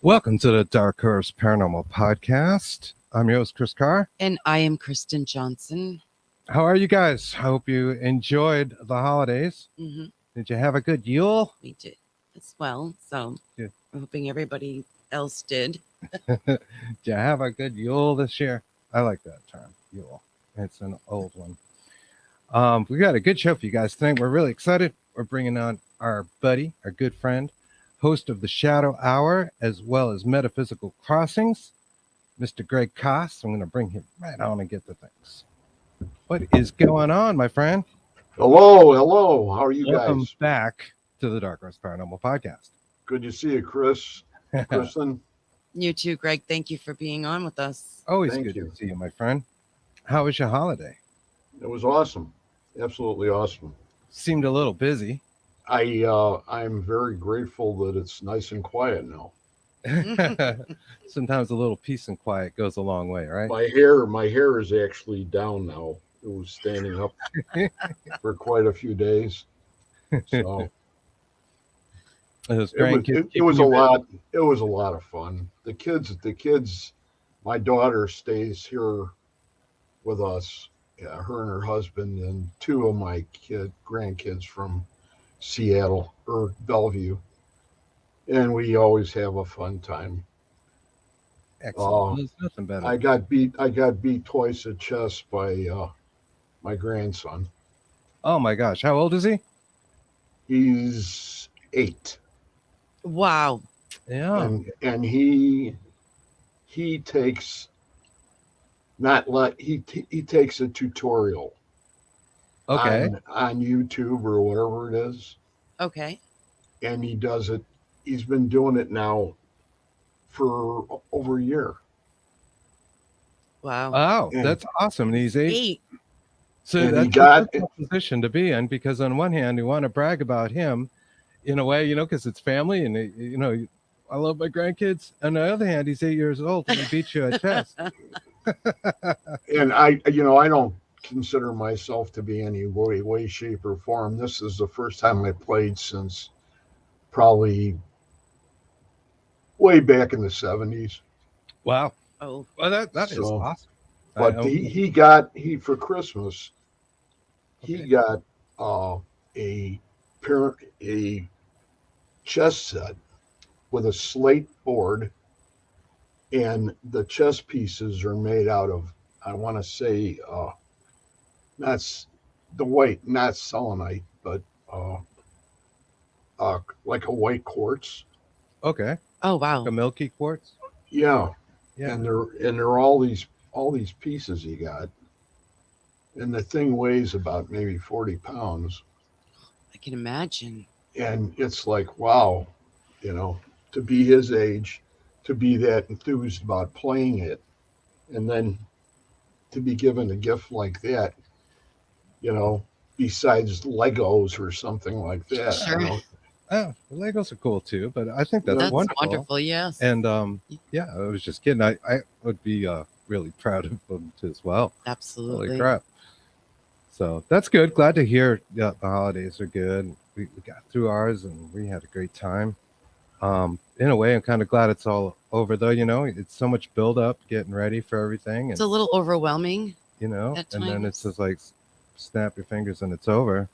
Welcome to the Dark Horse Paranormal Podcast. I'm your host, Chris Carr. And I am Kristen Johnson. How are you guys? I hope you enjoyed the holidays. Mm-hmm. Did you have a good Yule? We did as well. So Yeah. I'm hoping everybody else did. Did you have a good Yule this year? I like that term, Yule. It's an old one. We got a good show for you guys tonight. We're really excited. We're bringing on our buddy, our good friend, host of the Shadow Hour, as well as Metaphysical Crossings, Mr. Greg Kos. I'm going to bring him right on and get the things. What is going on, my friend? Hello. How are you Welcome guys? back to the Dark Horse Paranormal Podcast. Good to see you, Chris. Kristen. You too, Greg. Thank you for being on with us. Always Thank good you. to see you, my friend. How was your holiday? It was awesome. Absolutely awesome. Seemed a little busy. I'm very grateful that it's nice and quiet now. Sometimes a little peace and quiet goes a long way, right? My hair is actually down now. It was standing up for quite a few days. So It was it was a lot. It was a lot of fun. The kids. My daughter stays here with us. Yeah, her and her husband and two of my grandkids from Seattle or Bellevue, and we always have a fun time. Excellent. There's nothing better. I got beat twice at chess by my grandson. Oh my gosh, how old is he? He's 8. Wow. Yeah. And he takes he takes a tutorial. Okay. On YouTube or whatever it is. Okay. And he does it. He's been doing it now for over a year. Wow. Oh, And- that's awesome. And he's 8. 8. So And that's he got a tough position to be in, because on one hand, you want to brag about him in a way, because it's family and, I love my grandkids. On the other hand, he's 8 years old and he beats you at chess. And I don't consider myself to be any way, shape, or form. This is the first time I played since probably way back in the 70s. Wow. Oh. Well, that is So, awesome. But he for Christmas, he got a chess set with a slate board, and the chess pieces are made out of, I want to say, not selenite, but like a white quartz. Okay. Oh, wow. Like a milky quartz. Yeah. Yeah. And there are all these pieces he got, and the thing weighs about maybe 40 pounds. I can imagine. And it's like, wow, to be his age, to be that enthused about playing it, and then to be given a gift like that, besides Legos or something like that. Sure. Oh, the Legos are cool too, but I think that's That's wonderful. Yes. And yeah, I was just kidding. I would be really proud of them too as well. Absolutely. Holy crap! So that's good. Glad to hear the holidays are good. We got through ours and we had a great time. In a way, I'm kind of glad it's all over though. It's so much build up, getting ready for everything, It's a little overwhelming. and at then it's times. just like snap your fingers and it's over.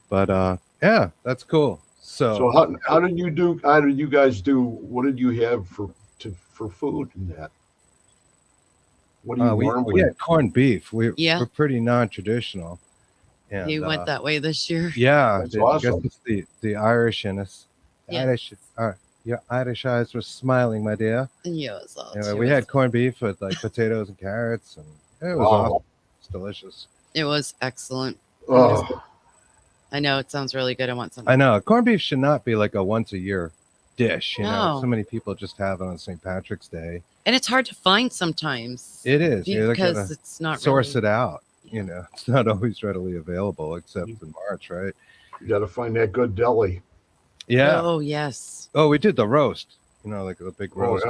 But yeah, that's cool. So how did you do? How did you guys do? What did you have for food in that? What do you we normally? had corned beef. Yeah. We're pretty non-traditional. And He went that way this year. yeah, That's I guess awesome. it's the Irish in us. The Yeah. Irish, your Irish eyes were smiling, my dear. Yeah, it was all Anyway, too we had ex- corned beef with like potatoes and carrots, and it was Wow. awesome. It's delicious. It was excellent. Oh, I know it sounds really good. I want something. I know corned beef should not be like a once a year dish. You know, No. so many people just have it on St. Patrick's Day. And it's hard to find sometimes. It is. You because gotta it's not source really, it out. You know, it's not always readily available except in March, right? you got to find that good deli. Yeah. Oh yes. Oh, we did the roast. You know, like the big Oh roast.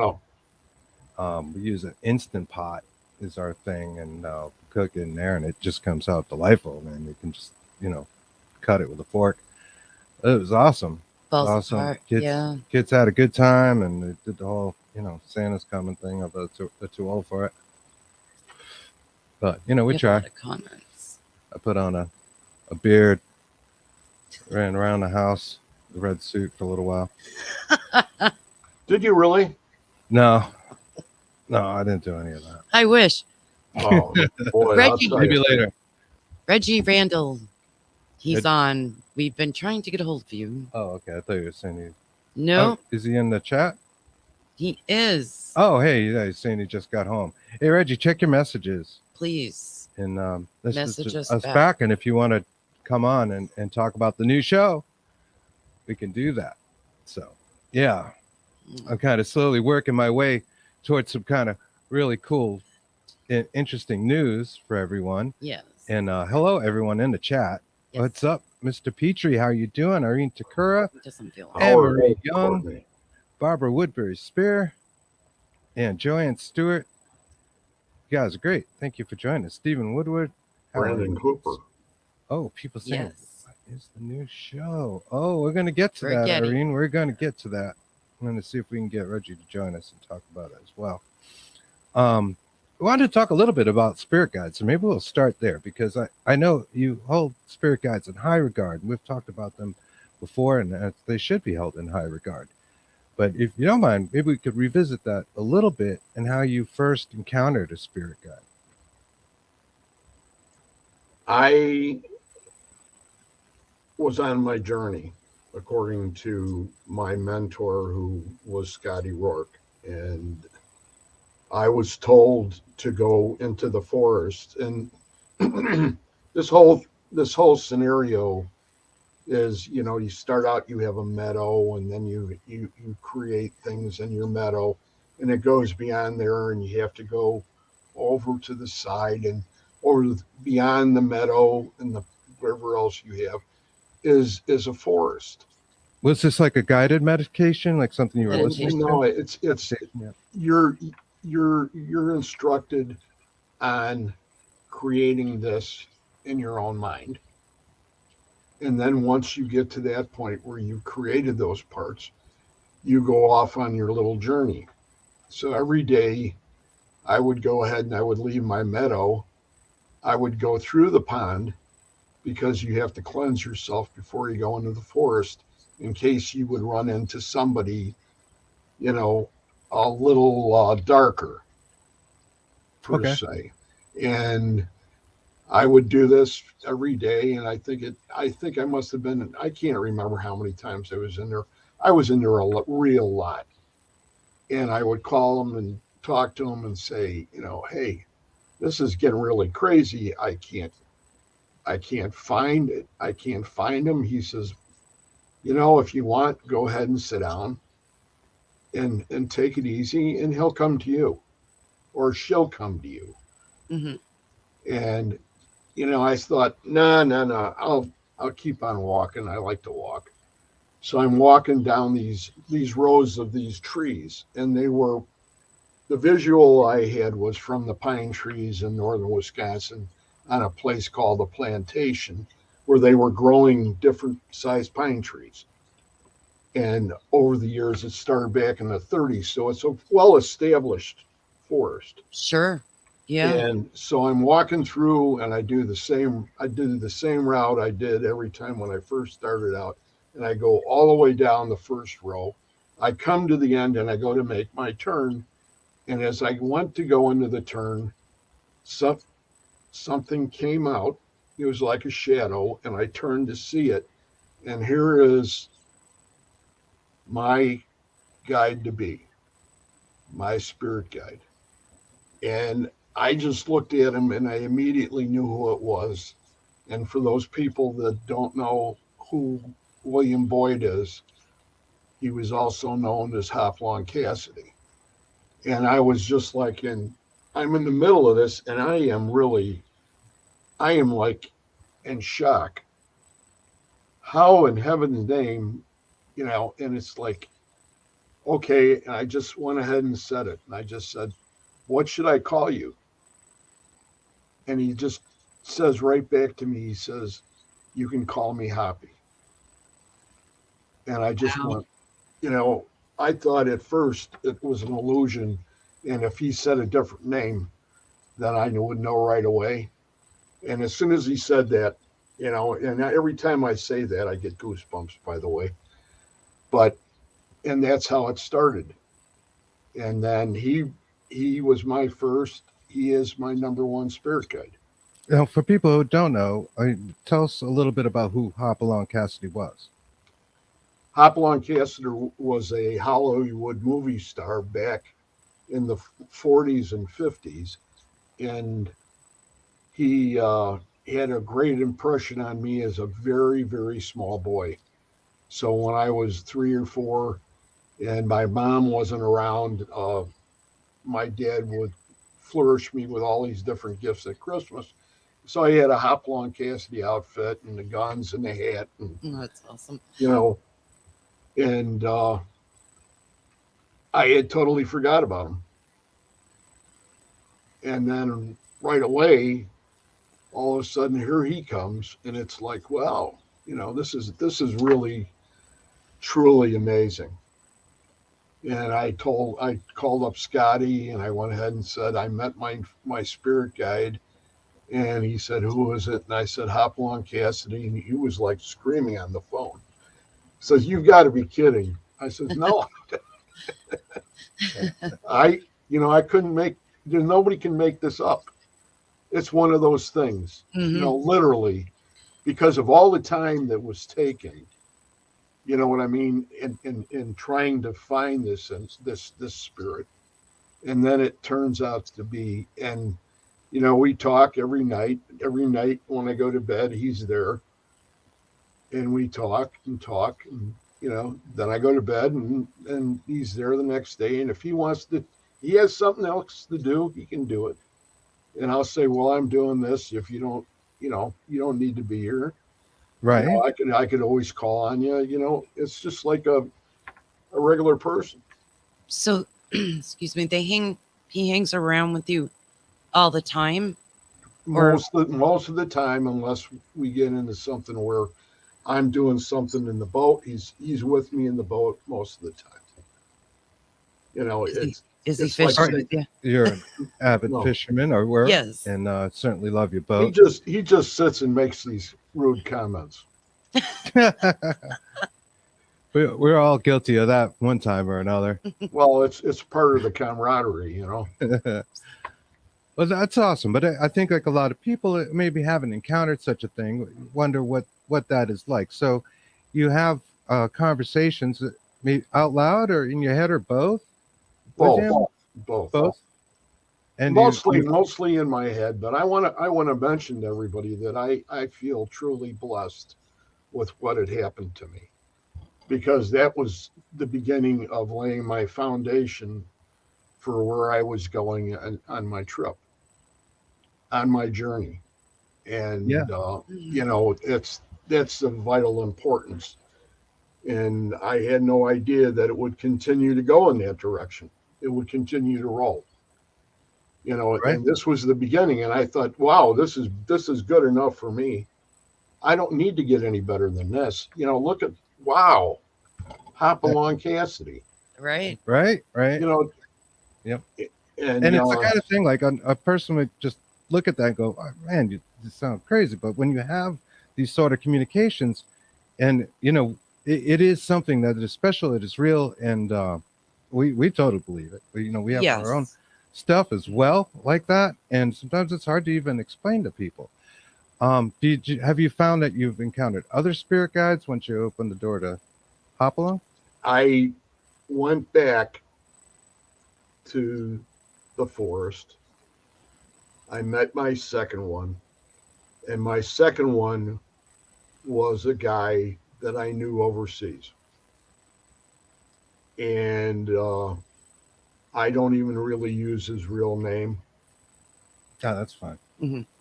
yeah. We use an instant pot is our thing, and cook it in there, and it just comes out delightful. Man, you can just cut it with a fork. It was awesome. Falls Awesome. apart. Kids, Yeah. kids had a good time, and they did the whole Santa's coming thing. Although they're too old for it, but we We have a lot tried. of comments. I put on a beard, ran around the house, the red suit for a little while. Did you really? No, I didn't do any of that. I wish. Oh boy, I'll Reggie. tell Maybe you. later. Reggie Randall. He's Reg- on. We've been trying to get a hold of you. Oh, okay. I thought you were saying he. No, Oh, is he in the chat? he is. Oh, hey, yeah, he's saying he just got home. Hey, Reggie, check your messages Please. and this is Message just us us back. back. And if you want to come on and talk about the new show, we can do that. So, yeah, I'm kind of slowly working my way towards some kind of really cool and interesting news for everyone. Yes. And hello, everyone in the chat. Yes. What's up, Mr. Petrie? How you doing? Irene Takura, It doesn't feel Hey. Howard Emery Young. Courtney. Barbara Woodbury Spear, and Joanne Stewart. You guys are great. Thank you for joining us. Stephen Woodward. Brandon Cooper. Oh, people saying, Yes. what is the new show? Oh, we're going to get to We're that, getting- Irene. We're going to get to that. I'm going to see if we can get Reggie to join us and talk about it as well. We wanted to talk a little bit about spirit guides, so maybe we'll start there because I know you hold spirit guides in high regard, and we've talked about them before, and they should be held in high regard. But if you don't mind, maybe we could revisit that a little bit and how you first encountered a spirit guide. I was on my journey, according to my mentor, who was Scotty Rourke, and I was told to go into the forest. And this whole scenario is, you start out, you have a meadow, and then you create things in your meadow, and it goes beyond there, and you have to go over to the side and over beyond the meadow and wherever else you have is a forest. Was this like a guided meditation, like something you were listening No, to? it's Yeah. you're instructed on creating this in your own mind. And then once you get to that point where you've created those parts, you go off on your little journey. So every day I would go ahead and I would leave my meadow. I would go through the pond because you have to cleanse yourself before you go into the forest in case you would run into somebody, a little darker, per Okay. se. And I would do this every day, and I think I must have been, I can't remember how many times I was in there. I was in there a real lot. And I would call them and talk to them and say, hey, this is getting really crazy. I can't find it. I can't find him. He says, if you want, go ahead and sit down and take it easy, and he'll come to you, or she'll come to you. Mhm. And I thought, no, I'll keep on walking. I like to walk. So I'm walking down these rows of these trees, and the visual I had was from the pine trees in northern Wisconsin on a place called the Plantation, where they were growing different sized pine trees. And over the years, it started back in the 30s. So it's a well-established forest. Sure. Yeah. And so I'm walking through, and I did the same route I did every time when I first started out. And I go all the way down the first row. I come to the end, and I go to make my turn. And as I went to go into the turn, So, something came out. It was like a shadow, and I turned to see it. And here is my guide to be, my spirit guide. And I just looked at him and I immediately knew who it was. And for those people that don't know who William Boyd is, he was also known as Hopalong Cassidy. And I was just like I'm in the middle of this and I am like in shock. How in heaven's name, and it's like, okay. And I just went ahead and said it. And I just said, what should I call you? And he just says right back to me, he says, you can call me Hoppy. And I just Wow. went, I thought at first it was an illusion. And if he said a different name, then I would know right away. And as soon as he said that, and every time I say that, I get goosebumps, by the way. And that's how it started. And then he was my first, he is my number one spirit guide. Now, for people who don't know, tell us a little bit about who Hopalong Cassidy was. Hopalong Cassidy was a Hollywood movie star back in the 40s and 50s. And he had a great impression on me as a very, very small boy. So when I was 3 or 4 and my mom wasn't around, my dad would flourish me with all these different gifts at Christmas. So I had a Hopalong Cassidy outfit and the guns and the hat, and That's awesome. and I had totally forgot about him. And then right away, all of a sudden, here he comes, and it's like, wow, this is really truly amazing. And I called up Scotty, and I went ahead and said I met my spirit guide, and he said, who is it? And I said, Hopalong Cassidy, and he was like screaming on the phone. He says, you've got to be kidding. I said, no. I couldn't nobody can make this up. It's one of those things, literally, because of all the time that was taken. You know what I mean? In trying to find this spirit, and then it turns out to be. And we talk every night. Every night when I go to bed, he's there, and we talk, and then I go to bed, and he's there the next day. And if he has something else to do, he can do it. And I'll say, well, I'm doing this. If you don't, you don't need to be here. Right. I could always call on you. It's just like a regular person. So, excuse me, he hangs around with you all the time? Most of the time, unless we get into something where I'm doing something in the boat, he's with me in the boat most of the time. Is he it's like fishing with you? You're an avid No. fisherman, or were? Yes. And certainly love your he boat. just sits and makes these rude comments. We're all guilty of that one time or another. Well, it's part of the camaraderie. Well, that's awesome. But I think like a lot of people that maybe haven't encountered such a thing wonder what that is like. So you have conversations maybe out loud or in your head or both? Both. And Mostly in my head, but I want to mention to everybody that I feel truly blessed with what had happened to me, because that was the beginning of laying my foundation for where I was going on my trip, on my journey. And that's of vital importance. And I had no idea that it would continue to go in that direction. It would continue to roll. Right. And this was the beginning. And I thought, wow, this is good enough for me. I don't need to get any better than this. Look at, wow, Hopalong Cassidy. Right. Right. Yep. And it's the kind of thing like a person would just look at that and go, oh, man, you sound crazy. But when you have these sort of communications, and it is something that is special, it is real, and we totally believe it. We have Yes. our own stuff as well, like that. And sometimes it's hard to even explain to people. Have you found that you've encountered other spirit guides once you open the door to Hopalong? I went back to the forest. I met my second one, and my second one was a guy that I knew overseas. And I don't even really use his real name. Oh, that's fine.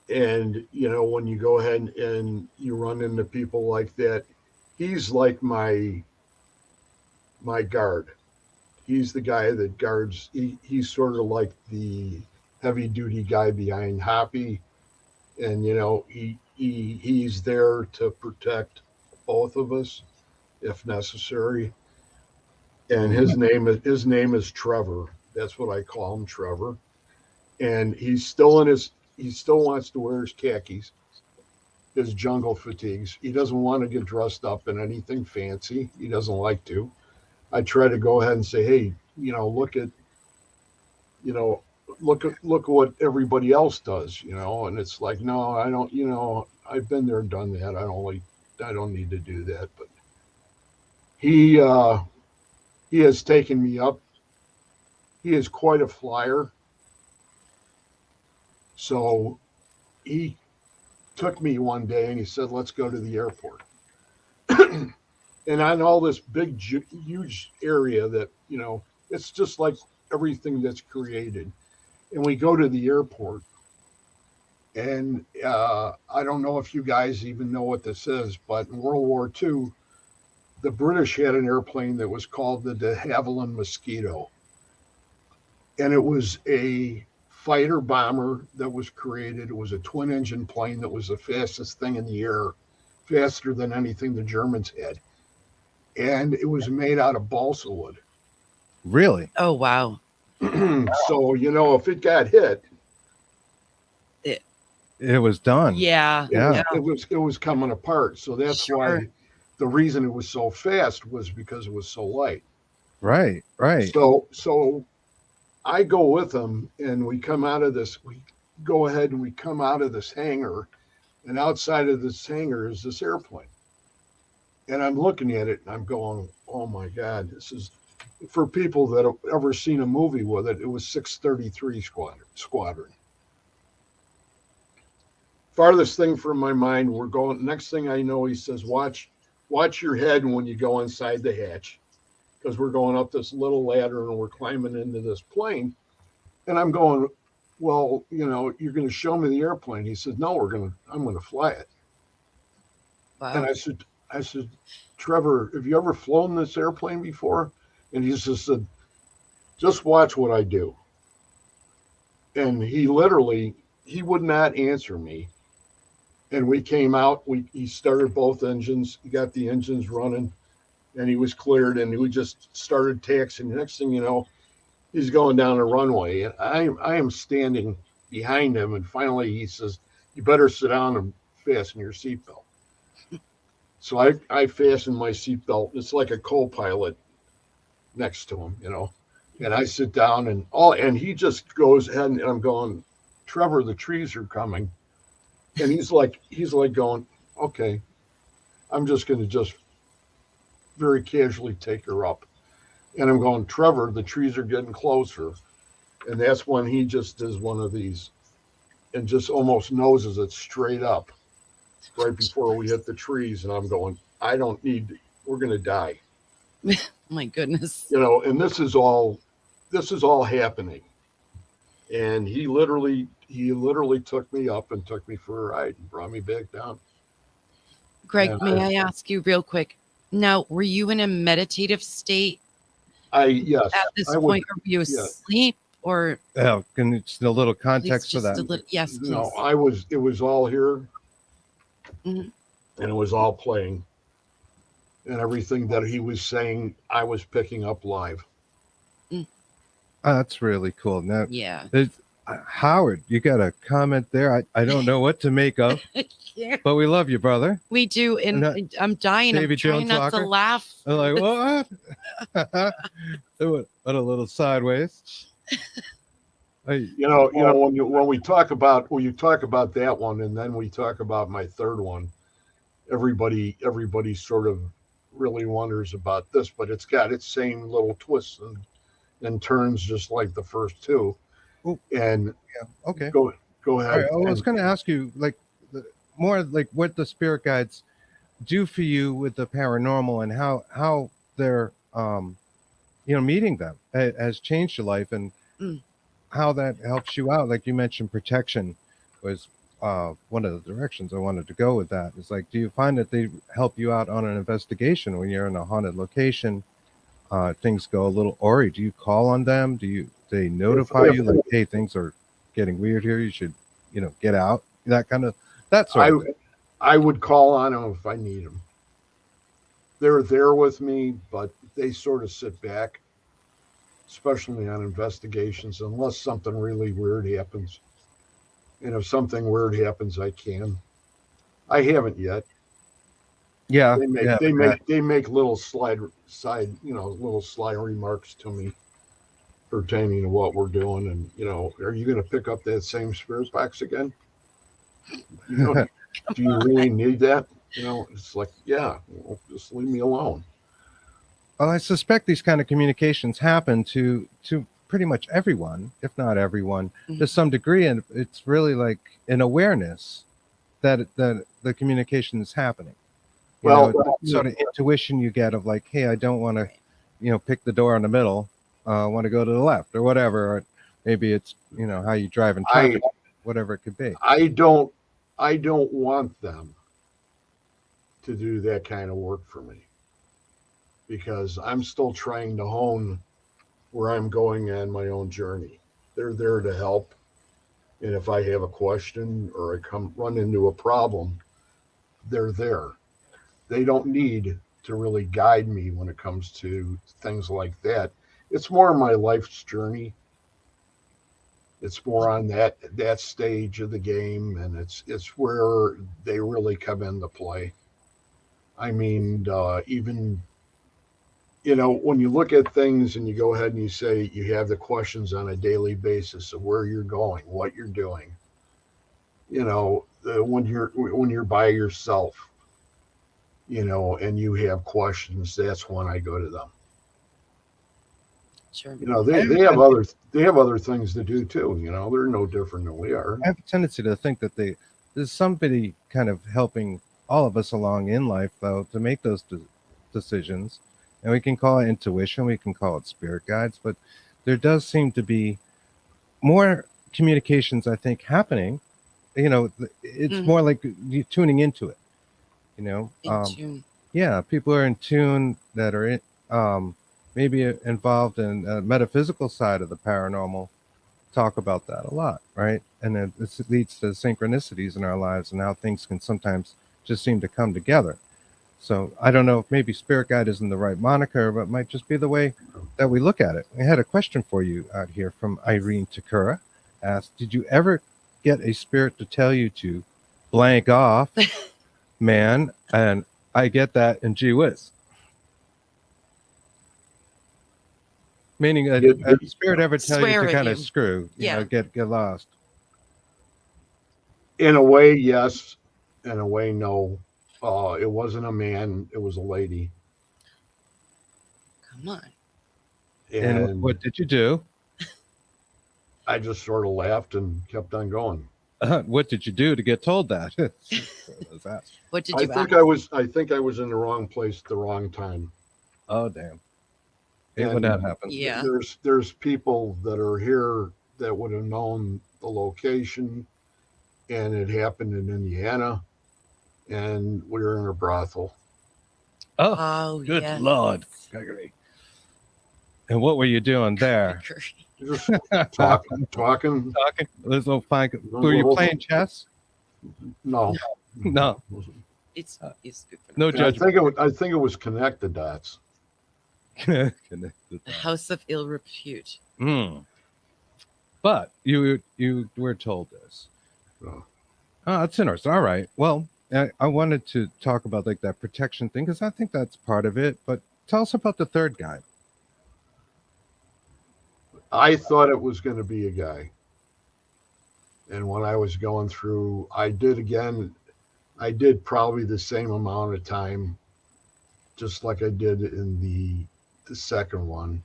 And, you know, when you go ahead and you run into people like that, he's like my guard. He's the guy that guards. He's sort of like the heavy duty guy behind Hoppy. And, you know, he's there to protect both of us if necessary. And his name is Trevor. That's what I call him, Trevor. And he still wants to wear his khakis, his jungle fatigues. He doesn't want to get dressed up in anything fancy. He doesn't like to. I try to go ahead and say, hey, you know, look at what everybody else does, you know. And it's like, no, I don't. You know, I've been there, done that. I don't need to do that. But he has taken me up. He is quite a flyer. So he took me one day and he said, let's go to the airport. And on all this big, huge area that, you know, it's just like everything that's created. And we go to the airport. And I don't know if you guys even know what this is, but in World War II, the British had an airplane that was called the de Havilland Mosquito. And it was a fighter bomber that was created. It was a twin engine plane that was the fastest thing in the air, faster than anything the Germans had. And it was made out of balsa wood. Really? Oh, wow. So, you know, if it got hit, It was done. Yeah. it was coming apart. So that's Sure. why the reason it was so fast was because it was so light. Right. So I go with him, and we come out of this. We go ahead and we come out of this hangar, and outside of this hangar is this airplane. And I'm looking at it, and I'm going, "Oh my God, this is." For people that have ever seen a movie with it, it was 633 Squadron. Farthest thing from my mind, we're going. Next thing I know, he says, "Watch your head when you go inside the hatch." Because we're going up this little ladder and we're climbing into this plane. And I'm going, well, you know, you're going to show me the airplane. He said, no, I'm going to fly it. Wow. And I said, Trevor, have you ever flown this airplane before? And he just said, just watch what I do. And he would not answer me. And we came out, he started both engines, he got the engines running. And he was cleared, and we just started taxiing. The next thing you know, he's going down the runway, and I am standing behind him. And finally, he says, "You better sit down and fasten your seatbelt." So I fastened my seatbelt. It's like a co-pilot next to him, you know. And I sit down, and he just goes ahead, and I'm going, Trevor, the trees are coming, and he's like going, okay, I'm just going to just very casually take her up. And I'm going, Trevor, the trees are getting closer. And that's when he just does one of these and just almost noses it straight up right before we hit the trees. And I'm going, we're going to die. My goodness. You know, and this is all happening. And he literally took me up and took me for a ride and brought me back down. Greg, And may I ask you real quick? Now, were you in a meditative state yes, at this I would, point, or were you asleep, or Yeah. Can you just a little context for please, that? just a little, yes, please. No, it was all here. Mhm. And it was all playing. And everything that he was saying, I was picking up live. Oh, that's really cool. Now, Yeah. Howard, you got a comment there? I don't know what to make of, Yeah. but we love you, brother. We do, and I'm dying. Davy I'm trying Jones not to Walker? laugh. I'm like, what? What a little sideways. When we talk about that one, and then we talk about my third one, everybody sort of really wonders about this, but it's got its same little twists and turns, just like the first two. Oh, And yeah. Okay. go All ahead. right. I was going to ask you, like, more like what the spirit guides do for you with the paranormal, and how they're meeting them has changed your life, and Mm. how that helps you out. Like you mentioned, protection was one of the directions I wanted to go with that. It's like, do you find that they help you out on an investigation when you're in a haunted location? Things go a little awry. Do you call on them? They notify If you, like, hey, things are getting weird here, you should get out, that sort I of thing? I would call on them if I need them. They're there with me, but they sort of sit back, especially on investigations, unless something really weird happens. And if something weird happens, I can. I haven't yet. Yeah, They make yeah, they yeah. make they make little little sly remarks to me pertaining to what we're doing, and are you going to pick up that same spirit box again? You know, do you really need that? It's like, yeah, just leave me alone. Well, I suspect these kind of communications happen to pretty much everyone, if not everyone, to Mhm. some degree, and it's really like an awareness that the communication is happening. Well, Sort of intuition you get of, like, hey, I don't want to, Right. pick the door in the middle. I want to go to the left or whatever. Or maybe it's how you drive in I traffic, whatever it could be. I don't want them to do that kind of work for me, because I'm still trying to hone where I'm going on my own journey. They're there to help, and if I have a question or I come run into a problem, they're there. They don't need to really guide me when it comes to things like that. It's more my life's journey. It's more on that stage of the game, and it's where they really come into play. I mean, even when you look at things and you go ahead and you say you have the questions on a daily basis of where you're going, what you're doing. When you're by yourself, and you have questions, that's when I go to them. Sure. I have, They have other things to do too. They're no different than we are. I have a tendency to think that there's somebody kind of helping all of us along in life, though, to make those decisions. And we can call it intuition, we can call it spirit guides, but there does seem to be more communications, I think, happening. It's Mhm. more like you tuning into it. You know, In tune. yeah, people are in tune that are maybe involved in a metaphysical side of the paranormal. Talk about that a lot, right? And then this leads to synchronicities in our lives and how things can sometimes just seem to come together. So I don't know if maybe spirit guide isn't the right moniker, but it might just be the way that we look at it. I had a question for you out here from Irene Takura. Asked, did you ever get a spirit to tell you to blank off, man? And I get that in gee whiz. Meaning a spirit ever tell you Swear to at kind of you. screw, Yeah. get lost. In a way, yes. In a way, no. It wasn't a man. It was a lady. Come on. And And what did you do? I just sort of laughed and kept on going. What did you do to get told that? Let's ask. What did I you think ask? I was in the wrong place at the wrong time. Oh, damn. Hate when that And happens. Yeah. there's people that are here that would have known the location, and it happened in Indiana, and we were in a brothel. Oh, Oh, good yes. Lord, Gregory. And what were you doing there? Gregory. Just talking. Talking. There's no fine. No Were you little- playing chess? No, No, It's good for no I judgment. think it was connect the dots. Connected the that. house of ill repute. Mm. But you were told this. Oh. Oh, that's interesting. All right. Well, I wanted to talk about like that protection thing because I think that's part of it. But tell us about the third guy. I thought it was going to be a guy. And when I was going through, I did probably the same amount of time, just like I did in the second one.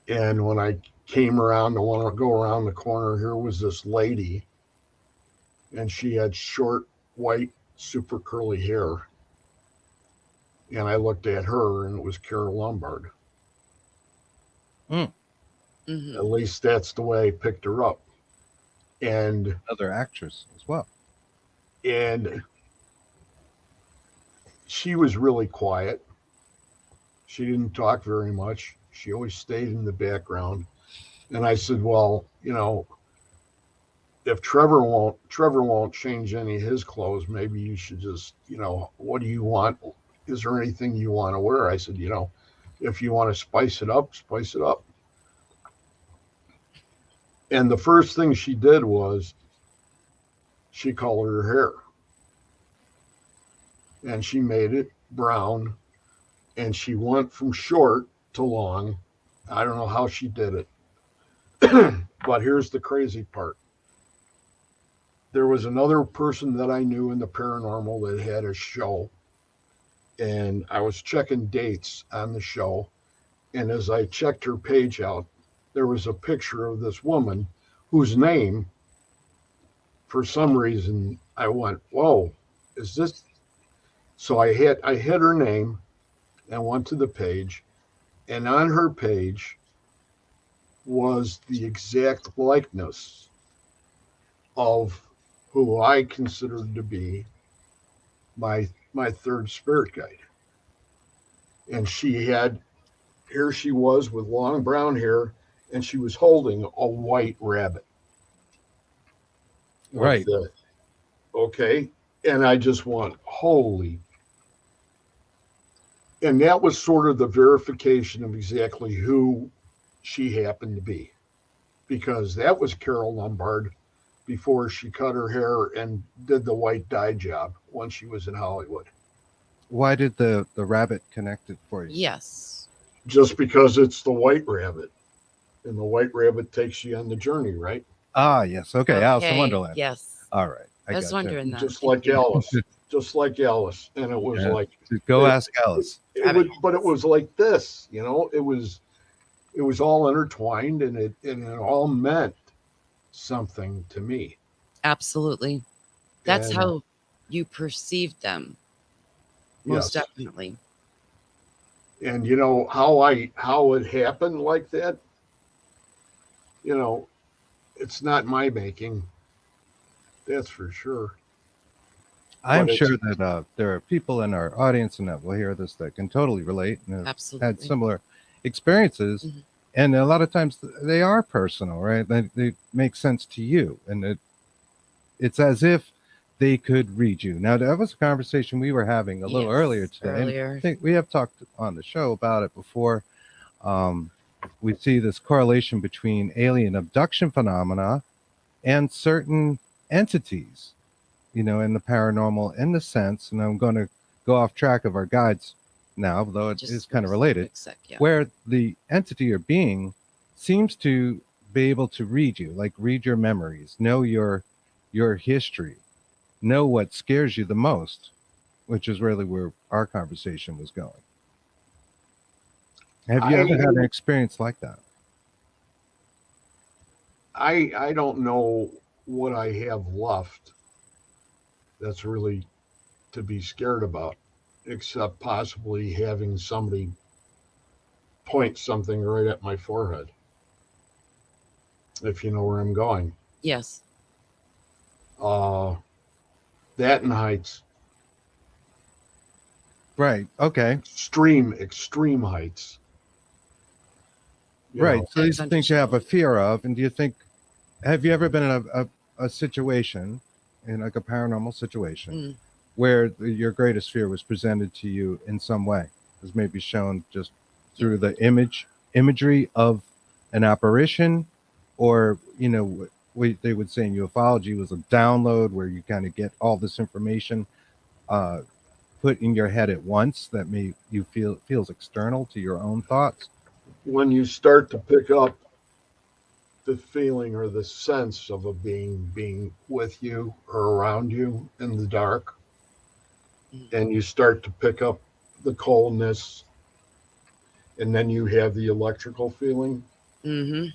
And when I came around to want to go around the corner, here was this lady, and she had short, white, super curly hair. And I looked at her, and it was Carol Lombard. Mhm. At least that's the way I picked her up. And Other actress as well. and she was really quiet. She didn't talk very much. She always stayed in the background. And I said, well, if Trevor won't change any of his clothes, maybe you should just, what do you want? Is there anything you want to wear? I said, if you want to spice it up, spice it up. And the first thing she did was she colored her hair. And she made it brown. And she went from short to long. I don't know how she did it. But here's the crazy part. There was another person that I knew in the paranormal that had a show. And I was checking dates on the show. And as I checked her page out, there was a picture of this woman whose name, for some reason, I went, whoa, is this? So I hit her name and went to the page. And on her page was the exact likeness of who I considered to be my third spirit guide. And here she was with long brown hair, and she was holding a white rabbit. Right. Okay. And I just went, holy. And that was sort of the verification of exactly who she happened to be. Because that was Carol Lombard before she cut her hair and did the white dye job when she was in Hollywood. Why did the rabbit connect it for you? Yes. Just because it's the white rabbit. And the white rabbit takes you on the journey, right? Ah, yes. Okay. Alice in Wonderland. Yes. All right. I was wondering that. Just like Alice. Just like Alice. And it was like, go ask Alice. But it was like this, it was all intertwined, and it all meant something to me. Absolutely. That's And, how you perceived them. Most yes. definitely. And how it happened like that, it's not my making. That's for sure. I'm But sure that there are people in our audience and that will hear this that can totally relate and have Absolutely. had similar experiences. Mhm. And a lot of times they are personal, right? They make sense to you. And it's as if they could read you. Now, that was a conversation we were having a little Yes, earlier today. And earlier. I think we have talked on the show about it before. We see this correlation between alien abduction phenomena and certain entities, in the paranormal, in the sense, and I'm going to go off track of our guides now, though it Just is kind of for a related, sec, yeah. where the entity or being seems to be able to read you, like read your memories, know your history, know what scares you the most, which is really where our conversation was going. Have you ever had an experience like that? I don't know what I have left that's really to be scared about, except possibly having somebody point something right at my forehead, if you know where I'm going. Yes. That and heights. Right. Okay. Extreme heights. You Right. know. So these That's are things you have a fear of. And have you ever been in a situation, in like a paranormal situation, where your greatest fear was presented to you in some way? It was maybe shown just through the imagery of an apparition, or, what they would say in ufology was a download where you kind of get all this information put in your head at once that feels external to your own thoughts. When you start to pick up the feeling or the sense of a being with you or around you in the dark, and you start to pick up the coldness, and then you have the electrical feeling Mm-hmm.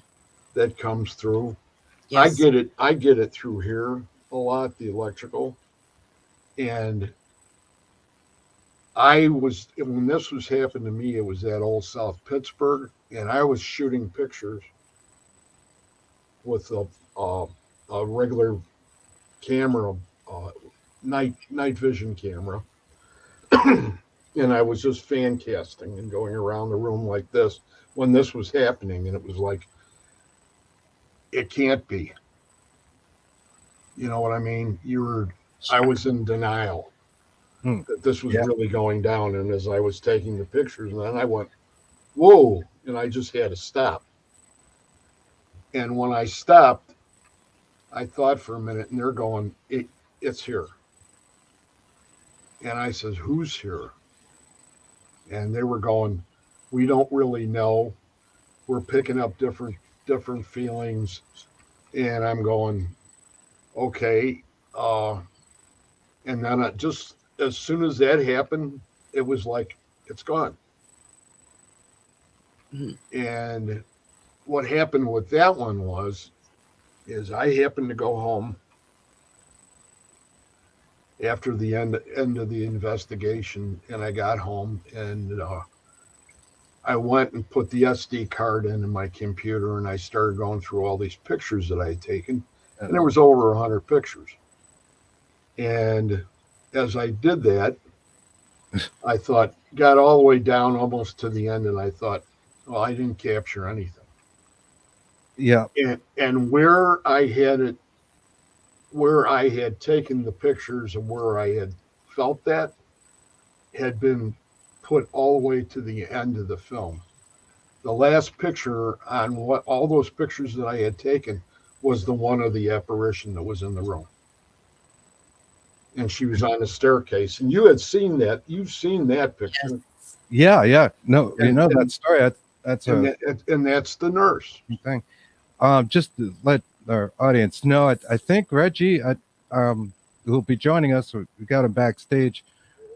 that comes through. Yes. I get it through here a lot, the electrical. And I was, when this was happening to me, it was at Old South Pittsburgh, and I was shooting pictures with a regular camera, night vision camera, and I was just fan casting and going around the room like this when this was happening, and it was like, it can't be. You know what I mean? I was in denial that this was Yeah. really going down, and as I was taking the pictures, and then I went, whoa, and I just had to stop. And when I stopped, I thought for a minute, and they're going, it's here. And I says, who's here? And they were going, we don't really know. We're picking up different feelings. And I'm going, okay. And then just as soon as that happened, it was like, it's gone. Mm-hmm. And what happened with that one is I happened to go home after the end of the investigation, and I got home, and I went and put the SD card in my computer, and I started going through all these pictures that I had taken, and there was over 100 pictures. And as I did that, I thought, got all the way down almost to the end, and I thought, well, I didn't capture anything. Yeah. And where I had taken the pictures and where I had felt that had been put all the way to the end of the film. The last picture on what all those pictures that I had taken was the one of the apparition that was in the room. And she was on the staircase. And you had seen that. You've seen that picture. Yes. Yeah. No, you know that story. That's and that's the nurse. thing. Just to let our audience know, I think Reggie, who'll be joining us, we got him backstage,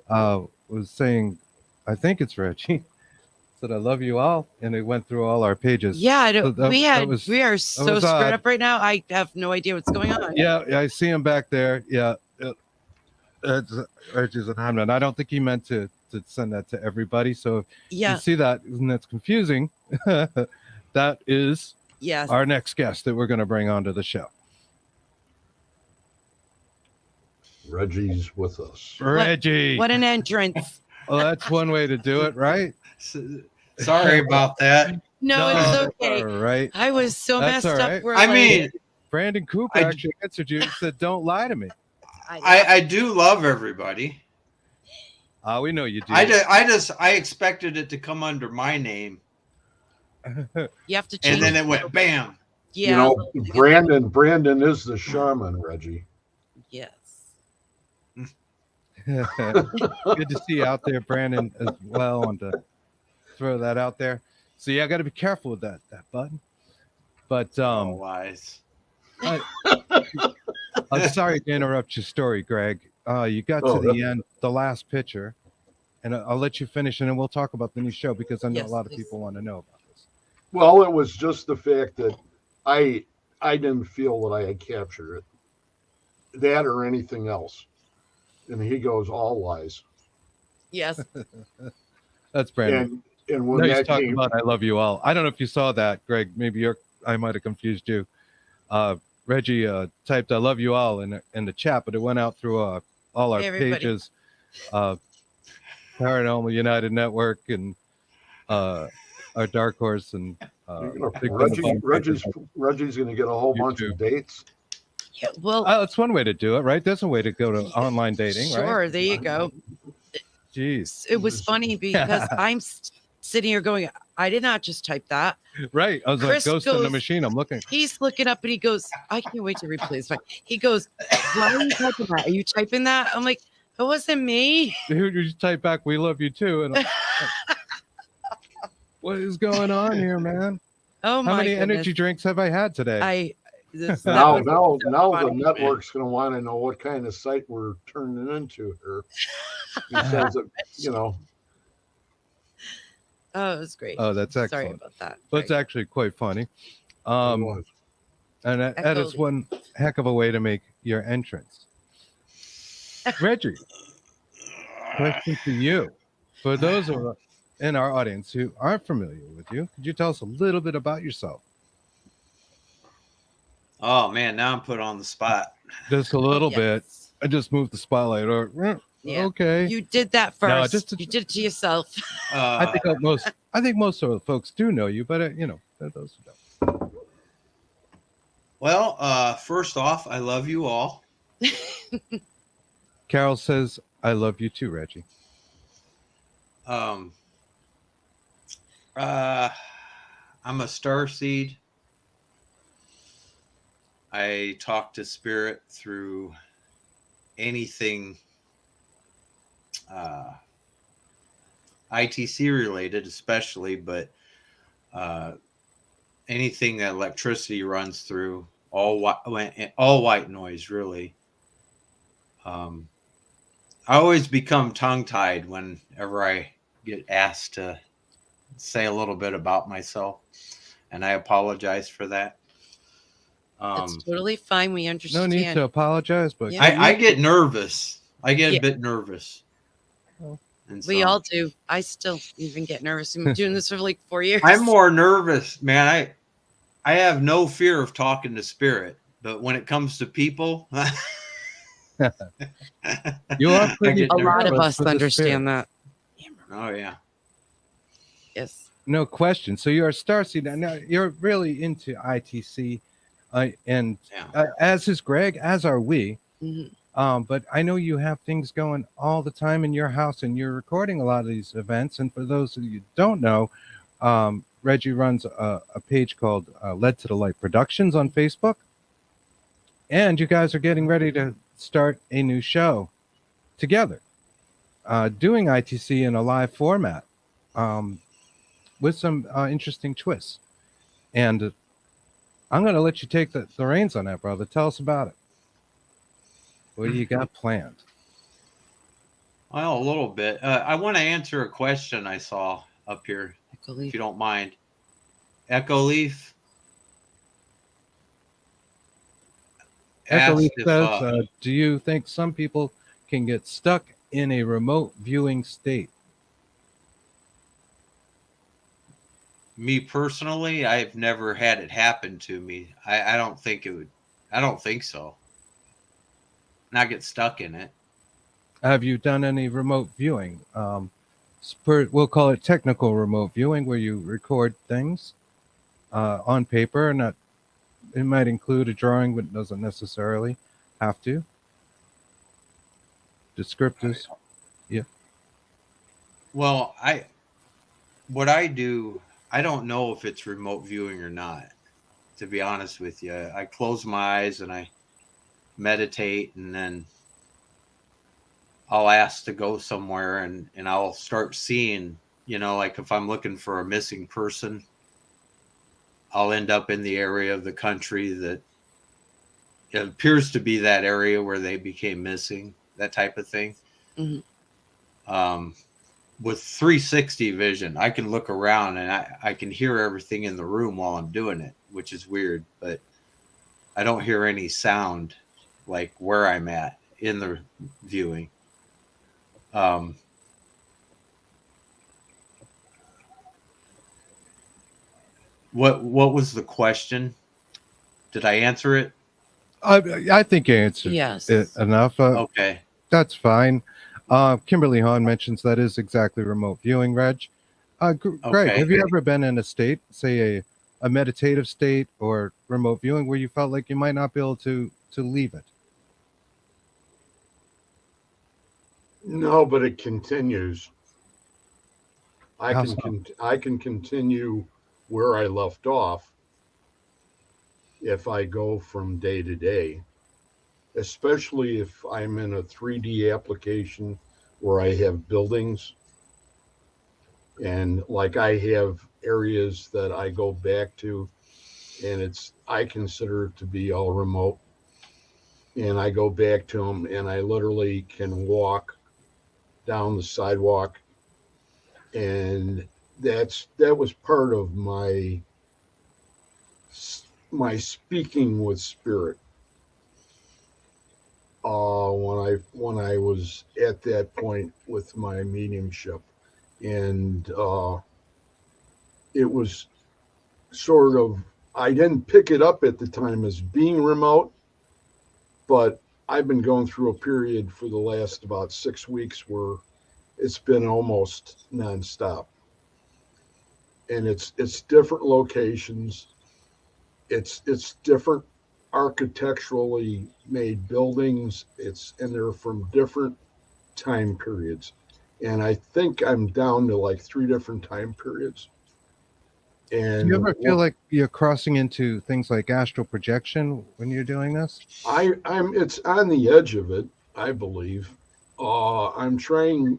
was saying, I think it's Reggie, said, I love you all. And it went through all our pages. Yeah, I don't, So we are so was screwed odd. up right now. I have no idea what's going on. Yeah, I see him back there. Yeah. Reggie's an admin. I don't think he meant to send that to everybody. So if Yeah. you see that, and that's confusing, that is Yes. our next guest that we're going to bring onto the show. Reggie's with us. Reggie. What an entrance. Well, that's one way to do it, right? Sorry about that. No, it's okay. All right. I was so That's messed all up. right. Where, I like, mean, Brandon Cooper actually answered you and said, don't lie to me. I do love everybody. We know you do. I expected it to come under my name, you have to change. and then it went bam. Yeah. You know, Brandon is the shaman, Reggie. Yes. Good to see you out there, Brandon, as well, and to throw that out there. So yeah, I got to be careful with that button. But Wise. I'm sorry to interrupt your story, Greg. You got to the end, the last picture, and I'll let you finish, and then we'll talk about the new show because I know a lot of people want to know about this. Well, it was just the fact that I didn't feel that I had captured it, that or anything else. And he goes, all lies. Yes. That's Brandon. And when no, that he's talking came, about I love you all. I don't know if you saw that, Greg. Maybe I might have confused you. Reggie typed I love you all in the chat, but it went out through all our pages, Paranormal United Network and our Dark Horse and Reggie's going to get a whole bunch of dates. Yeah, well, that's one way to do it, right? That's a way to go to online dating, right? Sure, there you go. Jeez. It was funny because I'm sitting here going, I did not just type that. Right. I was Chris like, ghost in the machine. I'm looking. He's looking up and he goes, I can't wait to replay this. He goes, why are you typing that? Are you typing that? I'm like, it wasn't me. Dude, you just type back, we love you too. And what is going on here, man? Oh How my many goodness. energy drinks have I had today? That Now, was now, so now the funny. network's going to want to know what kind of site we're turning into here. Because, Oh, it was great. Oh, that's Sorry excellent. about that. Well, it's Greg. actually quite funny. it Um, was. and that Echo is one heck of a way to make your entrance. Reggie, question for you. For those of in our audience who aren't familiar with you, could you tell us a little bit about yourself? Oh man, now I'm put on the spot. Just a little bit. Yes. I just moved the spotlight. Yeah. Okay. You did that first. No, just you did it to yourself. I think most of the folks do know you, but those who don't. Well, first off, I love you all. Carol says, "I love you too, Reggie." I'm a star seed. I talk to spirit through anything ITC related, especially, but anything that electricity runs through, all white noise, really. I always become tongue-tied whenever I get asked to say a little bit about myself, and I apologize for that. That's totally fine. We No understand. need to apologize, but Yeah. I get nervous. I get Yeah. a bit nervous. Oh. And We so all do. I still even get nervous. I'm doing this for like 4 years. I'm more nervous, man. I have no fear of talking to spirit, but when it comes to people, you are pretty. A lot of nervous us with the understand spirit. that. Oh yeah. Yes. No question. So you're a starseed. Now you're really into ITC, and Yeah. as is Greg, as are we. Mhm. But I know you have things going all the time in your house, and you're recording a lot of these events. And for those of you who don't know, Reggie runs a page called Led to the Light Productions on Facebook, and you guys are getting ready to start a new show together, doing ITC in a live format. With some interesting twists. And I'm going to let you take the reins on that, brother. Tell us about it. What do you got planned? Well, a little bit. I want to answer a question I saw up here, if you don't mind. Echo Leaf Echo Leaf asked says, do you think some people can get stuck in a remote viewing state? me personally, I've never had it happen to me. I don't think it would. I don't think so. Not get stuck in it. Have you done any remote viewing? We'll call it technical remote viewing, where you record things on paper. Not, it might include a drawing, but doesn't necessarily have to. Descriptors. Yeah. Well, what I do, I don't know if it's remote viewing or not, to be honest with you. I close my eyes and I meditate, and then I'll ask to go somewhere, and I'll start seeing, like if I'm looking for a missing person, I'll end up in the area of the country that it appears to be that area where they became missing, that type of thing. Mm-hmm. With 360 vision, I can look around and I can hear everything in the room while I'm doing it, which is weird, but I don't hear any sound like where I'm at in the viewing. What was the question? Did I answer it? I think you answered it enough. Okay. That's fine. Kimberly Hahn mentions that is exactly remote viewing, Reg. Greg, have you ever been in a state, say a meditative state or remote viewing, where you felt like you might not be able to leave it? No, but it continues. I can continue where I left off if I go from day to day, especially if I'm in a 3D application where I have buildings, and like I have areas that I go back to, and I consider it to be all remote. And I go back to them, and I literally can walk down the sidewalk, and that was part of my speaking with spirit. When I was at that point with my mediumship, and it was sort of, I didn't pick it up at the time as being remote, but I've been going through a period for the last about 6 weeks where it's been almost nonstop, and it's different locations, it's different architecturally made buildings, and they're from different time periods, and I think I'm down to like 3 different time periods. Do And you ever feel like you're crossing into things like astral projection when you're doing this? it's on the edge of it, I believe. I'm trying,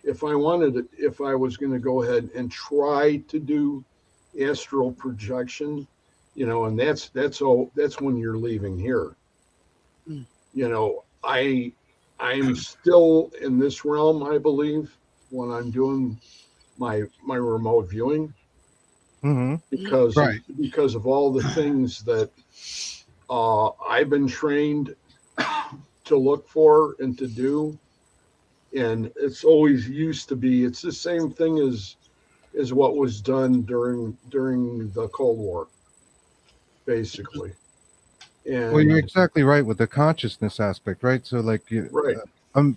if I was going to go ahead and try to do astral projection, and that's when you're leaving here. Mm. I'm still in this realm, I believe, when I'm doing my remote viewing, Mm-hmm. because of all the things that I've been trained to look for and to do, and it's always used to be. It's the same thing as what was done during the Cold War, basically. And Well, you're exactly right with the consciousness aspect, right? So, like, right,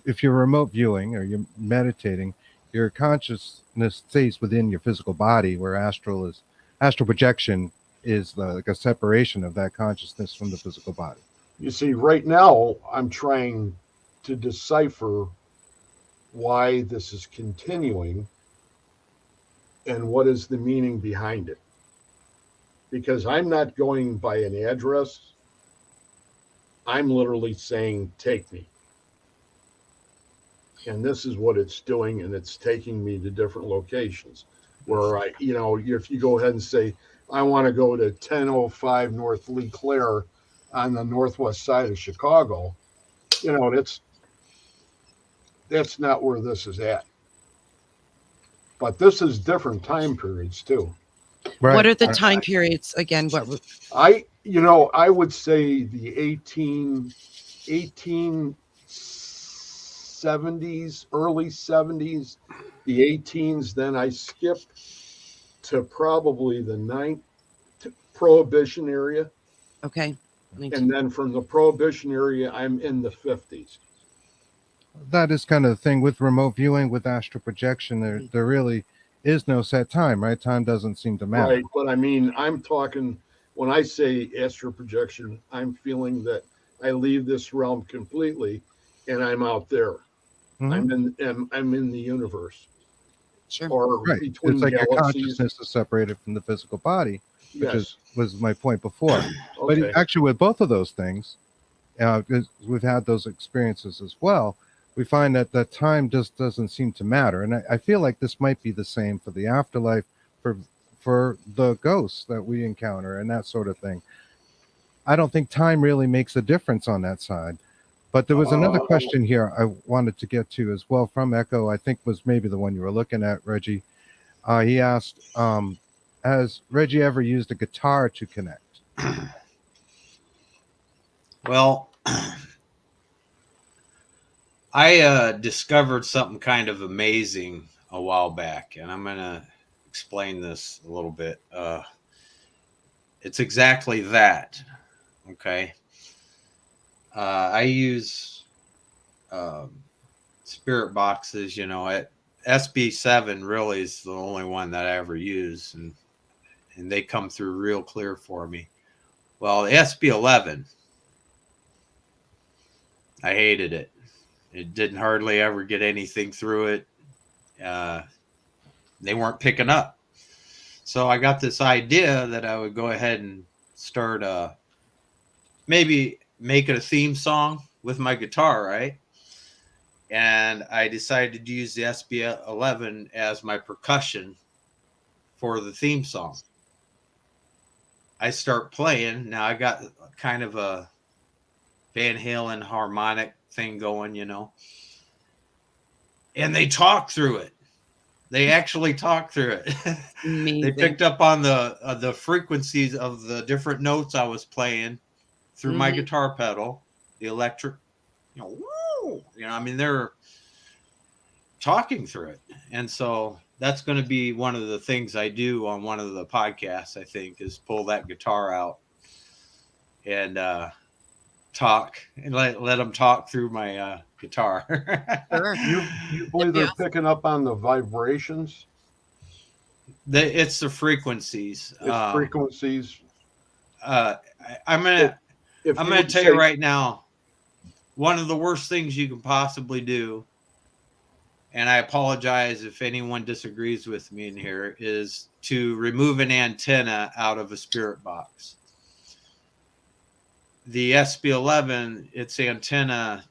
if you're remote viewing or you're meditating, your consciousness stays within your physical body, where astral projection is like a separation of that consciousness from the physical body. you see, right now I'm trying to decipher why this is continuing and what is the meaning behind it, because I'm not going by an address. I'm literally saying, take me. And this is what it's doing, and it's taking me to different locations where if you go ahead and say, I want to go to 1005 North Lee Claire on the northwest side of Chicago, that's not where this is at. But this is different time periods too. Right. What are the time periods again? I would say the 1870s, early 70s, the 18s. Then I skip to probably the Prohibition era. Okay. And then from the Prohibition area, I'm in the 50s. That is kind of the thing with remote viewing, with astral projection. There really is no set time, right? Time doesn't seem to matter. Right, but I mean, I'm talking, when I say astral projection, I'm feeling that I leave this realm completely, and I'm out there. Mm-hmm. I'm in the universe. Sure. Or right. between it's like galaxies. Your consciousness is separated from the physical body, which was my point before. Okay. But actually, with both of those things, we've had those experiences as well. We find that the time just doesn't seem to matter, and I feel like this might be the same for the afterlife, for the ghosts that we encounter and that sort of thing. I don't think time really makes a difference on that side. But there was another question here I wanted to get to as well from Echo. I think was maybe the one you were looking at, Reggie. He asked, has Reggie ever used a guitar to connect? Well, I discovered something kind of amazing a while back, and I'm going to explain this a little bit. It's exactly that. Okay. I use spirit boxes, at SB7 really is the only one that I ever use, and they come through real clear for me. Well, the SB11, I hated it. It didn't hardly ever get anything through it. They weren't picking up. So I got this idea that I would go ahead and start maybe make it a theme song with my guitar, right? And I decided to use the SB11 as my percussion for the theme song. I start playing. Now I got kind of a Van Halen harmonic thing going, you know. And they talk through it. They actually talk through it. They picked up on the frequencies of the different notes I was playing through my guitar pedal, the electric, you know, woo, you know, I mean, they're talking through it. And so that's going to be one of the things I do on one of the podcasts, I think, is pull that guitar out and talk and let them talk through my guitar. Sure. You believe they're picking up on the vibrations? It's the frequencies. It's frequencies. I'm gonna tell you right now, one of the worst things you can possibly do, and I apologize if anyone disagrees with me in here, is to remove an antenna out of a spirit box. The SB11, its antenna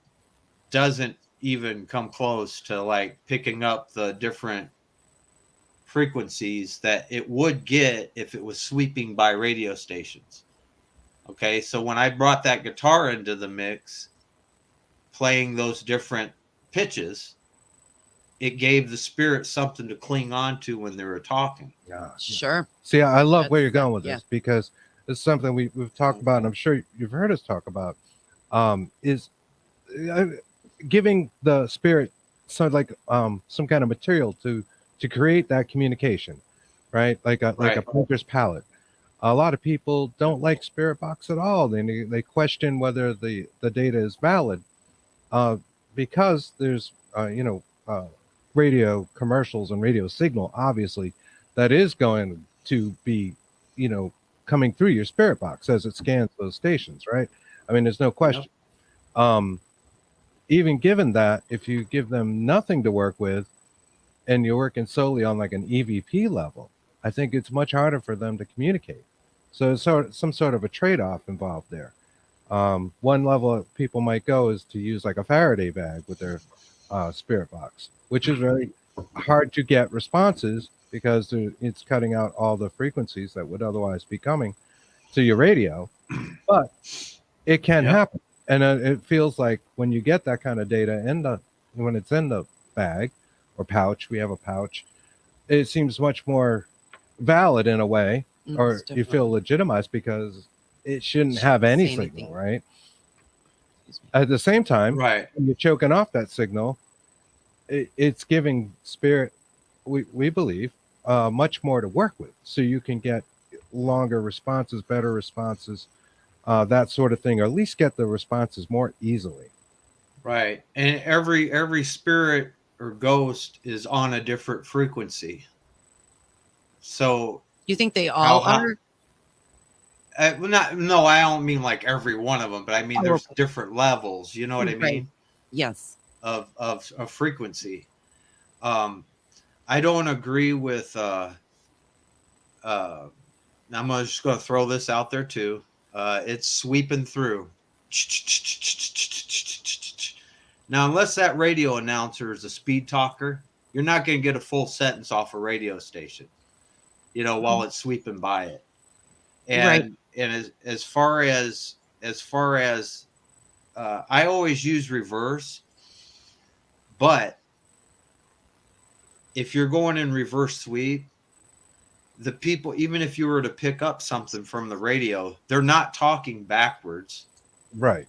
doesn't even come close to like picking up the different frequencies that it would get if it was sweeping by radio stations. Okay, so when I brought that guitar into the mix, playing those different pitches, it gave the spirit something to cling on to when they were talking. Yeah. Sure. See, I love where That's- you're going with this because it's something we've talked about, and I'm sure you've heard us talk about, is giving the spirit some kind of material to create that communication, right? Like a painter's palette. A lot of people don't like spirit box at all. They question whether the data is valid because there's radio commercials and radio signal, obviously, that is going to be, coming through your spirit box as it scans those stations, right? I mean, there's no question. Yep. Even given that, if you give them nothing to work with and you're working solely on like an EVP level, I think it's much harder for them to communicate. So it's some sort of a trade-off involved there. One level people might go is to use like a Faraday bag with their spirit box, which is very hard to get responses because it's cutting out all the frequencies that would otherwise be coming to your radio. But it can happen. And it feels like when you get that kind of data when it's in the bag or pouch, we have a pouch, it seems much more valid in a way, or you feel legitimized because it shouldn't have any signal, right? At the same time, when you're choking off that signal, it's giving spirit, we believe, much more to work with. So you can get longer responses, better responses, that sort of thing, or at least get the responses more easily. Right. And every spirit or ghost is on a different frequency. So you think they all are? No, I don't mean like every one of them, but I mean there's different levels. You know what I mean? Yes. Of frequency. I don't agree with. I'm just going to throw this out there too. It's sweeping through. Now, unless that radio announcer is a speed talker, you're not going to get a full sentence off a radio station, while it's sweeping by it. And as far as I always use reverse, but if you're going in reverse sweep, the people, even if you were to pick up something from the radio, they're not talking backwards. Right.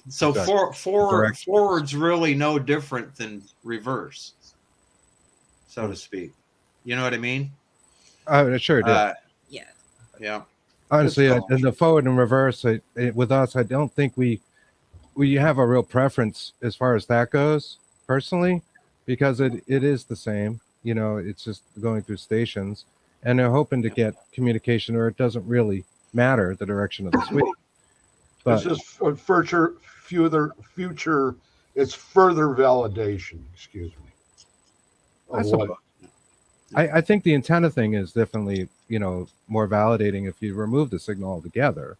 So forward's really no different than reverse, so to speak. You know what I mean? I sure do. Yeah. Honestly, in the forward and reverse, with us, I don't think we have a real preference as far as that goes, personally, because it is the same. It's just going through stations, and they're hoping to get communication, or it doesn't really matter the direction of the sweep. But it's just future. It's further validation. Excuse me. I think the antenna thing is definitely, more validating if you remove the signal altogether.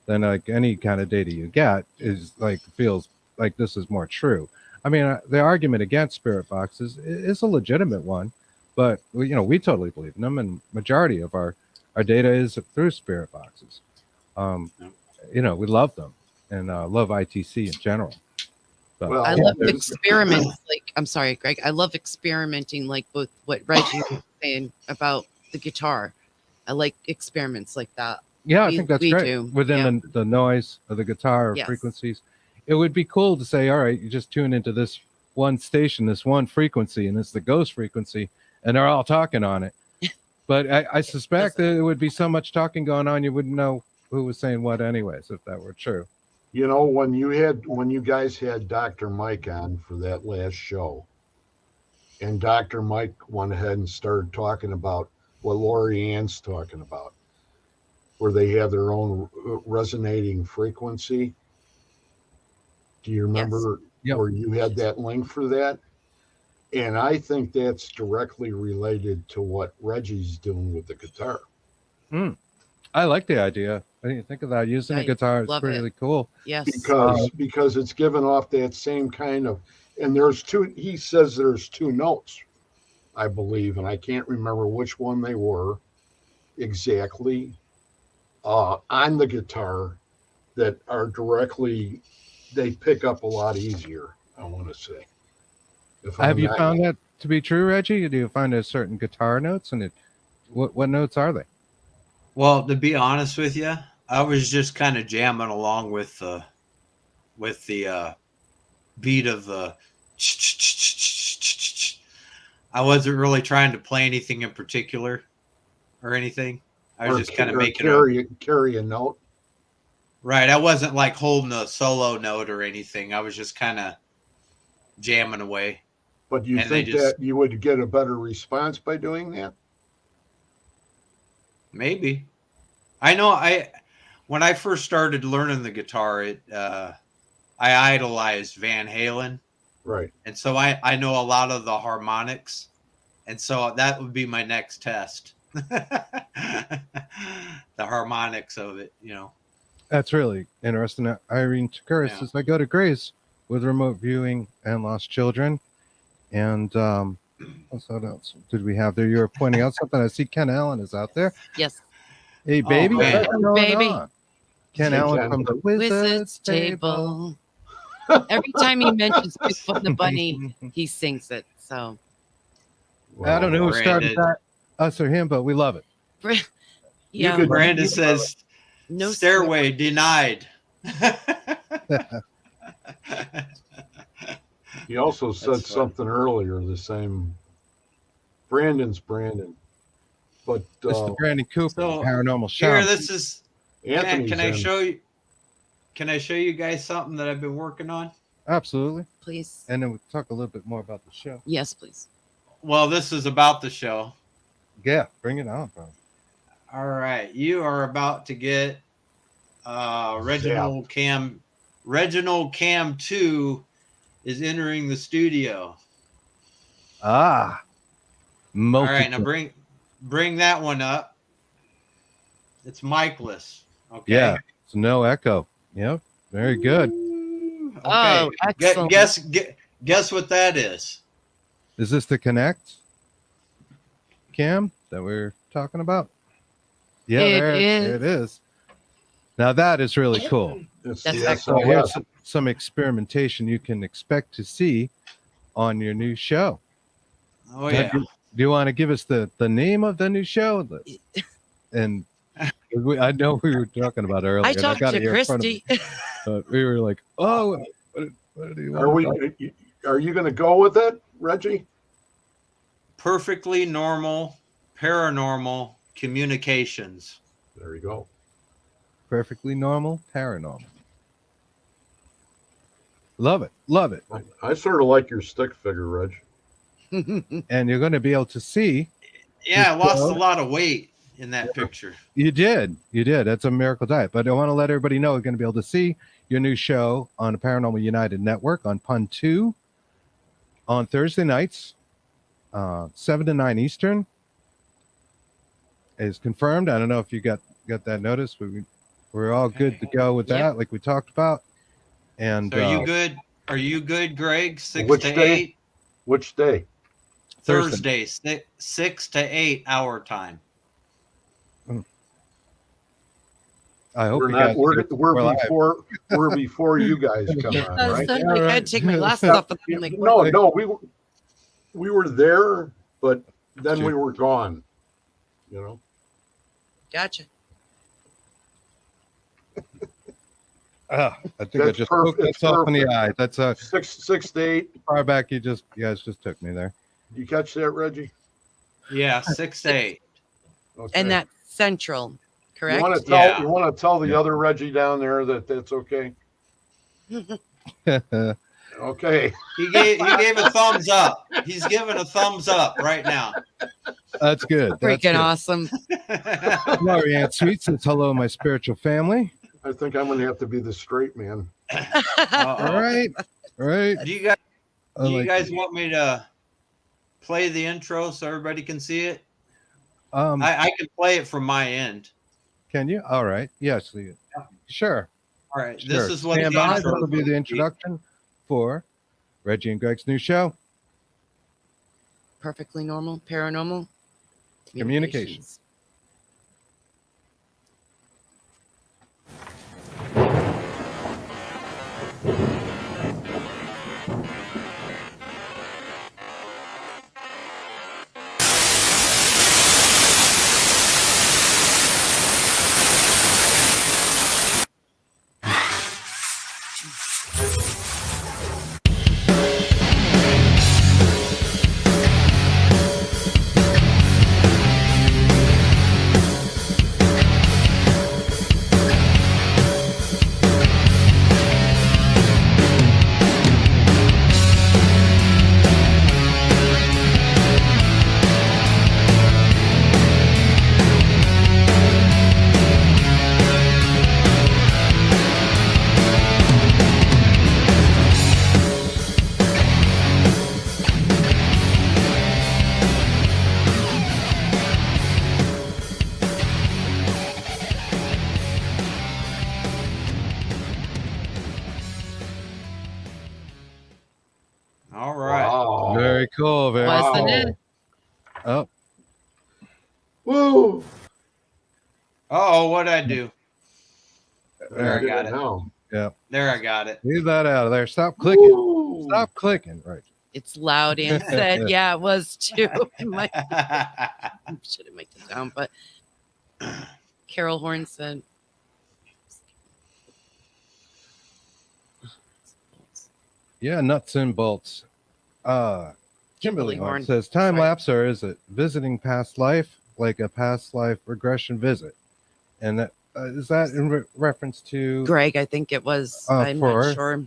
Then like any kind of data you get is feels like this is more true. I mean, the argument against spirit boxes is a legitimate one, but we totally believe in them, and majority of our data is through spirit boxes. We love them and love ITC in general. But, Well, I yeah, love there's- experiments. Like, I'm sorry, Greg. I love experimenting, like both what Reggie was saying about the guitar. I like experiments like that. yeah, I We- think that's we great. do, Within yeah. the noise of the guitar or Yes. frequencies, it would be cool to say, all right, you just tune into this one station, this one frequency, and it's the ghost frequency, and they're all talking on it. But I suspect that there would be so much talking going on, you wouldn't know who was saying what anyways, if that were true. when you guys had Dr. Mike on for that last show, and Dr. Mike went ahead and started talking about what Lori Ann's talking about, where they have their own resonating frequency. Do you remember Yep. where you had that link for that? And I think that's directly related to what Reggie's doing with the guitar. I like the idea. I didn't think of that. Using a I guitar is love it. really cool. Yes. Because it's given off that same kind of, and there's two, he says there's two notes, I believe, and I can't remember which one they were exactly on the guitar that are directly, they pick up a lot easier, I want to say. Have you found that to be true, Reggie? Do you find a certain guitar notes, and what notes are they? Well, to be honest with you, I was just kind of jamming along with the beat of the. I wasn't really trying to play anything in particular or anything. I was just kind of making carry a note. Right. I wasn't like holding a solo note or anything. I was just kind of jamming away. But you And think that you would get a better response by doing that? Maybe. I know when I first started learning the guitar, I idolized Van Halen. Right. And so I know a lot of the harmonics. And so that would be my next test. The harmonics of it, That's really interesting. Irene Takuris says, I go to Grace with remote viewing and lost children. And what else did we have there? You were pointing out something. I see Ken Allen is out there. Yes. Hey, baby. Man. What's going Baby. on? Ken Hey, Allen Ken. from the Wizard's table. Every time he mentions Bigfoot and the bunny, he sings it. So I don't know who started Brandon. that, us or him, but we love it. yeah, could- Brandon says, no stairway denied. He also said That's fun. something earlier, the same. Brandon's Brandon. But Mr. Brandon Cooper, so, Paranormal Here, Show. this is. Anthony's Can I in. show you? Can I show you guys something that I've been working on? Absolutely. please. And then we'll talk a little bit more about the show. Yes, please. Well, this is about the show. Yeah, bring it on, bro. All right, you are about to get Reginald Cam. Reginald Cam 2 is entering the studio. Ah. All right, now bring that one up. It's miceless. Okay. Yeah, it's no echo. Yep, very good. Okay. Oh, excellent. Guess what that is? Is this the Connect cam that we're talking about? Yeah, It it is. Now that is really cool. It's That's the So SLS. here's some experimentation you can expect to see on your new show. Oh yeah. Do you want to give us the name of the new show? And I know we were talking about it earlier. I and talked got to it here in front of me, Christy. but we were like, oh, what do you want? Are you going to go with it, Reggie? Perfectly normal paranormal communications. There you go. Perfectly normal, paranormal. Love it. Love it. I sort of like your stick figure, Reg. And you're going to be able to see. Yeah, I lost a lot of weight in that picture. You did. That's a miracle diet. But I want to let everybody know you're going to be able to see your new show on the Paranormal United Network on Pun 2 on Thursday nights, 7 to 9 Eastern. Is confirmed. I don't know if you got that notice, but we're all good to go with that, Yep. like we talked about. And So are you good? Are you good, Greg? 6 Which to day? 8? Which day? Thursday, 6 to 8 hour time. I hope We're you not. guys We're before you guys come on, I was right? done. Yeah, I right. had to take my glasses off, and I'm like, what? No, we were there, but then we Sure. were gone. You know. Gotcha. I think I That's just perfect. poked It's myself in the perfect. eye. That's a 6 to 8. far back. You guys just took me there. You catch that, Reggie? Yeah, 6 to 8. Okay. And that's central, correct? You want to Yeah. tell the Yeah. other Reggie down there that that's okay? Okay. He gave a thumbs up. He's giving a thumbs up right now. That's good. That's Freaking good. awesome. Laurie Ann Sweet says hello, my spiritual family. I think I'm going to have to be the straight man. All Uh-oh. right. Do you I guys it. want me to play the intro so everybody can see it? Um, I can play it from my end. can you? All right. Yes. Sure. All right. Sure. This is what Stand the by. intro That'll be the introduction for Reggie and Greg's new show. Perfectly normal, paranormal Communications. All right. Wow. Very cool. Very Wasn't cool. it? Oh, Woo. Oh, what'd I do? There, I Did got it. now. There, I got it. leave that out of there. Stop clicking. Woo. Stop clicking. Right. It's loud and said, yeah, it was too. I should have made it down, but Carol Horn said, Yeah, nuts and bolts. Kimberly Kimberly Horn Horn. says time Sorry. lapse, or is it visiting past life, like a past life regression visit? And that is that in reference to Greg, I think it was. I'm for not sure.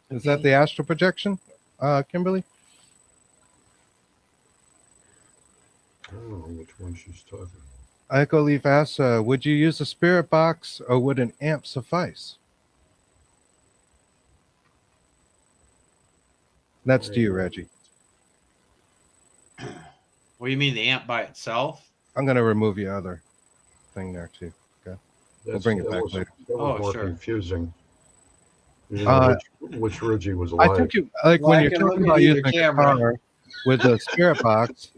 is that the astral projection, Kimberly? I don't know which one she's talking. Echo Leaf asks, would you use a spirit box or would an amp suffice? That's to you, Reggie. What do you mean, the amp by itself? I'm gonna remove your other thing there too. We'll bring it back later. That was Oh, more sure. confusing. You know which Reggie was alive. I think you like Well, when I you're can talking look about at either using a camera. guitar with the spirit box,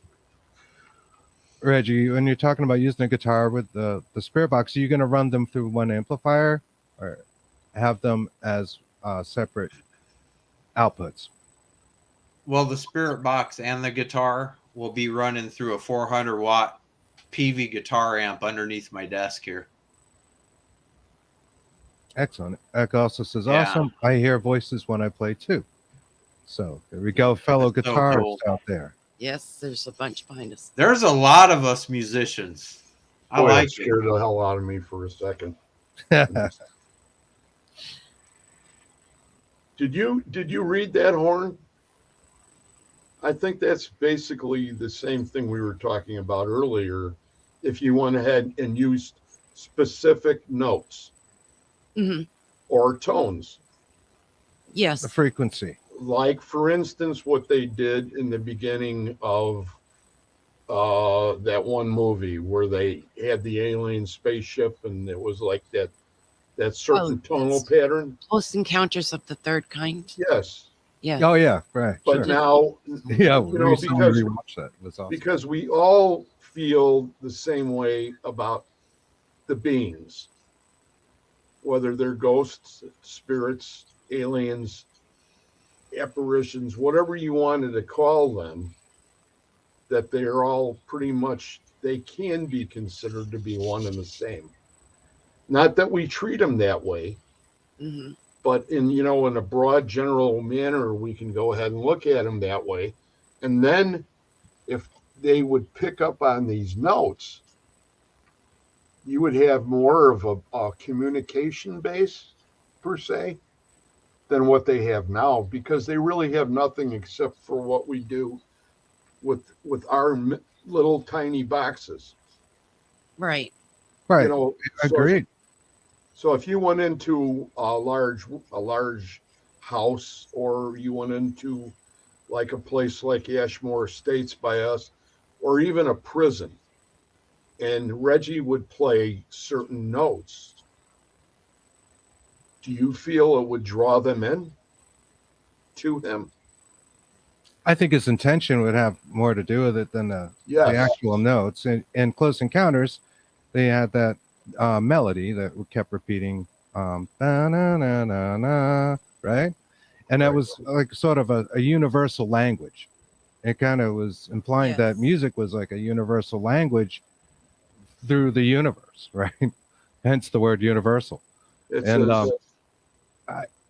Reggie. When you're talking about using a guitar with the spirit box, are you going to run them through one amplifier or have them as separate outputs? Well, the spirit box and the guitar will be running through a 400-watt PV guitar amp underneath my desk here. Excellent. Eck also says, Yeah. awesome. I hear voices when I play too. So there we go, fellow That's so guitarists cool. out there. Yes, there's a bunch behind us. There's a lot of us musicians. I Boy, that like it. scared the hell out of me for a second. Did you read that, Horn? I think that's basically the same thing we were talking about earlier. If you went ahead and used specific notes Mhm. or tones, Yes. The frequency. like for instance, what they did in the beginning of that one movie where they had the alien spaceship and it was like that certain tonal yes. pattern. Close Encounters of the Third Kind. Yes. Yeah. Oh yeah, right. But Sure. now, Yeah, you know, recently because rewatched that. It was awesome. because we all feel the same way about the beings, whether they're ghosts, spirits, aliens, apparitions, whatever you wanted to call them, that they're all pretty much, they can be considered to be one and the same. Not that we treat them that way, Hmm. but in, you know, in a broad general manner, we can go ahead and look at them that way. And then if they would pick up on these notes, you would have more of a communication base per se than what they have now, because they really have nothing except for what we do with our little tiny boxes. Right. Right. You know, Agreed. so if you went into a large house, or you went into like a place like Ashmore Estates by us, or even a prison, and Reggie would play certain notes, do you feel it would draw them in to him? I think his intention would have more to do with it than the Yes. actual notes. In Close Encounters, they had that melody that we kept repeating, na na na na na, right? And that Right. was like sort of a universal language. It kind of was implying that Yes. music was like a universal language through the universe, right? Hence the word universal. It And says,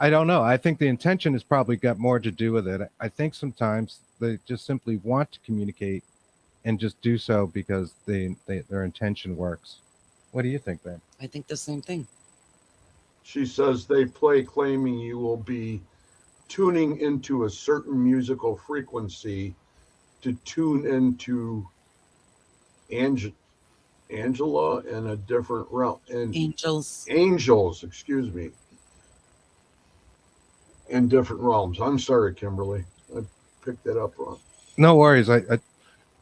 I don't know. I think the intention has probably got more to do with it. I think sometimes they just simply want to communicate and just do so because their intention works. What do you think, Ben? I think the same thing. she says they play claiming you will be tuning into a certain musical frequency to tune into Angela in a different realm, and Angels. angels, excuse me, in different realms. I'm sorry, Kimberly, I picked that up wrong. No worries.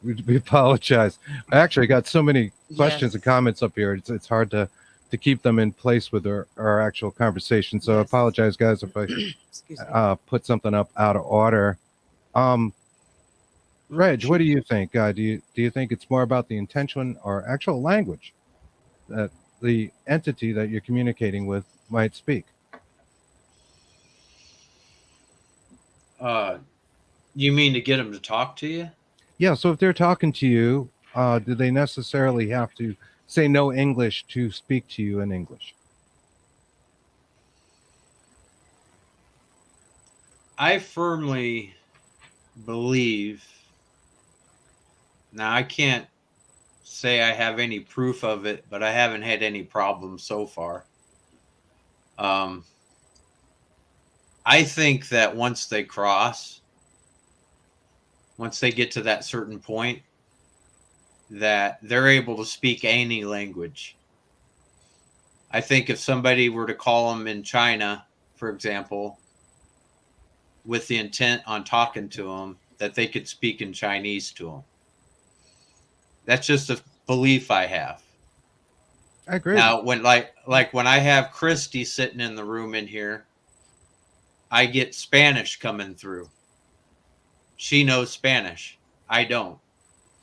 We apologize. I actually got so many questions and Yes. comments up here. It's hard to keep them in place with our actual conversation. So I Yes. apologize, guys, if I Excuse me. put something up out of order. Reg, what do you think? Do you think it's more about the intention or actual language that the entity that you're communicating with might speak? You mean to get them to talk to you? Yeah. So if they're talking to you, do they necessarily have to say no English to speak to you in English? I firmly believe. Now, I can't say I have any proof of it, but I haven't had any problems so far. I think that once they get to that certain point, that they're able to speak any language. I think if somebody were to call them in China, for example, with the intent on talking to them, that they could speak in Chinese to them. That's just a belief I have. I agree. Now, when when I have Christy sitting in the room in here, I get Spanish coming through. She knows Spanish. I don't.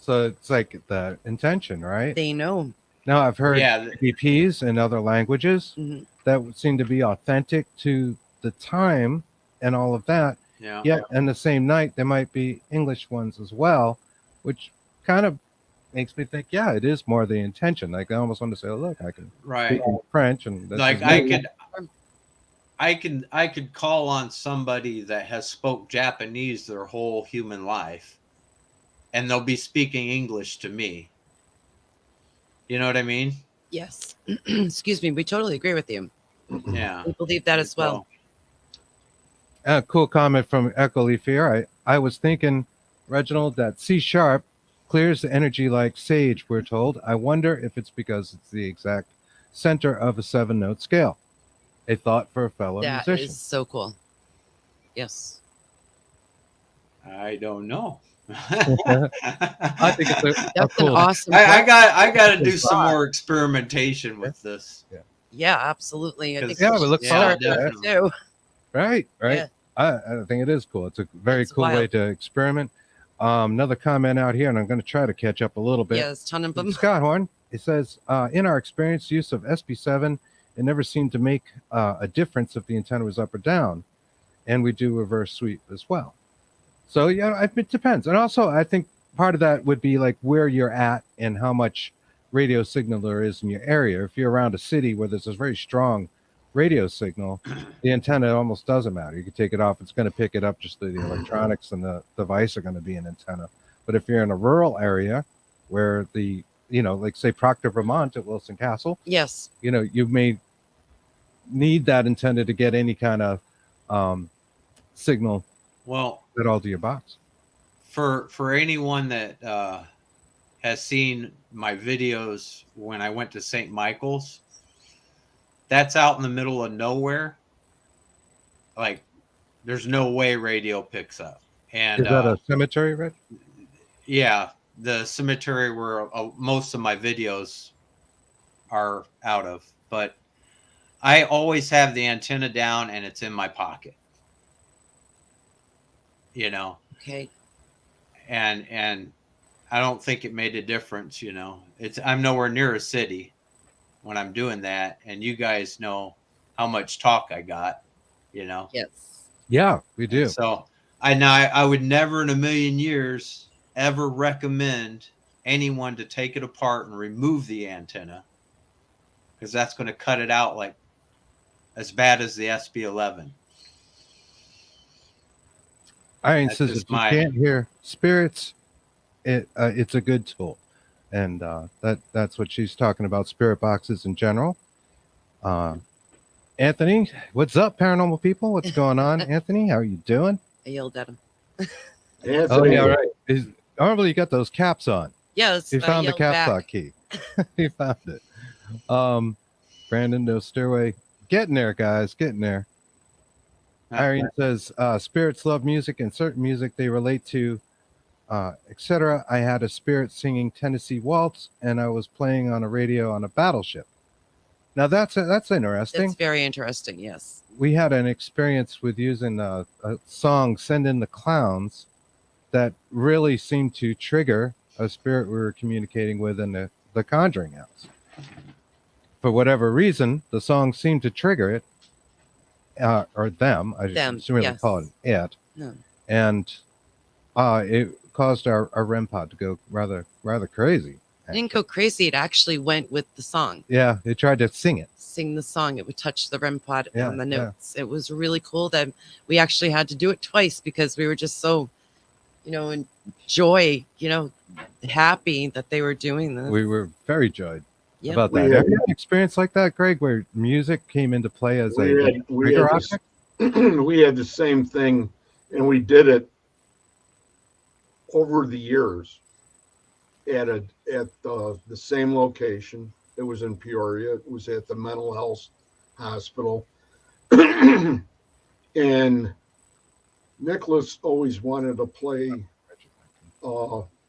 So it's like the intention, right? They know. Now I've heard Yeah. EPs in other languages Mhm. that would seem to be authentic to the time and all of that. Yeah. Yet in the same night there might be English ones as well, which kind of makes me think, yeah, it is more the intention. Like I almost want to say, oh, look, I can Right. speak in French, and this Like is I could call on somebody that has spoke Japanese their whole human life, and they'll be speaking English to me. You know what I mean? Yes. Excuse me. We totally agree with you. Yeah. We believe that as well. a cool comment from Echo Leaf here. I was thinking, Reginald, that C sharp clears the energy like sage, we're told. I wonder if it's because it's the exact center of a 7-note scale. A thought for a fellow That musician. is so cool. Yes. I don't know. I think it's a That's cool. an awesome. I got to do some more experimentation with this. Yeah, absolutely. I think Yeah, we we should look start forward to that that. too. Right. Yeah. I think it is cool. It's a very It's cool way wild. to experiment. Another comment out here, and I'm going to try to catch up a little bit. Yeah, there's a ton of them. Scott Horn, it says, in our experience, use of SB7, it never seemed to make a difference if the antenna was up or down. And we do reverse sweep as well. So, yeah, it depends. And also, I think part of that would be like where you're at and how much radio signal there is in your area. If you're around a city where there's a very strong radio signal, the antenna almost doesn't matter. You can take it off. It's going to pick it up. Just the electronics and the device are going to be an antenna. But if you're in a rural area where like say Proctor, Vermont at Wilson Castle, Yes. you may need that antenna to get any kind of signal Well, at all to your box. for anyone that has seen my videos when I went to St. Michael's, that's out in the middle of nowhere. Like, there's no way radio picks up. And Is that a cemetery, Rich? yeah, the cemetery where most of my videos are out of. But I always have the antenna down and it's in my pocket. Okay. And I don't think it made a difference. I'm nowhere near a city when I'm doing that, and you guys know how much talk I got. Yes. Yeah, we do. So I would never in a million years ever recommend anyone to take it apart and remove the antenna, because that's going to cut it out like as bad as the SB11. Iron That's says just if you can't hear spirits, it's a good tool, and that's what she's talking about. Spirit boxes in general. Anthony, what's up, paranormal people? What's going on, Anthony? How are you doing? I yelled at him. Anthony, Oh yeah, right. Normally you got those caps on. Yes. He found the yelled caps back. lock key. He found it. Brandon, no stairway. Getting there, guys. Getting there. Irene says, spirits love music and certain music they relate to, etc. I had a spirit singing Tennessee Waltz, and I was playing on a radio on a battleship. Now that's interesting. That's very interesting. Yes. We had an experience with using a song, Send in the Clowns, that really seemed to trigger a spirit we were communicating with in the Conjuring house. For whatever reason, the song seemed to trigger it. Or them, I shouldn't really yes. call it. No. And it caused our REM pod to go rather crazy. It didn't go crazy. It actually went with the song. Yeah, it tried to sing Sing the song. It would touch the REM pod Yeah, on the yeah. notes. It was really cool that we actually had to do it twice because we were just so, in joy, happy that they were doing this. We were very joyed Yep. about that. We had- Have you had an experience like that, Greg, where music came into play as we a had trigger this- object? we had the same thing, and we did it over the years at the same location. It was in Peoria. It was at the mental health hospital. And Nicholas always wanted to play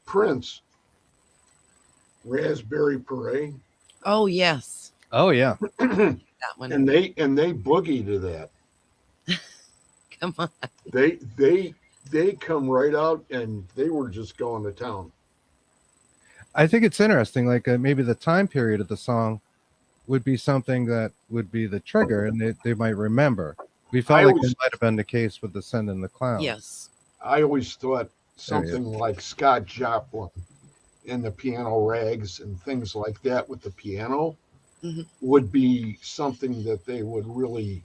Prince, Raspberry Parade. Oh, yes. Oh yeah. That one. And they boogie to that. Come on. They come right out, and they were just going to town. I think it's interesting. Like maybe the time period of the song would be something that would be the trigger, and they might remember. We felt I like always- it might have been the case with the Send in the Clown. Yes. I always thought There he is. something like Scott Joplin and the piano rags and things like that with the piano Mhm. would be something that they would really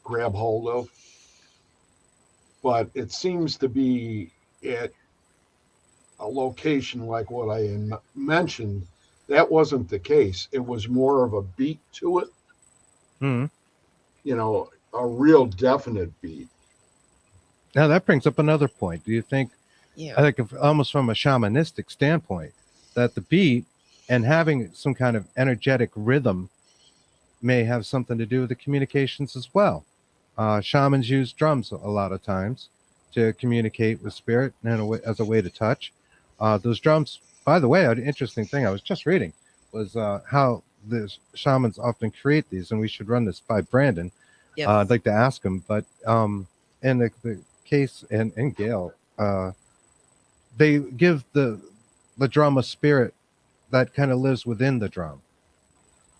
grab hold of. But it seems to be at a location like what I mentioned, that wasn't the case. It was more of a beat to it, Mhm. A real definite beat. Now that brings up another point. Do you think? Yeah. I think almost from a shamanistic standpoint, that the beat and having some kind of energetic rhythm may have something to do with the communications as well. Shamans use drums a lot of times to communicate with spirit and as a way to touch. Those drums, by the way, an interesting thing I was just reading was how the shamans often create these, and we should run this by Brandon. Yes. I'd like to ask him, but in the case and Gail, they give the drum a spirit that kind of lives within the drum,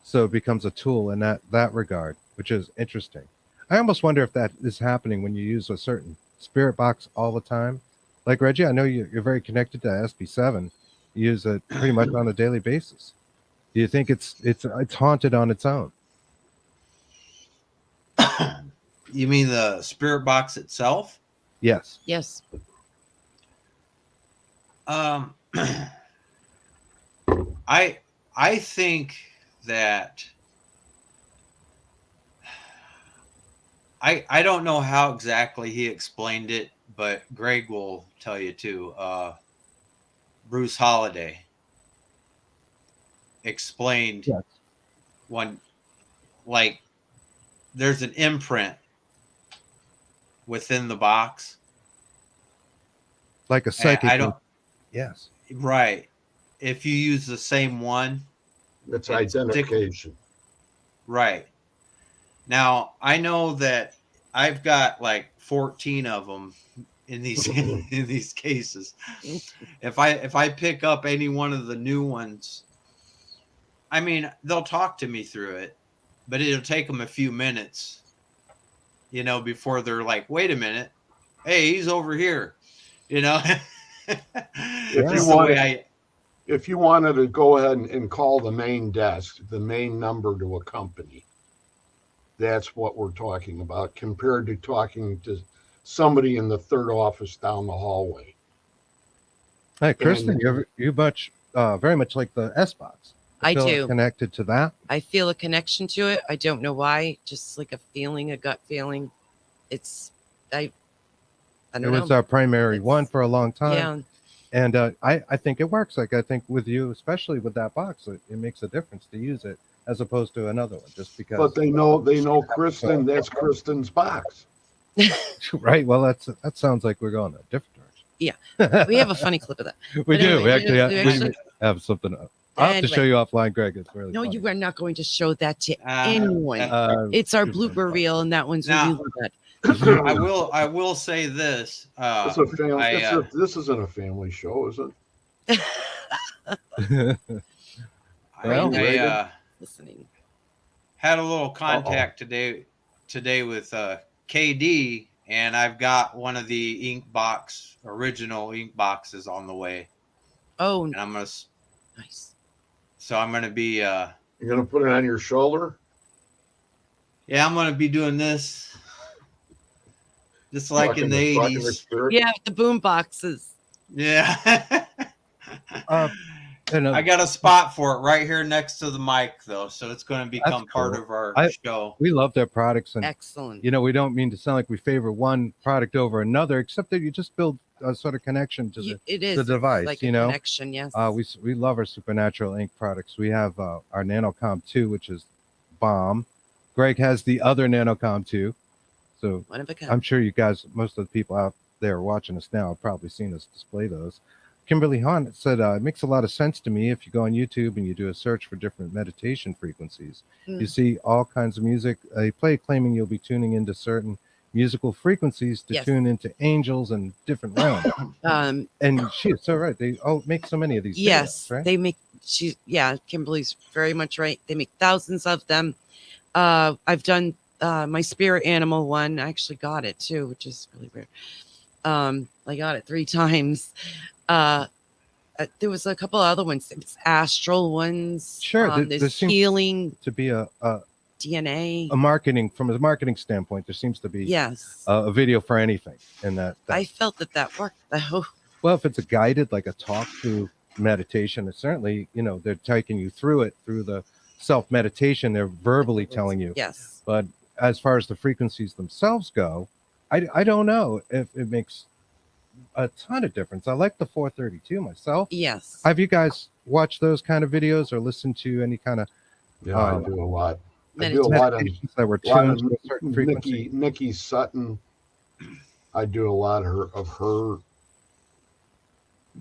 so it becomes a tool in that regard, which is interesting. I almost wonder if that is happening when you use a certain spirit box all the time. Like Reggie, I know you're very connected to SB7. You use it pretty much on a daily basis. Do you think it's haunted on its own? You mean the spirit box itself? Yes. Yes. I think that I don't know how exactly he explained it, but Greg will tell you too. Bruce Holiday explained Yes. when, like, there's an imprint within the box. Like a psychic. I don't. Yes. Right. If you use the same one, It's identification. Right. Now, I know that I've got like 14 of them in these in these cases. If I pick up any one of the new ones, I mean, they'll talk to me through it, but it'll take them a few minutes, before they're like, "Wait a minute. Hey, he's over here." If you wanted to go ahead and call the main desk, the main number to a company, that's what we're talking about, compared to talking to somebody in the third office down the hallway. Hey, Kristen, you very much like the S box. I feel do. Connected to that. I feel a connection to it. I don't know why. Just like a feeling, a gut feeling. I don't know. It was our primary one for a long time. Yeah. And I think it works. Like, I think with you, especially with that box, it makes a difference to use it as opposed to another one, just because. But they know Kristen. That's Kristen's box. Right. Well, that sounds like we're going a different direction. Yeah. We have a funny clip of that. We But do. anyway, We actually we have something. I'll have to show you offline, Greg. It's really No, funny. you are not going to show that to anyone. It's our blooper reel, and that one's Now- really good. I will say this. It's a family. This isn't a family show, is it? Well, I Listening. had a little contact today with KD, and I've got one of the original ink boxes on the way, Oh, and I'm gonna nice. so I'm gonna be You're gonna put it on your shoulder. yeah, I'm gonna be doing this just like in the Fucking 80s. spirit. Yeah, the boom boxes. Yeah. And, I got a spot for it right here next to the mic, though, so it's going to become part cool. of our show. we love their products, and Excellent. we don't mean to sound like we favor one product over another, except that you just build a sort of connection to It is the device. like a connection. Yes. We love our Supernatural ink products. We have our Nanocom 2, which is bomb. Greg has the other Nanocom 2. So One of a kind. I'm sure you guys, most of the people out there watching us now, have probably seen us display those. Kimberly Hahn said, it makes a lot of sense to me if you go on YouTube and you do a search for different meditation frequencies. You see all kinds of music. They play claiming you'll be tuning into certain musical frequencies to tune into angels and different realms. And she is so right. They make so many of these. Yes, videos, right? they make. Kimberly's very much right. They make thousands of them. I've done my spirit animal one. I actually got it too, which is really rare. I got it 3 times. There was a couple other ones. It was astral ones. Sure, there there's seems healing to be a DNA. from a marketing standpoint. There seems to be Yes. a video for anything, and that I felt that worked though. well, if it's a guided, like a talk to meditation, it's certainly they're taking you through it through the self meditation. They're verbally telling you. Yes. But as far as the frequencies themselves go, I don't know if it makes a ton of difference. I like the 432 myself. Yes. Have you guys watched those kind of videos or listened to any kind of Yeah, I do a lot. I do a lot of meditations that were tuned to a certain frequency? Nikki Sutton. I do a lot of her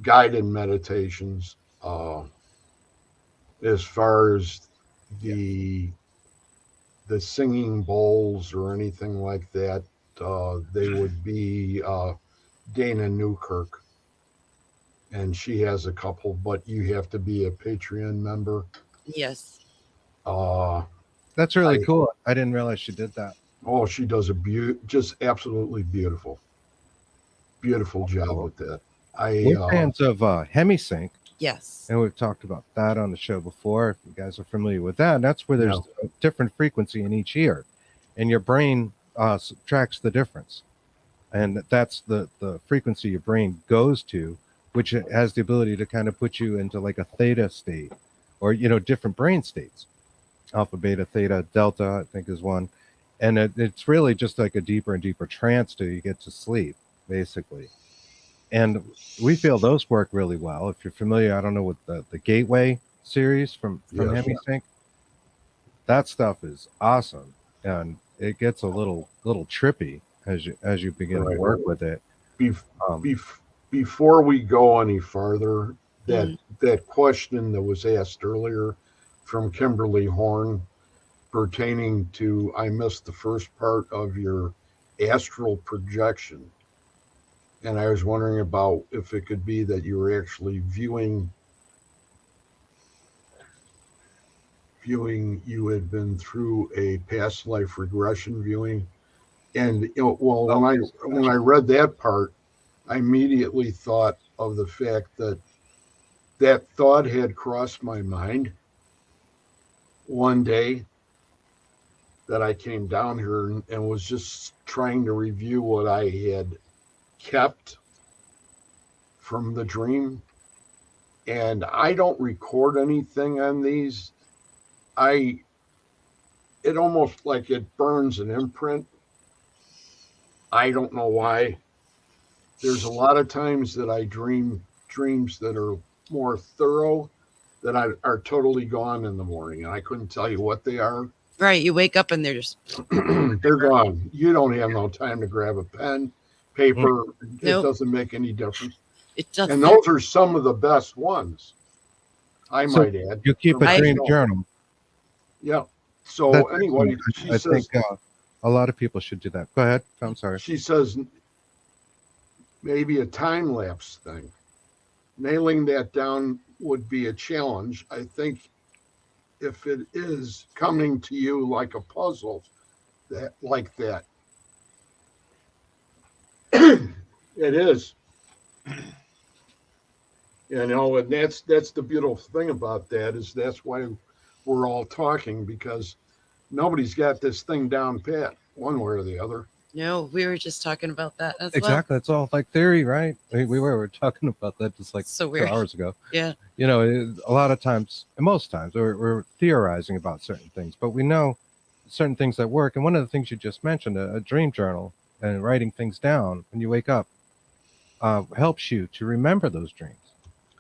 guided meditations. As far as the singing bowls or anything like that, they would be Dana Newkirk, and she has a couple, but you have to be a Patreon member. Yes. That's really I- cool. I didn't realize she did that. Oh, she does just absolutely beautiful job Cool. with that. We're fans of Hemisync, Yes. and we've talked about that on the show before. If you guys are familiar with that, and that's where there's a different frequency in each ear, and your brain tracks the difference, and that's the frequency your brain goes to, which has the ability to kind of put you into like a theta state, or different brain states. Alpha, beta, theta, delta, I think is one, and it's really just like a deeper and deeper trance till you get to sleep, basically. And we feel those work really well. If you're familiar, I don't know, with the Gateway series from Yes. Hemisync, that stuff is awesome, and it gets a little trippy as you begin to work with it. Before we go any farther, that Mhm. that question that was asked earlier from Kimberly Horn pertaining to, I missed the first part of your astral projection, and I was wondering about if it could be that you were actually viewing you had been through a past life regression viewing. And well, when I read that part, I immediately thought of the fact that thought had crossed my mind one day that I came down here and was just trying to review what I had kept from the dream. And I don't record anything on these. It almost like it burns an imprint. I don't know why. There's a lot of times that I dream dreams that are more thorough that are totally gone in the morning, and I couldn't tell you what they are. Right. You wake up and they're just They're gone. You don't have no time to grab a pen, paper. It Nope. doesn't make any difference. it doesn't. And those are some of the best ones, I So might add. You keep a I- dream journal. Yeah. So That's anyway, excellent. she I says think a lot of people should do that. Go ahead. I'm sorry. she says maybe a time lapse thing. Nailing that down would be a challenge. I think if it is coming to you like a puzzle, that it is. And that's the beautiful thing about that is that's why we're all talking, because nobody's got this thing down pat one way or the other. No, we were just talking about that as well. Exactly. It's all like theory, right? We were talking about that just like So 2 weird. hours ago. Yeah. A lot of times, and most times, we're theorizing about certain things, but we know certain things that work. And one of the things you just mentioned, a dream journal and writing things down when you wake up, helps you to remember those dreams.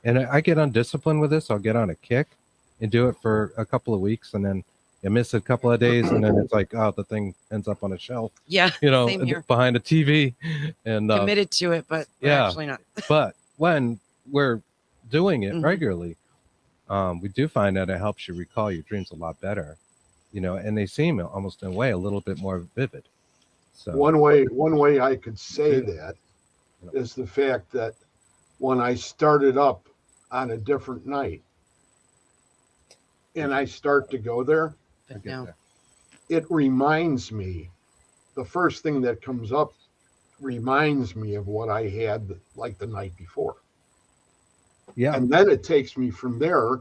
And I get undisciplined with this. I'll get on a kick and do it for a couple of weeks, and then you miss a couple of days, and then it's like, oh, the thing ends up on a shelf, Yeah. Same here. behind a TV. And Committed to it, but yeah. actually not. but when we're doing it Mhm. regularly, we do find that it helps you recall your dreams a lot better, and they seem almost in a way a little bit more vivid. So One way I could say that is the fact that when I started up on a different night and I start to go there, I But get no. that. it reminds me, the first thing that comes up reminds me of what I had like the night before. Yeah, And then it takes me from there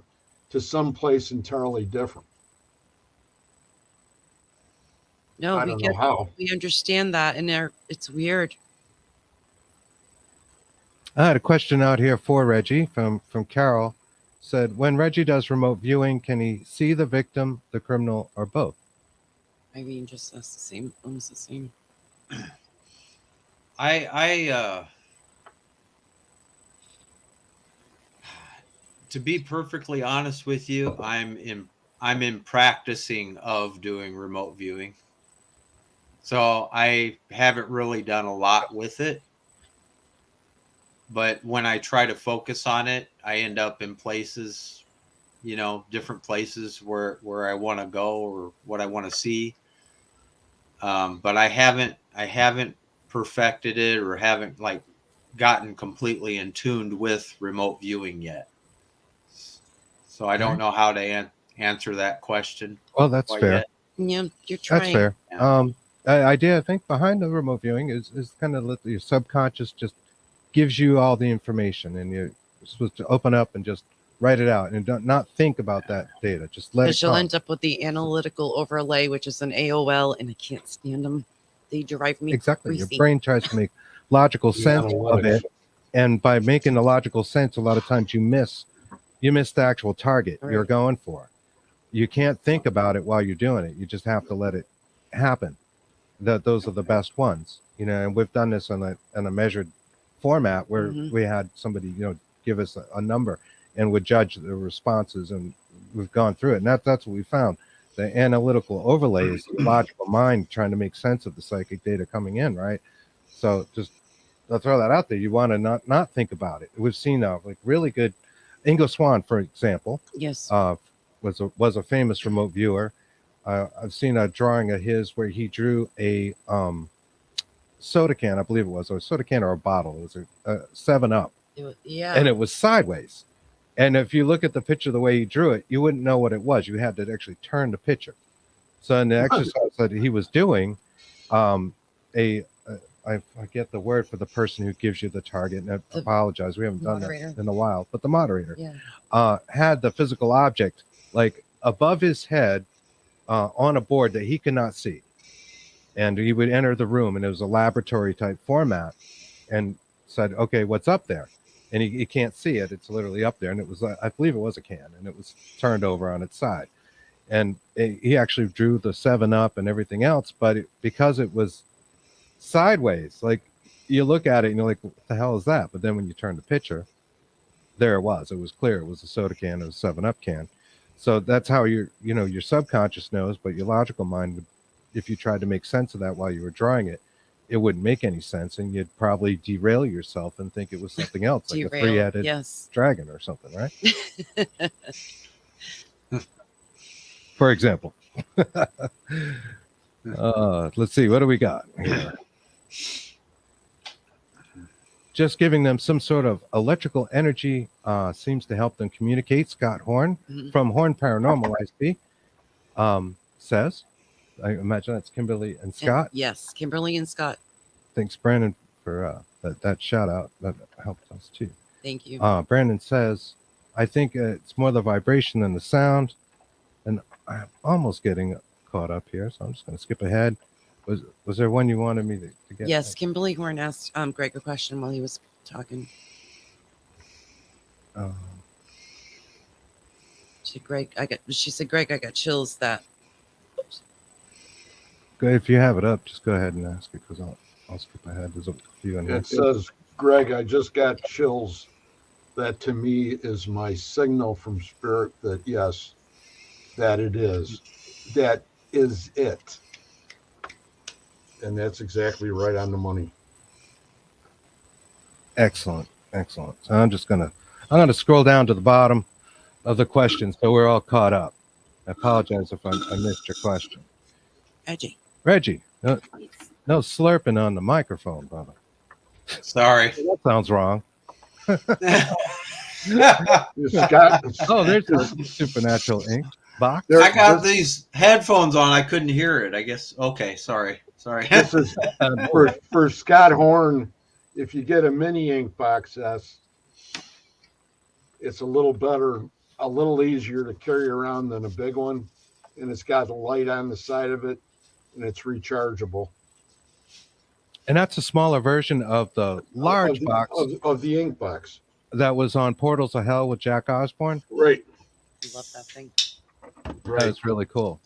to someplace entirely different. No, I we don't get know how. we understand that, and it's weird. I had a question out here for Reggie from Carol. Said, when Reggie does remote viewing, can he see the victim, the criminal, or both? I mean, just that's the same, almost the same. To be perfectly honest with you, I'm in practicing of doing remote viewing. So I haven't really done a lot with it. But when I try to focus on it, I end up in places, different places where I want to go or what I want to see. But I haven't haven't perfected it or haven't like gotten completely in tuned with remote viewing yet. So I don't know how to answer that question. Well, that's quite fair. yet. Yeah, you're trying. That's fair. Yeah. Idea I think behind the remote viewing is kind of let your subconscious just gives you all the information, and you're supposed to open up and just write it out and don't not think about that data. Just let it Because you'll come. end up with the analytical overlay, which is an AOL, and I can't stand them. They drive me Exactly. Your crazy. brain tries to make logical The sense of analytics. it, and by making the logical sense, a lot of times you miss the actual target you're Right. going for. You can't think about it while you're doing it. You just have to let it happen. Those are the best ones, and we've done this in a measured format where Mhm. we had somebody, give us a number and would judge the responses, and we've gone through it, and that's what we found. The analytical overlay is the logical mind trying to make sense of the psychic data coming in, right? So just I'll throw that out there. You want to not think about it. We've seen like really good. Ingo Swann, for example, Yes. was a famous remote viewer. I've seen a drawing of his where he drew a soda can, I believe it was, or a soda can or a bottle. It was a 7-Up, Yeah. and it was sideways. And if you look at the picture the way he drew it, you wouldn't know what it was. You had to actually turn the picture. So in the exercise that he was doing, I forget the word for the person who gives you the target, and I apologize, we haven't done moderator. that in a while, but the moderator Yeah. had the physical object like above his head on a board that he could not see. And he would enter the room, and it was a laboratory type format, and said, okay, what's up there? And he can't see it. It's literally up there. And it was, I believe it was a can, and it was turned over on its side. And he actually drew the 7-Up and everything else, but because it was sideways, like you look at it and you're like, what the hell is that? But then when you turn the picture, there it was. It was clear. It was a soda can. It was a 7-Up can. So that's how your subconscious knows, but your logical mind would, if you tried to make sense of that while you were drawing it, it wouldn't make any sense, and you'd probably derail yourself and think it was something else, like a three-headed Yes. dragon or something, right? For example. Let's see, what do we got here? Just giving them some sort of electrical energy seems to help them communicate. Scott Horn from Horn Paranormal ISP says, I imagine that's Kimberly and Scott. Yes, Kimberly and Scott. Thanks, Brandon, for that shout out. That helped us too. Thank you. Brandon says, I think it's more the vibration than the sound. And I'm almost getting caught up here, so I'm just going to skip ahead. Was there one you wanted me to get? Yes, Kimberly Horn asked Greg a question while he was talking. She said, Greg, I got chills that. Oops. If you have it up, just go ahead and ask it, because I'll skip ahead. There's a few in here. It says, Greg, I just got chills. That to me is my signal from spirit that yes, that it is. That is it. And that's exactly right on the money. Excellent. So I'm gonna scroll down to the bottom of the question so we're all caught up. I apologize if I missed your question. Reggie, no slurping on the microphone, brother. Sorry. That sounds wrong. Scott, oh, there's a supernatural ink box. I got these headphones on. I couldn't hear it. I guess. Okay. Sorry. This is for Scott Horn. If you get a mini ink box, it's a little better, a little easier to carry around than a big one. And it's got a light on the side of it, and it's rechargeable. And that's a smaller version of the large box of the ink box that was on Portals of Hell with Jack Osborne. Right. I love that thing. Right. That was really cool.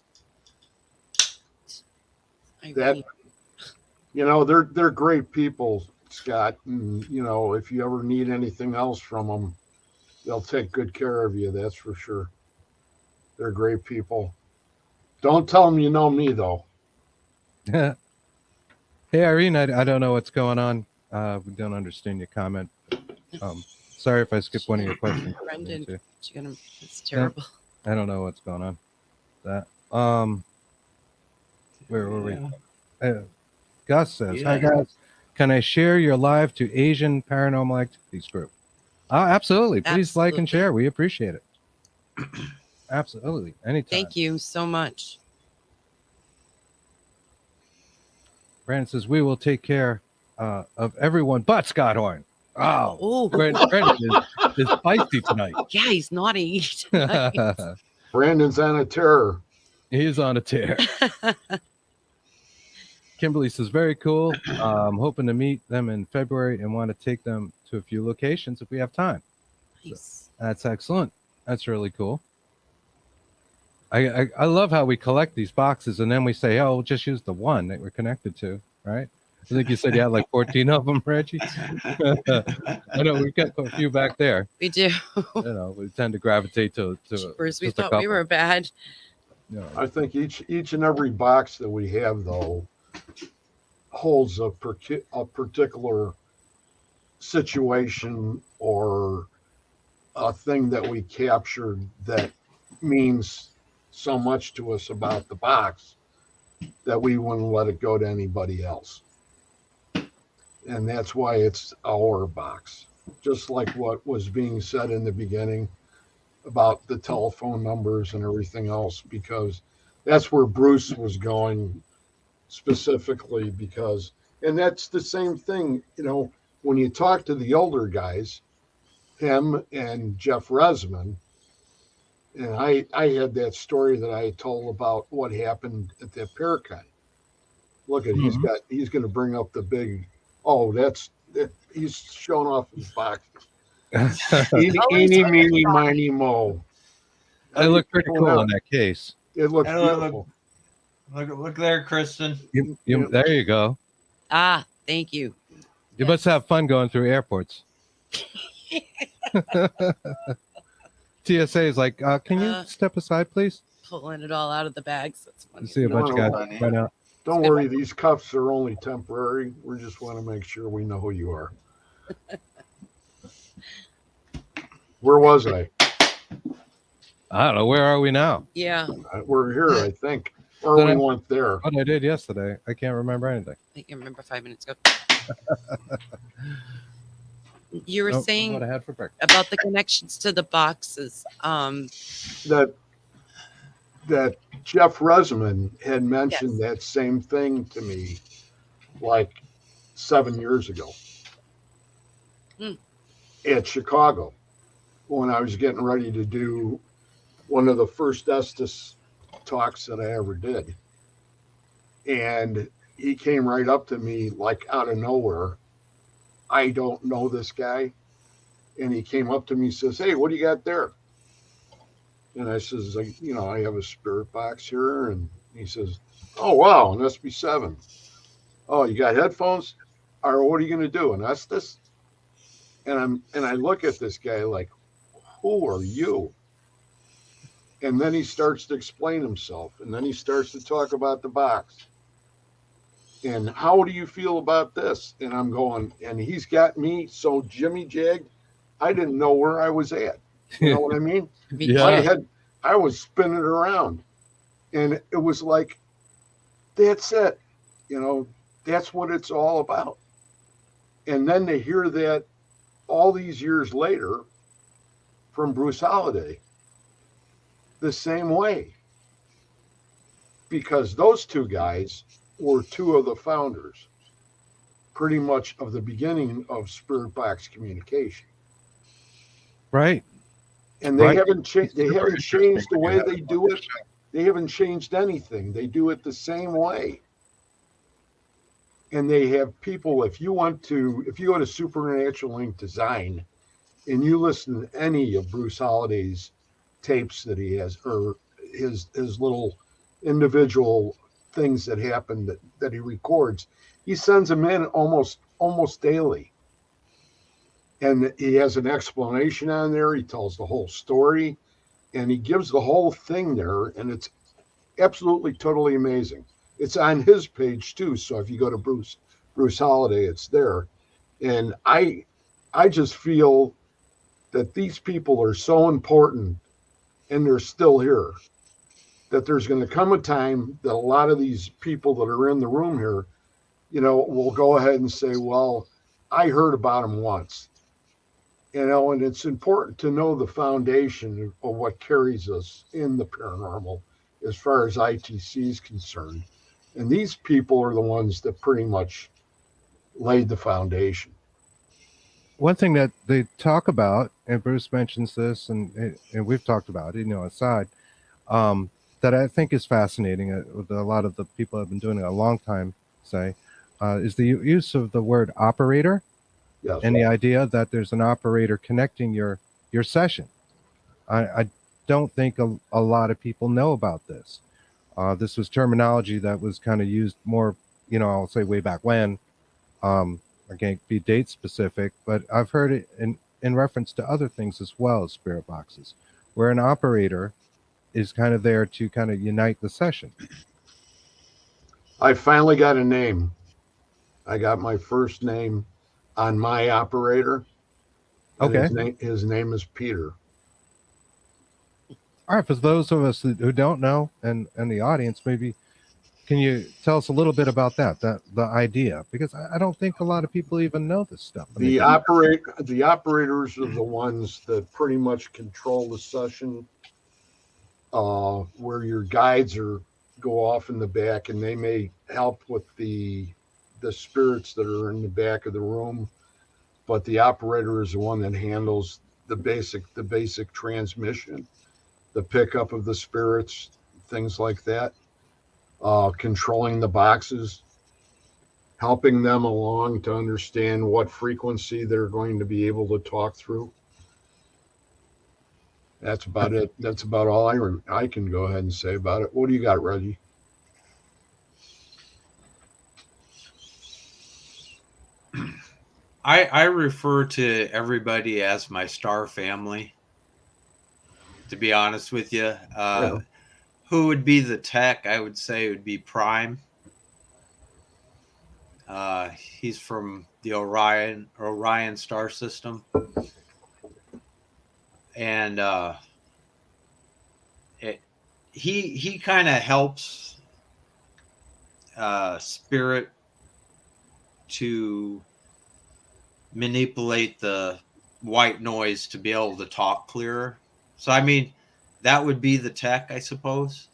They're great people, Scott. And, if you ever need anything else from them, they'll take good care of you. That's for sure. They're great people. Don't tell them you know me, though. Hey, Irene, I don't know what's going on. We don't understand your comment. Sorry if I skipped one of your questions. Brendan, it's terrible. I don't know what's going on. That where were we? Gus says, "Hi Yeah. guys, can I share your live to Asian Paranormal Activities group?" Absolutely. Please like and Absolutely. share. We appreciate it. Absolutely. Anytime. Thank you so much. Brandon says, "We will take care of everyone but Scott Horn." Oh, Oh, Brandon is feisty tonight. yeah, he's naughty tonight. Brandon's on a terror. He's on a tear. Kimberly says, "Very cool. Hoping to meet them in February and want to take them to a few locations if we have time." Nice. That's excellent. That's really cool. I love how we collect these boxes and then we say, "Oh, we'll just use the one that we're connected to," right? I think you said you had like 14 of them, Reggie. I know we've got a few back there. We do. We tend to gravitate to Jeepers, we just a thought we couple. were bad. I think each and every box that we have, though, holds a particular situation or a thing that we captured that means so much to us about the box that we wouldn't let it go to anybody else. And that's why it's our box. Just like what was being said in the beginning about the telephone numbers and everything else, because that's where Bruce was going specifically, because, and that's the same thing, when you talk to the older guys, him and Jeff Resman, and I had that story that I told about what happened at that pear cut. Look at, he's going to bring up the big, he's showing off his box. Eeny, meeny, miny, mo. They look pretty cool on that case. It looks beautiful. Look there, Kristen. There you go. Thank you. You must have fun going through airports. TSA is like, "Can you step aside, please?" Pulling it all out of the bags. That's funny. You see a bunch of guys right now. Don't worry, these cuffs are only temporary. We just want to make sure we know who you are. Where was I? I don't know. Where are we now? Yeah. We're here, I think. Or we weren't there. What I did yesterday, I can't remember anything. I can remember 5 minutes ago. You were saying what I had for breakfast about the connections to the boxes. That Jeff Resman had mentioned that same thing to me like 7 years ago at Chicago, when I was getting ready to do one of the first Estes talks that I ever did. And he came right up to me like out of nowhere. I don't know this guy. And he came up to me and says, "Hey, what do you got there?" And I says, "I have a spirit box here." And he says, "Oh, wow, an SB7. Oh, you got headphones? Or what are you going to do? And that's this." And I look at this guy like, "Who are you?" And then he starts to explain himself. And then he starts to talk about the box. And how do you feel about this? And I'm going, and he's got me so jimmy jagged, I didn't know where I was at. You know what I mean? Yeah. I was spinning around. And it was like, that's it. That's what it's all about. And then to hear that all these years later from Bruce Holliday, the same way. Because those two guys were two of the founders, pretty much of the beginning of Spirit Box Communication. Right. And they haven't changed. They haven't changed the way they do it. They haven't changed anything. They do it the same way. And they have people. If you go to Supernatural Inc. Design, and you listen to any of Bruce Holliday's tapes that he has, or his little individual things that happen that he records, he sends them in almost daily. And he has an explanation on there. He tells the whole story, and he gives the whole thing there, and it's absolutely totally amazing. It's on his page too. So if you go to Bruce Holliday, it's there. And I just feel that these people are so important, and they're still here, that there's going to come a time that a lot of these people that are in the room here will go ahead and say, well, I heard about them once, and it's important to know the foundation of what carries us in the paranormal as far as ITC is concerned. And these people are the ones that pretty much laid the foundation. One thing that they talk about, and Bruce mentions this, and we've talked about it, aside, um, that I think is fascinating, with a lot of the people have been doing it a long time, say, is the use of the word operator, Yes. and the idea that there's an operator connecting your session. I don't think a lot of people know about this. This was terminology that was kind of used more, I'll say way back when. I can't be date specific, but I've heard it in reference to other things as well as spirit boxes, where an operator is kind of there to kind of unite the session. I finally got a name. I got my first name on my operator. Okay. His name is Peter. All right. For those of us who don't know, and the audience, maybe can you tell us a little bit about that the idea? Because I don't think a lot of people even know this stuff. The operators are the ones that pretty much control the session. Where your guides go off in the back, and they may help with the spirits that are in the back of the room, but the operator is the one that handles the basic transmission, the pickup of the spirits, things like that, controlling the boxes, helping them along to understand what frequency they're going to be able to talk through. That's about it. That's about all I can go ahead and say about it. What do you got, Reggie? I refer to everybody as my star family, to be honest with you. Yeah. Who would be the tech? I would say it would be Prime. He's from the Orion star system. And he kind of helps spirit to manipulate the white noise to be able to talk clearer. So I mean, that would be the tech, I suppose,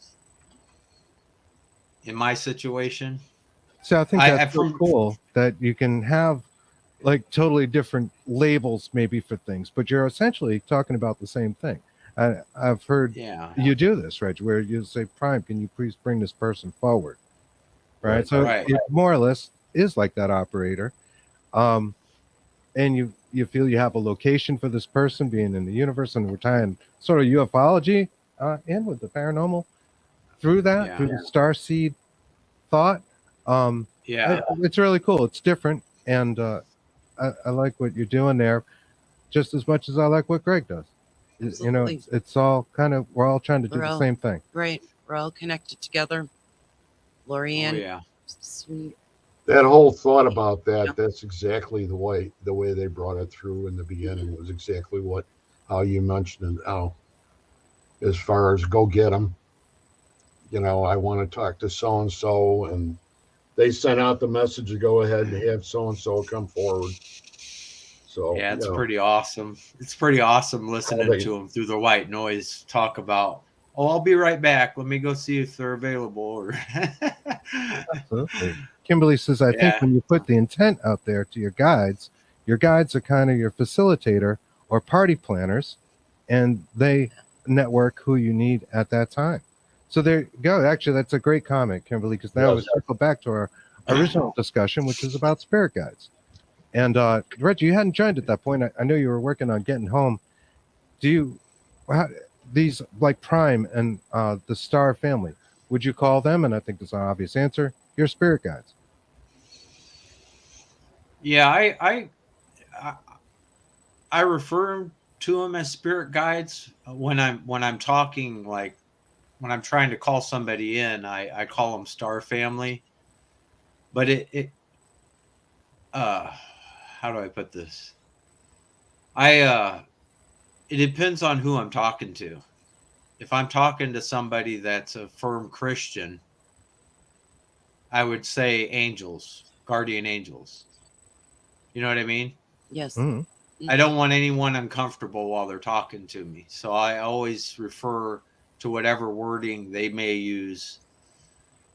in my situation. So I think that's so cool that you can have like totally different labels maybe for things, but you're essentially talking about the same thing. I've heard you do this, Reg, where you say, Prime, can you please bring this person forward? Right. So it more or less is like that operator. And you feel you have a location for this person being in the universe, and we're tying sort of ufology in with the paranormal through that, through the star seed thought. It's really cool. It's different. And I like what you're doing there just as much as I like what Greg does. Absolutely. It's all kind of, we're all trying to do the same thing. Right. We're all connected together. Lorianne. Oh, yeah. Sweet. That whole thought about that's exactly the way they brought it through in the beginning was exactly how you mentioned it. How, as far as go get them, I want to talk to so-and-so, and they sent out the message to go ahead and have so-and-so come forward. So yeah, it's pretty awesome. It's pretty awesome listening to them through the white noise talk about, I'll be right back. Let me go see if they're available. Absolutely. Kimberly says, I think when you put the intent out there to your guides are kind of your facilitator or party planners, and they network who you need at that time. So there you go. Actually, that's a great comment, Kimberly, because now we circle back to our original discussion, which is about spirit guides. And Reggie, you hadn't joined at that point. I know you were working on getting home. These like Prime and the Star family, would you call them? And I think there's an obvious answer. Your spirit guides. Yeah, I refer to them as spirit guides when I'm talking, like when I'm trying to call somebody in. I call them Star family, but how do I put this? It depends on who I'm talking to. If I'm talking to somebody that's a firm Christian, I would say angels. guardian angels. You know what I mean? Yes. Mhm. I don't want anyone uncomfortable while they're talking to me. So I always refer to whatever wording they may use.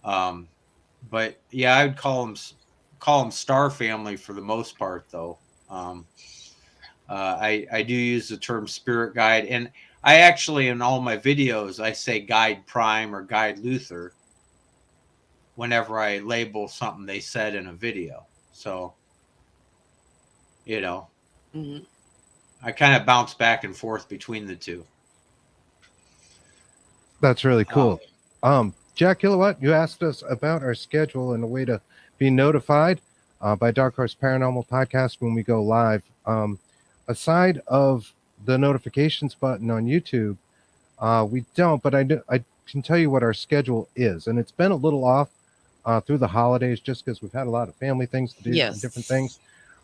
But yeah, I would call them star family for the most part, though. I do use the term spirit guide, and I actually, in all my videos, I say guide prime or guide Luther whenever I label something they said in a video. So, you know, Mhm. I kind of bounce back and forth between the two. That's really cool. Jack Kilowatt, you asked us about our schedule and a way to be notified by Dark Horse Paranormal Podcast when we go live. Aside of the notifications button on YouTube, we don't, but I can tell you what our schedule is. And it's been a little off through the holidays just because we've had a lot of family things to do Yes. and different things.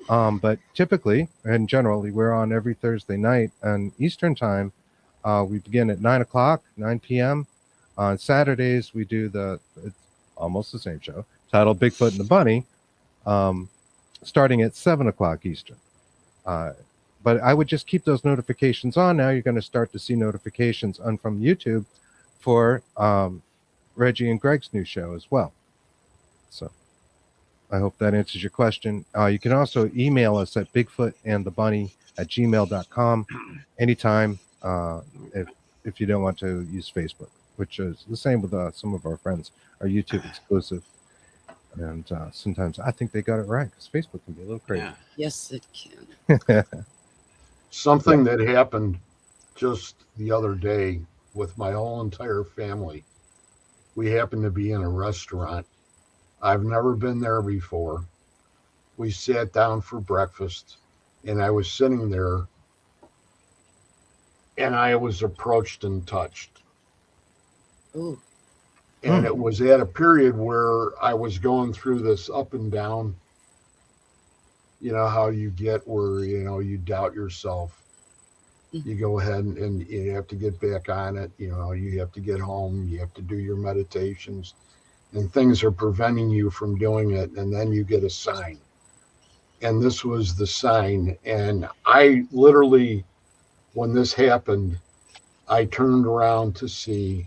But typically and generally, we're on every Thursday night on Eastern time. We begin at 9 o'clock, 9 p.m. On Saturdays, we do it's almost the same show titled Bigfoot and the Bunny, starting at 7 o'clock Eastern. But I would just keep those notifications on. Now you're going to start to see notifications on from YouTube for Reggie and Greg's new show as well. So I hope that answers your question. You can also email us at bigfootandthebunny@gmail.com anytime if you don't want to use Facebook, which is the same with some of our friends, our YouTube exclusive. And sometimes I think they got it right because Facebook can be a little crazy. Yeah. Yes, it can. Something that happened just the other day with my whole entire family. We happened to be in a restaurant. I've never been there before. We sat down for breakfast, and I was sitting there, and I was approached and touched. Ooh. And it was at a period where I was going through this up and down. You know how you get where, you doubt yourself. You go ahead and you have to get back on it. You have to get home. You have to do your meditations. And things are preventing you from doing it. And then you get a sign. And this was the sign. And I literally, when this happened, I turned around to see.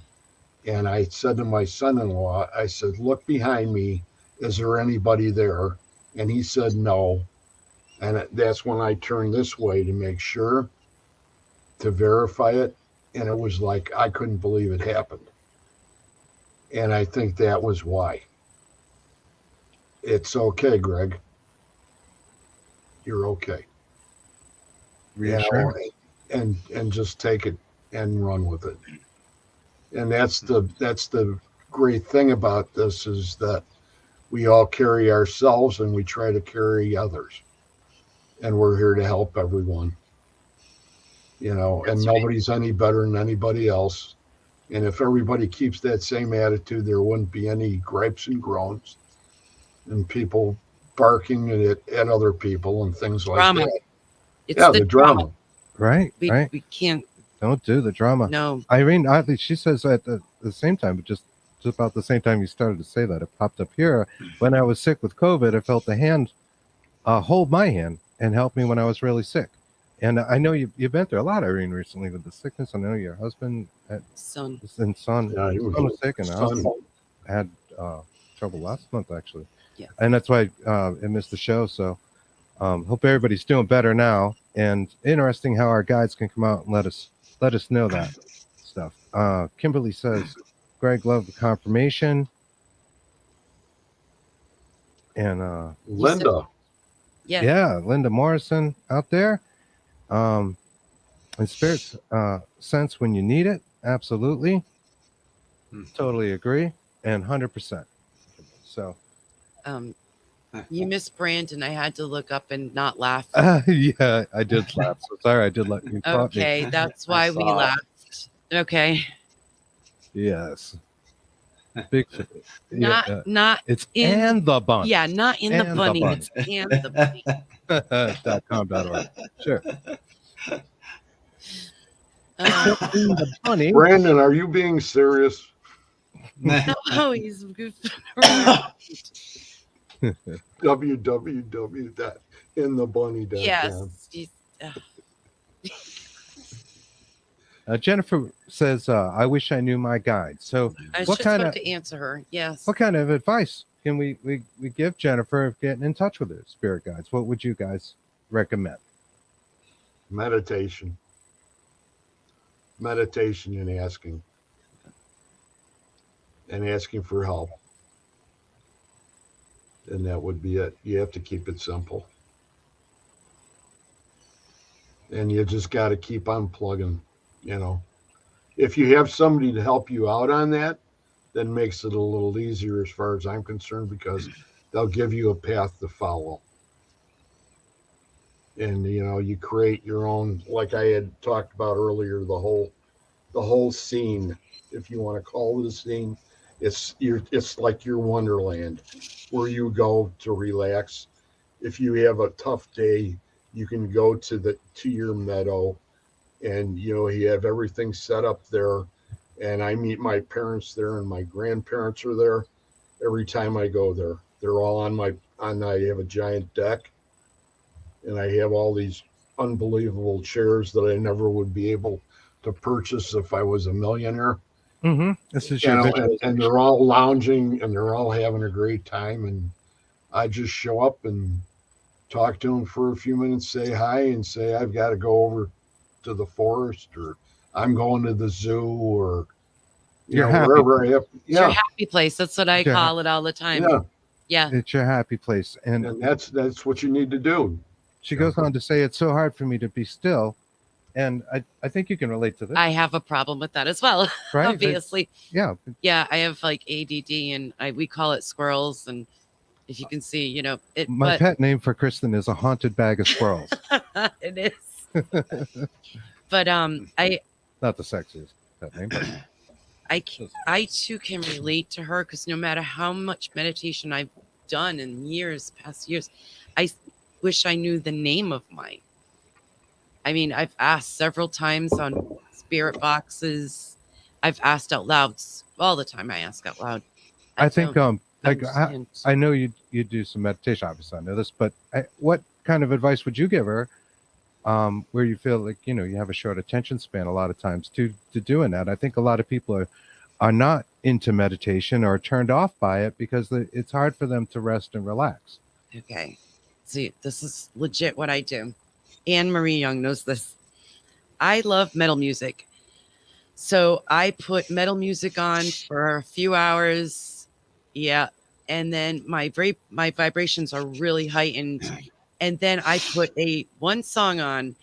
And I said to my son-in-law, I said, look behind me. Is there anybody there? And he said, no. And that's when I turned this way to make sure, to verify it. And it was like, I couldn't believe it happened. And I think that was why. It's okay, Greg. You're okay. Reassuring. And just take it and run with it. And that's the great thing about this is that we all carry ourselves and we try to carry others. And we're here to help everyone. And nobody's any better than anybody else. And if everybody keeps that same attitude, there wouldn't be any gripes and groans and people barking at other people and things Drama. like that. It's The drama. Right. We can't. Don't do the drama. No. Irene, oddly, she says at the same time, but just about the same time you started to say that, it popped up here. When I was sick with COVID, I felt the hand hold my hand and help me when I was really sick. And I know you've been through a lot, Irene, recently with the sickness. I know your husband and son was sick, and I also had trouble last month, actually. Yeah. And that's why I missed the show. So hope everybody's doing better now. And interesting how our guides can come out and let us know that stuff. Kimberly says, Greg, love the confirmation. And Linda. Yeah. Linda Morrison out there. And spirits sense when you need it. Absolutely. Totally agree. And 100%. So you missed Brandon. I had to look up and not laugh. yeah, I did laugh. So sorry, I did let you. Okay, that's why we laughed. Okay. Yes. Big. Not it's in and the bunny. Yeah, not in the And the bunny. bunny. It's and the bunny. .com.org. Sure. The bunny. Brandon, are you being serious? No, he's goofing around. www.inthebunny.com. Yes. Jennifer says, "I wish I knew my guide." So, I was what just kind about of to answer her. Yes. what kind of advice can we give Jennifer of getting in touch with her spirit guides? What would you guys recommend? Meditation and asking for help, and that would be it. You have to keep it simple, and you just got to keep on plugging. If you have somebody to help you out on that, then makes it a little easier as far as I'm concerned, because they'll give you a path to follow. And you create your own, like I had talked about earlier, the whole scene, if you want to call it a scene. It's like your wonderland where you go to relax. If you have a tough day, you can go to your meadow, and you have everything set up there. And I meet my parents there, and my grandparents are there every time I go there. They're all I have a giant deck, and I have all these unbelievable chairs that I never would be able to purchase if I was a millionaire. Mm-hmm. This is your And they're all lounging, and they're all having a great time. And I just show up and talk to them for a few minutes, say hi, and say I've got to go over to the forest, or I'm going to the zoo, or wherever I have. It's your happy place. That's what I call it all the time. Yeah. It's your happy place. And that's what you need to do. She goes on to say, it's so hard for me to be still. And I think you can relate to this. I have a problem with that as well, right? Obviously. Yeah. Yeah, I have like ADD, and we call it squirrels. And if you can see, My pet name for Kristen is a haunted bag of squirrels. It is. But I not the sexiest pet name, but I too can relate to her, because no matter how much meditation I've done in past years, I wish I knew the name of mine. I mean, I've asked several times on spirit boxes. I've asked out loud all the time. I ask out loud. I think I know you do some meditation. Obviously, I know this, but what kind of advice would you give her? Where you feel like you have a short attention span a lot of times to doing that. I think a lot of people are not into meditation or turned off by it because it's hard for them to rest and relax. Okay, see, this is legit what I do. Anne Marie Young knows this. I love metal music, so I put metal music on for a few hours. Yeah, and then my vibrations are really heightened. And then I put one song on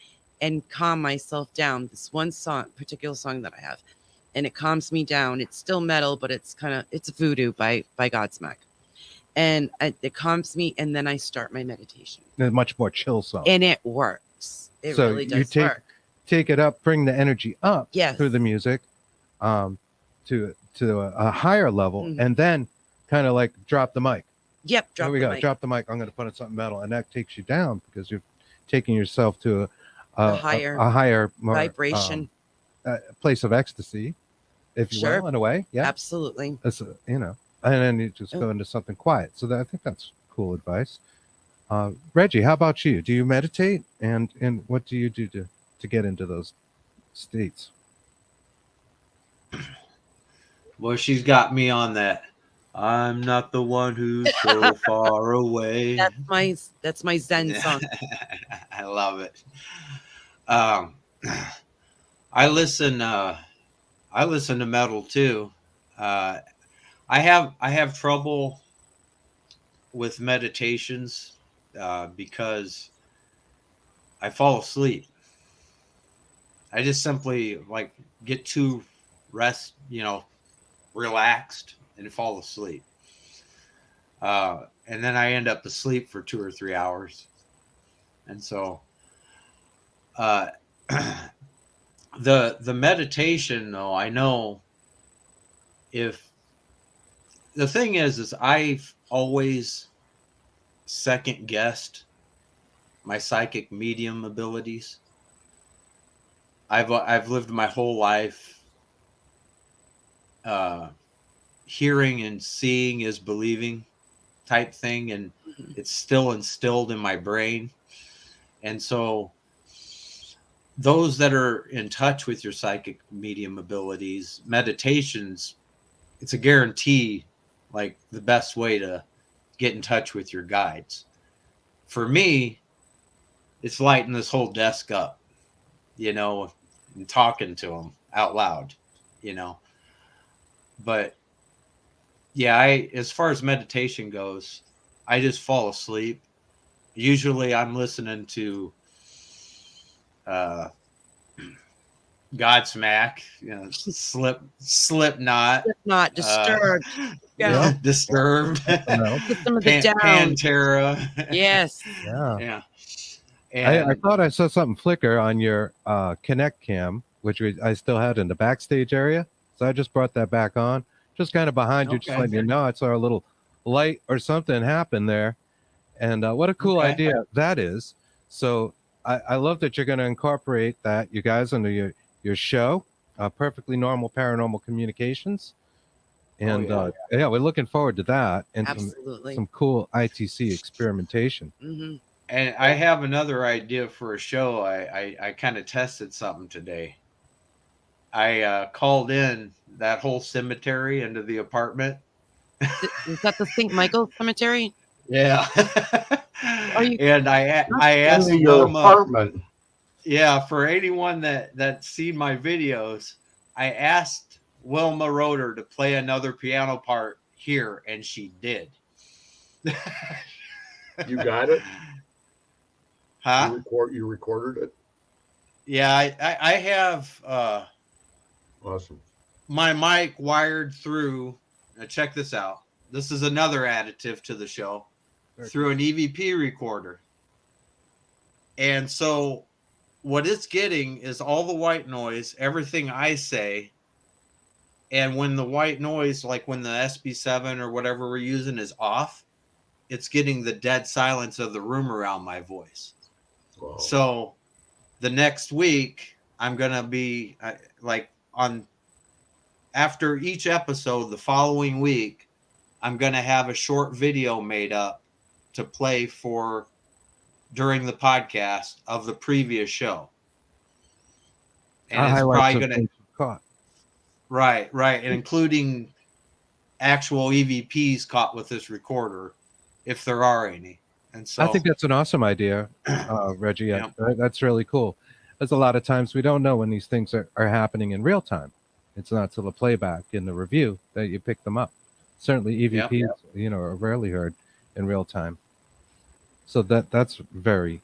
and calm myself down. This one particular song that I have, and it calms me down. It's still metal, but it's Voodoo by Godsmack. And it calms me, and then I start my meditation. A much more chill song. And it works. It really does work. Take it up, bring the energy up through the music to a higher level, and then kind of like drop the mic. Yep, drop the mic. I'm going to put in something metal, and that takes you down because you're taking yourself to a higher more, vibration, place of ecstasy, if you will, in a way. Yeah, absolutely. And then you just go into something quiet. So I think that's cool advice. Reggie, how about you? Do you meditate, and what do you do to get into those states? Well, she's got me on that. I'm not the one who's so far away. That's my Zen song. I love it. I listen to metal too. I have trouble with meditations because I fall asleep. I just simply get too relaxed and fall asleep. And then I end up asleep for 2 or 3 hours. And so the meditation, though, I know if the thing is I've always second guessed my psychic medium abilities. I've lived my whole life hearing and seeing is believing. type thing, and it's still instilled in my brain. And so those that are in touch with your psychic medium abilities, meditations, it's a guarantee, like the best way to get in touch with your guides. For me, it's lighting this whole desk up, you know, and talking to them out loud, you know. But yeah, as far as meditation goes, I just fall asleep. Usually I'm listening to Godsmack, you know, Slipknot, Not disturbed. Yeah. Disturbed, No. System of the Down. Pantera. Yes. Yeah. Yeah. I And thought I saw something flicker on your Connect cam, which I still had in the backstage area. So I just brought that back on, just kind of behind you, just Okay. letting you know I saw a little light or something happen there. And what a cool Okay. idea that is. So I love that you're going to incorporate that, you guys, into your show, Perfectly Normal Paranormal Communications. And yeah, we're looking forward to that and Absolutely. some cool ITC experimentation. Mm-hmm. And I have another idea for a show. I kind of tested something today. I called in that whole cemetery into the apartment. Is that the St. Michael Cemetery? Yeah. Are you- And I asked Into your Wilma, apartment. yeah, for anyone that's seen my videos, I asked Wilma Roeder to play another piano part here, and she did. You got it? Huh? You recorded it? Yeah, I have Awesome. my mic wired through. Now check this out. This is another additive to the show, through an EVP recorder. And so what it's getting is all the white noise, everything I say. And when the white noise, like when the SB7 or whatever we're using is off, it's getting the dead silence of the room around my voice. Wow. So the next week, I'm going to be like on after each episode, the following week, I'm going to have a short video made up to play for during the podcast of the previous show. And it's probably going to caught. right, and including actual EVPs caught with this recorder, if there are any. And so I think that's an awesome idea, Reggie. Yeah. That's really cool. There's a lot of times we don't know when these things are happening in real time. It's not till the playback in the review that you pick them up. Certainly EVPs, you know, are rarely heard in real time. So that's very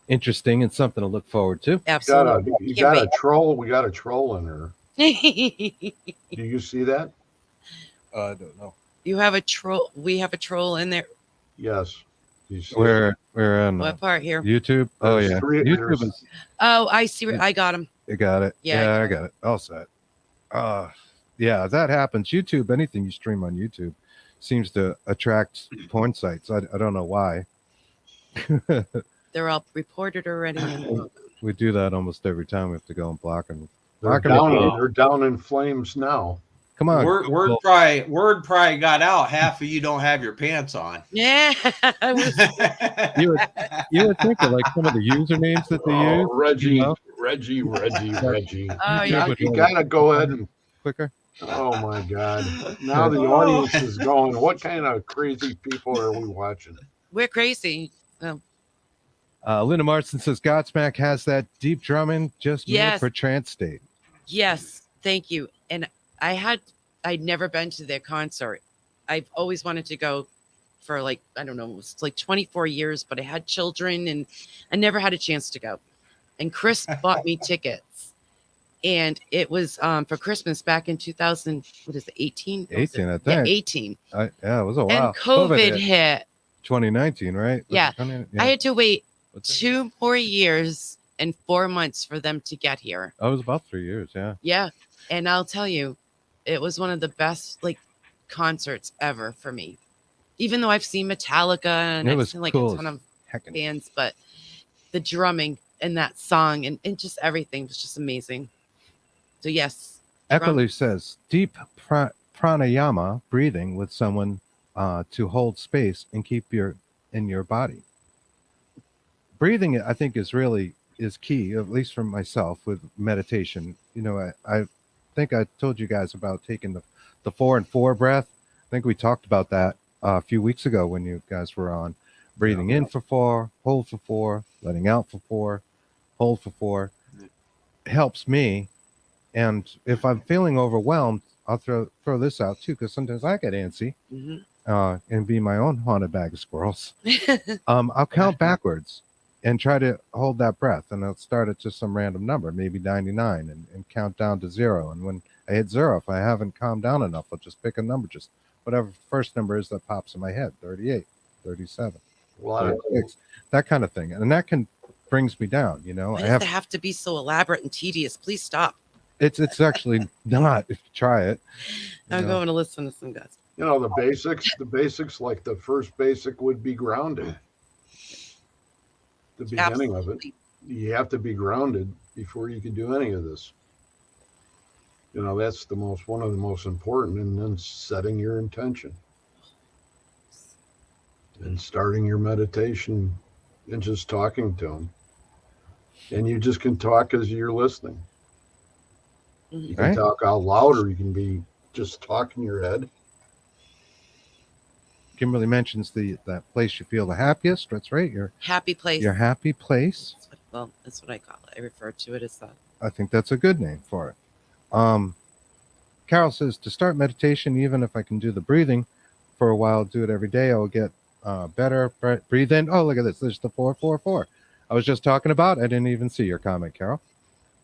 interesting and something to look forward to. Absolutely. You got a troll. We got a troll in there. Do you see that? I don't know. You have a troll. We have a troll in there. Yes. You see We're on What part here? YouTube. Oh There's yeah, three- YouTube there's- is. Oh, I see. I got him. You got it. Yeah, I got it. All set. Yeah, that happens. YouTube, anything you stream on YouTube seems to attract porn sites. I don't know why. They're all reported already. We do that almost every time. We have to go and block them. They're down in flames now. Come on. word probably got out. Half of you don't have your pants on. Yeah. I was, You would think of like some of the usernames that they use. Reggie, you know? Reggie. oh yeah. You gotta go ahead and. Quicker. Oh my God! Now the audience is going. What kind of crazy people are we watching? We're crazy. Linda Marston says Godsmack has that deep drumming just made Yes. for trance state. Yes. Thank you. And I'd never been to their concert. I've always wanted to go for like, I don't know, it was like 24 years, but I had children and I never had a chance to go. And Chris bought me tickets. And it was for Christmas back in 2000, what is it, 18? 18, I Yeah, think. 18. Yeah, it was a while. And COVID hit. 2019, right? Was Yeah. it 20? I had to wait What's it? 2 more years and 4 months for them to get here. Oh, it was about 3 years. Yeah. Yeah. And I'll tell you, it was one of the best like concerts ever for me. Even though I've seen Metallica and It I've was seen like cool a ton of Heckin'. bands, but the drumming and that song and just everything was just amazing. So yes. Eckerly says deep pranayama breathing with someone to hold space and keep in your body. Breathing, I think, is key, at least for myself with meditation. I think I told you guys about taking the 4 and 4 breath. I think we talked about that a few weeks ago when you guys were on. Breathing in for 4, hold for 4, letting out for 4, hold for 4. Helps me. And if I'm feeling overwhelmed, I'll throw this out too, because sometimes I get antsy and be my own haunted bag of squirrels. I'll count backwards and try to hold that breath, and I'll start at just some random number, maybe 99, and count down to 0. And when I hit 0, if I haven't calmed down enough, I'll just pick a number, just whatever the first number is that pops in my head, 38, 37, 36, that kind of thing. And that brings me down, Why does it have to be so elaborate and tedious? Please stop. It's actually not, if you try it. I'm going to listen to some guys. The basics, like the first basic would be grounded. The beginning of it, you have to be grounded before you can do any of this. That's one of the most important, and then setting your intention and starting your meditation and just talking to them. And you just can talk as you're listening. You can talk out loud, or you can be just talk in your head. Kimberly mentions that place you feel the happiest. That's right. Your happy place. Your happy place. That's what I call it. I refer to it as that. I think that's a good name for it. Carol says to start meditation, even if I can do the breathing for a while, do it every day, I will get better. Breathe in. Oh, look at this. There's the 444. I was just talking about. I didn't even see your comment, Carol.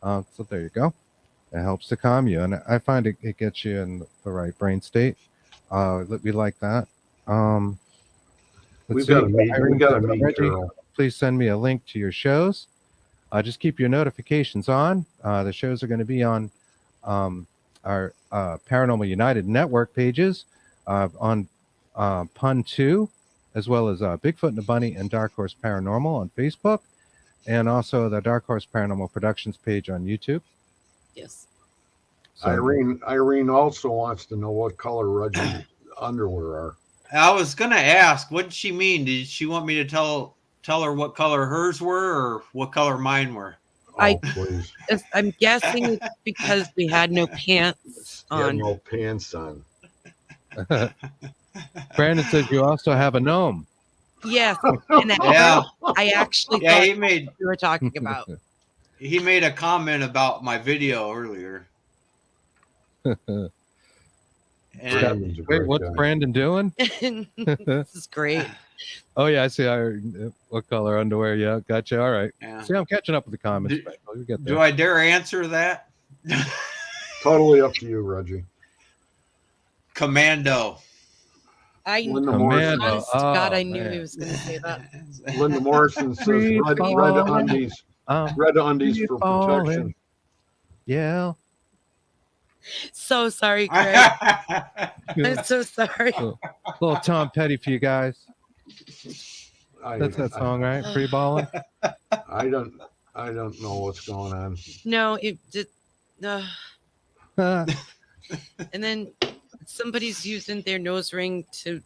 So there you go. It helps to calm you, and I find it gets you in the right brain state. We like that. We've got to meet Reggie, Carol. please send me a link to your shows. Just keep your notifications on. The shows are going to be on our Paranormal United network pages, on Pun 2, as well as Bigfoot and the Bunny and Dark Horse Paranormal on Facebook, and also the Dark Horse Paranormal Productions page on YouTube. Yes. So, Irene also wants to know what color Reggie's underwear are. I was gonna ask, what did she mean? Did she want me to tell her what color hers were, or what color mine were? Please. I'm guessing it's because we had no pants on. No pants on. Brandon says you also have a gnome. Yes, and I actually thought he made we were talking about. He made a comment about my video earlier. Wait, what's Brandon doing? This is great. Oh yeah, I see. What color underwear? Yeah, gotcha. All right. Yeah. See, I'm catching up with the comments. Do I dare answer that? Totally up to you, Reggie. Commando. Honest to God, I knew he was going to say that. Linda Morrison says red undies. Red undies for protection. Yeah. So sorry, Greg. I'm so sorry. Little Tom Petty for you guys. That's that song, right? Free balling. I don't know what's going on. No, it did. And then somebody's using their nose ring to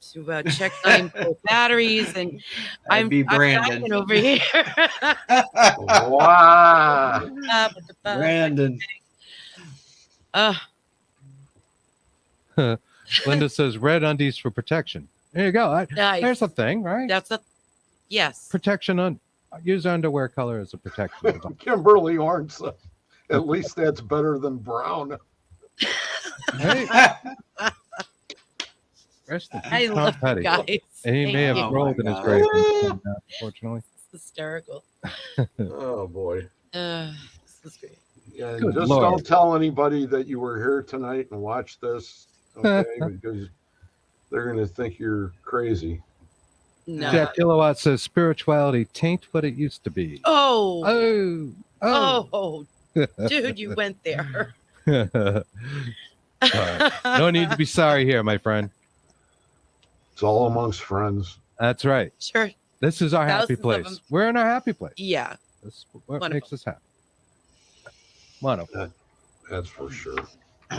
check 9-volt batteries, and I'm Brandon over here. Wow. Brandon. Linda says red undies for protection. There you go. Nice. There's a thing, right? That's yes. Protection use underwear color as a protection. Kimberly Orange, at least that's better than brown. Right? I love Petty. guys. And he may have rolled in his grave, unfortunately. It's hysterical. Oh boy. This is great. Yeah, Good just Lord. don't tell anybody that you were here tonight and watched this, okay? Because they're going to think you're crazy. No. Jack Kilowatt says spirituality taint what it used to be. Oh. Oh. Dude, you went there. Right. No need to be sorry here, my friend. It's all amongst friends. That's right. Sure. This is our happy Thousands of place. them. We're in our happy place. Yeah. That's what Wonderful. makes us happy. Wonderful. That's for sure.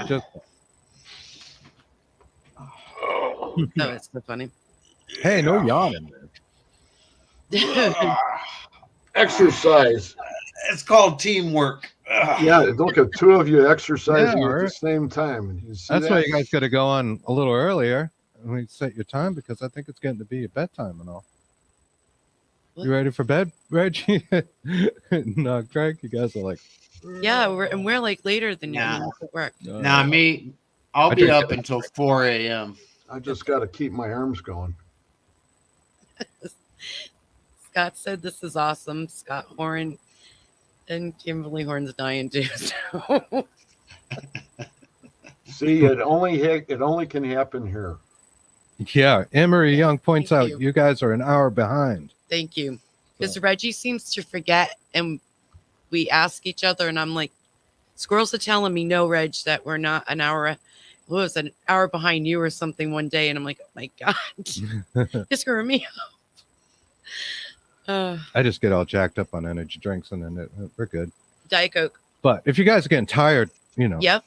Just Oh, it's so funny. Hey, no yawning, man. Exercise. It's called teamwork. Yeah, look at two of you exercising Yeah, at the right. same time. You see That's that? why you guys got to go on a little earlier and we set your time because I think it's getting to be your bedtime and all. What? You ready for bed, Reggie? No, Greg, you guys are like, Yeah, we're like later than you Nah. at work. Nah, me, I'll I be drink up it. until 4 a.m. I just got to keep my arms going. Scott said this is awesome. Scott Horn and Kimberly Horn's dying too. So. See, it only can happen here. Yeah, Emery Young points Thank out you. you guys are an hour behind. Thank you. Because So- Reggie seems to forget, and we ask each other, and I'm like, squirrels are telling me, no, Reg, that we're not an hour. What was it, an hour behind you or something one day? And I'm like, oh my God, you're screwing me up. I just get all jacked up on energy drinks and then we're good. Diet Coke. But if you guys are getting tired, you know, Yep.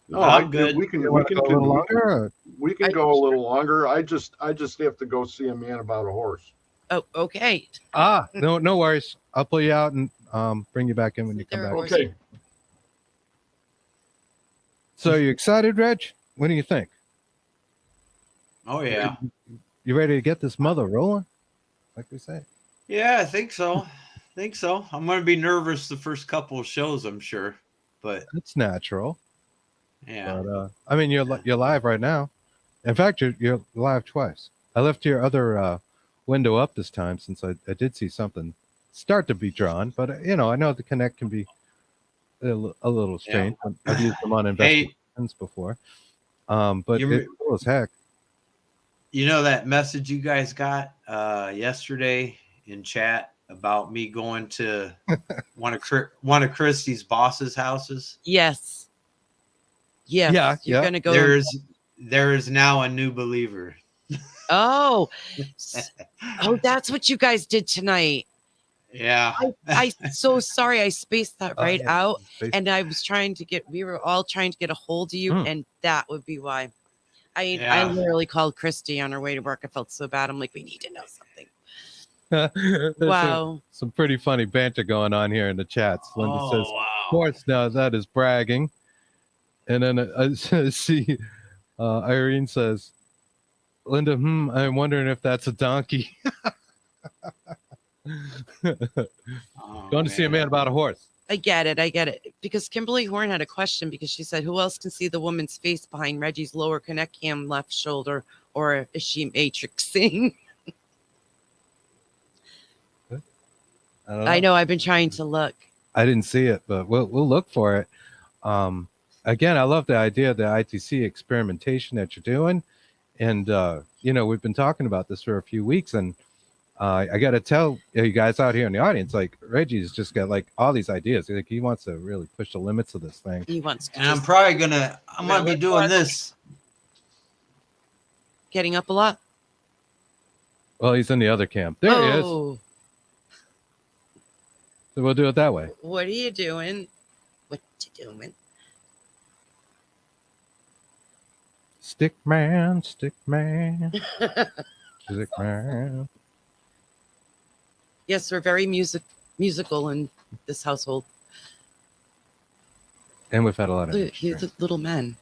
No, I'm good. We can you we want to can go a little longer. Or? we can go a little longer. I just have to go see a man about a horse. Oh, okay. No worries. I'll pull you out and bring you back in when you come There back. are Okay. So you excited, Reg? What do you think? Oh, yeah. You ready to get this mother rolling? Like we say. Yeah, I think so. I'm going to be nervous the first couple of shows, I'm sure. But, It's natural. yeah. But I mean, you're live right now. In fact, you're live twice. I left your other window up this time since I did see something start to be drawn. But you know, I know the Connect can be a little strange. I've used them on investigations before. But it's cool as heck. You know that message you guys got yesterday in chat about me going to one of Christy's boss's houses? Yes. Yes. Yeah, You're yeah. going to go. There is now a new believer. Oh, that's what you guys did tonight. Yeah. I so sorry. I spaced that right Yeah. out. And I was we were all trying to get a hold of you. And that would be why. I literally called Christy on her way to work. I felt so bad. I'm like, we need to know something. There's Wow. some pretty funny banter going on here in the chats. Linda says, wow. "Of course, now that is bragging." And then I see Irene says, "Linda, I'm wondering if that's a donkey." Going to see a man about a horse. I get it. Because Kimberly Horn had a question because she said, who else can see the woman's face behind Reggie's lower connect cam left shoulder, or is she matrixing? I know. I've been trying to look. I didn't see it, but we'll look for it. Again, I love the idea of the ITC experimentation that you're doing. And, we've been talking about this for a few weeks. And I got to tell you guys out here in the audience, like Reggie's just got like all these ideas. Like he wants to really push the limits of this thing. He wants to. And I'm probably going to be doing this. Getting up a lot. Well, he's in the other camp. There he is. Oh, So we'll do it that way. what are you doing? What you doing? Stick man. Stick man. Yes, we're very musical in this household. And we've had a lot of Look, he's a little man.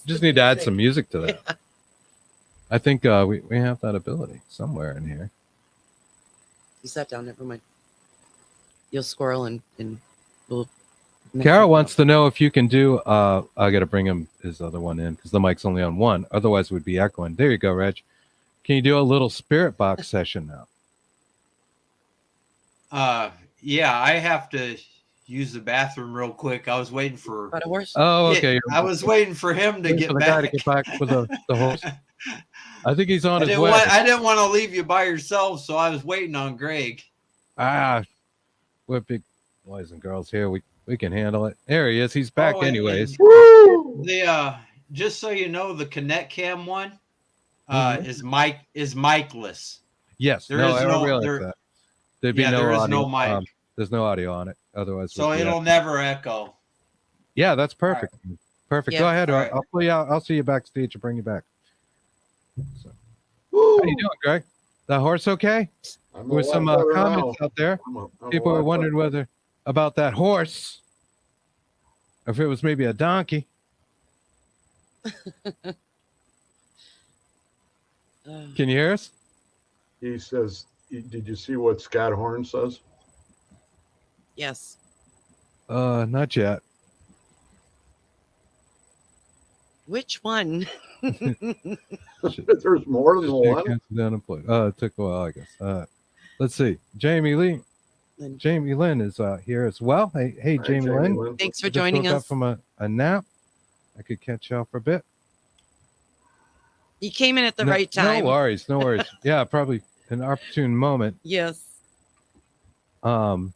Just need to add some music to that. Yeah. I think we have that ability somewhere in here. You sat down. Never mind. You'll squirrel and we'll. Carol wants to know if you can do. I got to bring his other one in because the mic's only on one. Otherwise, it would be echoing. There you go, Reg. Can you do a little spirit box session now? Yeah, I have to use the bathroom real quick. I was waiting for. About a horse? Oh, okay. I was waiting for him to get back. To get back with the horse. I think he's on his way. I didn't want to leave you by yourself, so I was waiting on Greg. We're big boys and girls here. We can handle it. There he is. He's back anyways. Just so you know, the Connect Cam one is mic-less. Yes. I don't realize that. There'd be there is audio. no mic. There's no audio on it. Otherwise, so it'll never echo. Yeah, that's perfect. Right. perfect. Yeah. Go ahead. All right. I'll pull you out. I'll see you backstage and bring you back. So, Woo! how you doing, Greg? The horse okay? I'm There a were some lot better comments now. out there. I'm People a were lot wondering whether about that horse, if it was maybe a donkey. Can you hear us? He says, "Did you see what Scott Horn says?" Yes. Not yet. Which one? There's more than one. Unemployed. It took a while, I guess. Let's see. Jamie Lynn is here as well. Hey, All right, Jamie Lynn. Thanks for I just joining woke up us. from a nap. I could catch y'all for a bit. You came in at the No- right time. No worries. Yeah, probably an opportune moment. Yes. Um,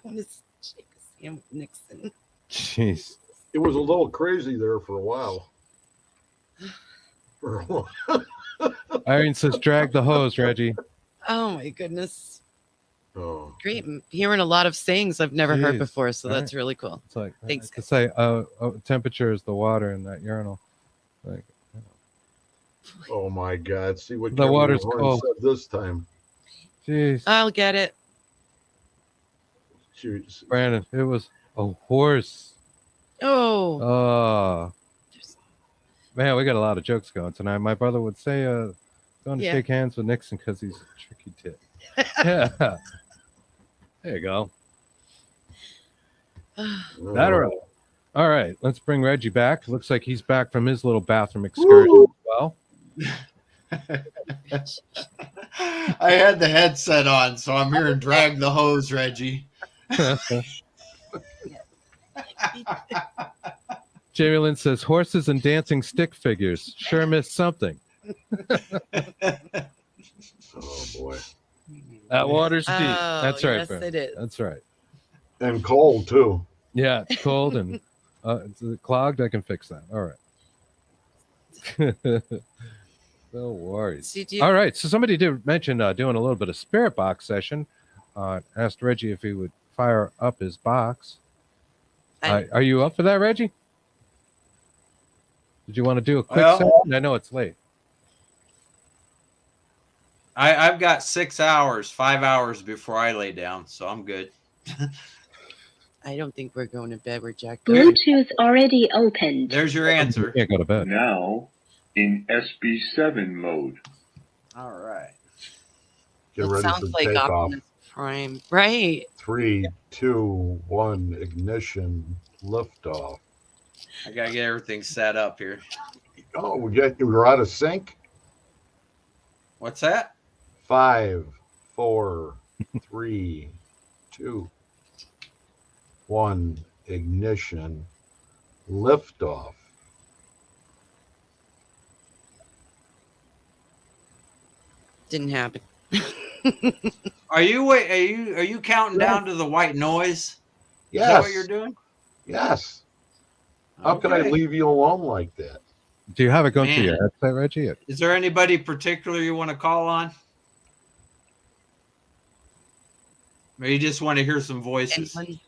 Going to shake his hand with Nixon. jeez. It was a little crazy there for a while. For a while. Irene says, "Drag the hose, Reggie." Oh my goodness. Oh. Great. I'm hearing a lot of sayings I've never heard Jeez. before, so All that's really cool. It's like Thanks, to say, temperature is the water in that urinal. Like, Oh my God! See what The Kevin water's Horn cold. said this time. jeez, I'll get it. Jeez. Brandon, it was a horse. Oh. Oh, man, we got a lot of jokes going tonight. My brother would say, "Going to Yeah. shake hands with Nixon because he's a tricky tit." Yeah, there you go. That or all right. Let's bring Reggie back. Looks like he's back from his little bathroom excursion Woo! as well. I had the headset on, so I'm here and drag the hose, Reggie. Jamie Lynn says, "Horses and dancing stick figures. Sure missed something. Oh boy! That water's deep." Oh, That's right, yes, Brent. it is. That's right. And cold too. Yeah, it's cold and it's clogged. I can fix that. All right. No worries. See, do you- All right. So somebody did mention doing a little bit of spirit box session. Asked Reggie if he would fire up his box. Are you up for that, Reggie? Did you want to do a quick Well- session? I know it's late. I've got 6 hours, 5 hours before I lay down, so I'm good. I don't think we're going to bed. We're jacked up. Bluetooth already opened. There's your answer. Can't go to bed. Now in SB7 mode. All right. Get It ready sounds for like takeoff. Optimus Prime. Right. 3, 2, 1, ignition, liftoff. I gotta get everything set up here. Oh, we're out of sync. What's that? 5, 4, 3, 2, 1, ignition, liftoff. Didn't happen. Are you counting down to the white noise? Is that Yes. what you're doing? Yes. How can I Okay. leave you alone like that? Do you have it going through Man. your headset, Reggie? Is there anybody particular you want to call on? Or you just want to hear some voices? Anyone?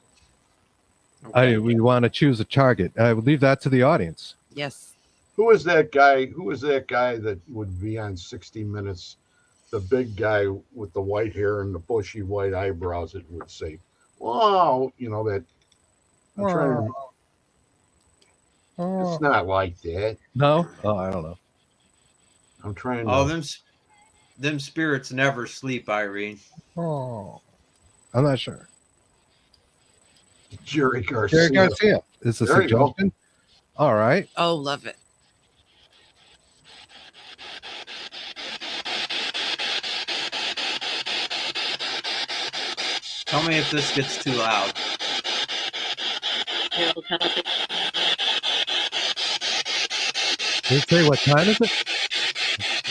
Okay. We want to choose a target. I would leave that to the audience. Yes. Who is that guy? Who is that guy that would be on 60 Minutes? The big guy with the white hair and the bushy white eyebrows that would say, "Wow," you know that. I'm trying to, it's not like that. No? Oh, I don't know. I'm trying to. Oh, them spirits never sleep, Irene. Oh, I'm not sure. Jerry Garcia. Jerry Garcia is a There you go. suggestion. All right. Oh, love it. Tell me if this gets too loud. Did it say what time is it?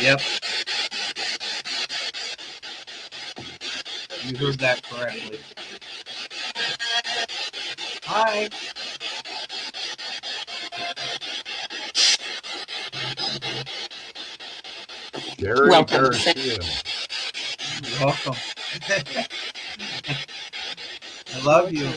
Yep. You heard that correctly. Hi. Jerry Welcome. Garcia. You're welcome. I love you.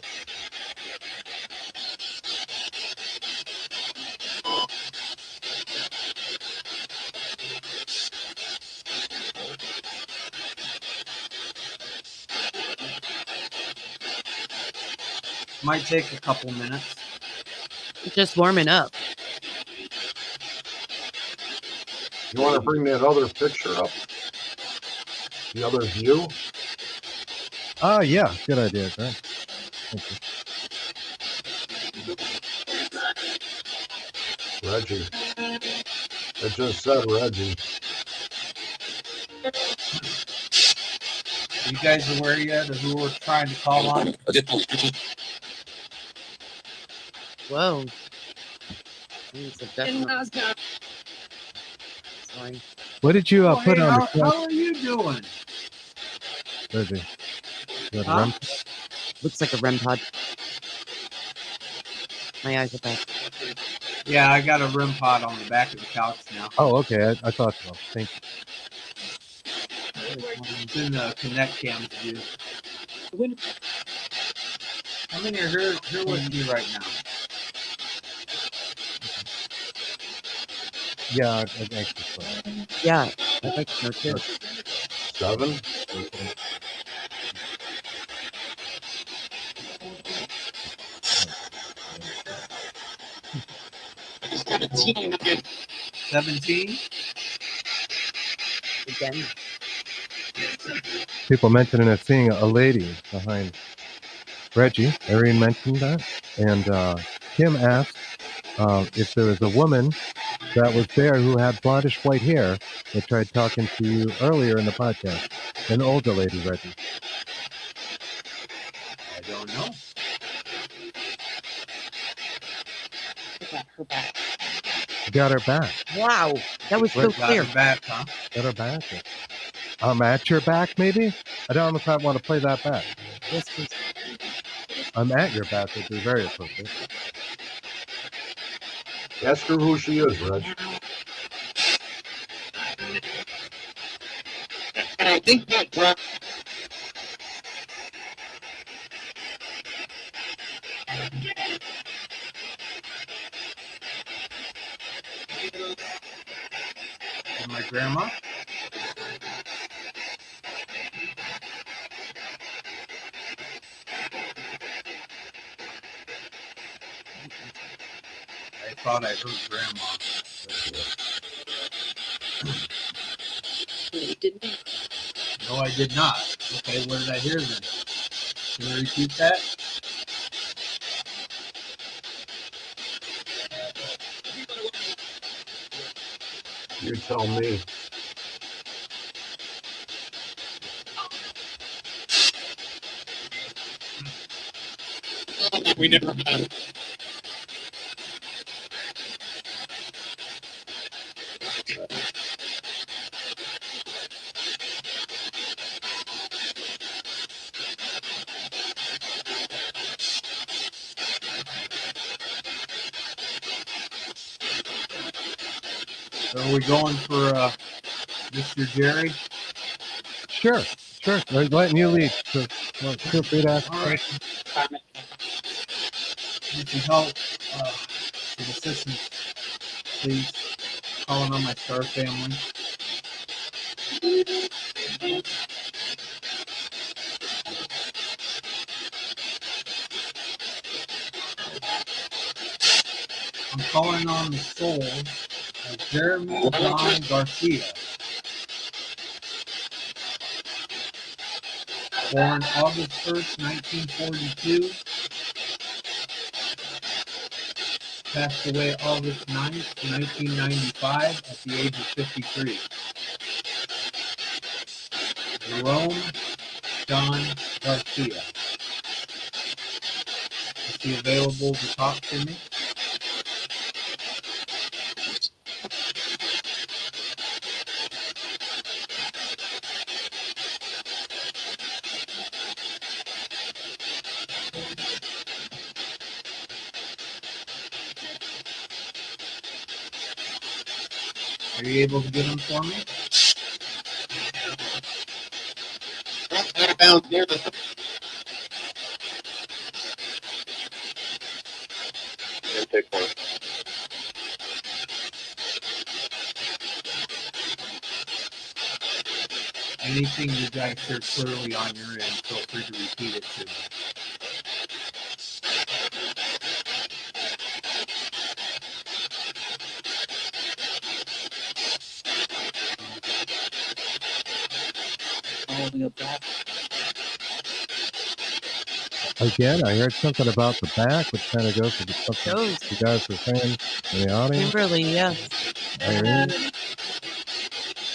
Might take a couple minutes. Just warming up. You want to bring that other picture up? The other view? Oh, yeah. Good idea, Greg. Thank you. Reggie. It just said Reggie. Are you guys aware yet of who we're trying to call on? Whoa. It's a definite. Sorry. What did you put hey, on how, the front? how are you doing? Reggie? You got a Huh? REM? Looks like a REM pod. My eyes are back. Yeah, I got a REM pod on the back of the couch now. Oh, okay. I thought so. Thank you. It's in the Connect Cam view. Come in here, here with me right now. Yeah, I think so. Yeah, I think so too. 7? Again. 17? People mentioning seeing a lady behind Reggie. Irene mentioned that. And Kim asked if there was a woman that was there who had blondish white hair that tried talking to you earlier in the podcast. An older lady, Reggie. I don't know. You got her back. Wow, that was so Got clear. her back, huh? Got her back. I'm at your back, maybe? I don't know if I want to play that back. Yes, please. I'm at your back would be very appropriate. Ask her who she is, Reg. I think that And my grandma? I thought I heard grandma. No, I did not. Okay, what did I hear then? Can you repeat that? You tell me. we never had it. So are we going for Mr. Jerry? Sure. I'm letting you lead. So, well, feel free to ask. All right. Need some help, some assistance, please. Calling on my star family. I'm calling on the soul of Jeremy John Garcia, born August 1st, 1942, passed away August 9th, 1995 at the age of 53. Jerome John Garcia. Is he available to talk to me? Are you able to get him for me? Down near the take one. Anything you guys hear clearly on your end, feel free to repeat it to me. holding a bat. Again, I heard something about the back, which kind of goes to something Goes. you guys were saying in the audience. Kimberly, yes. Irene.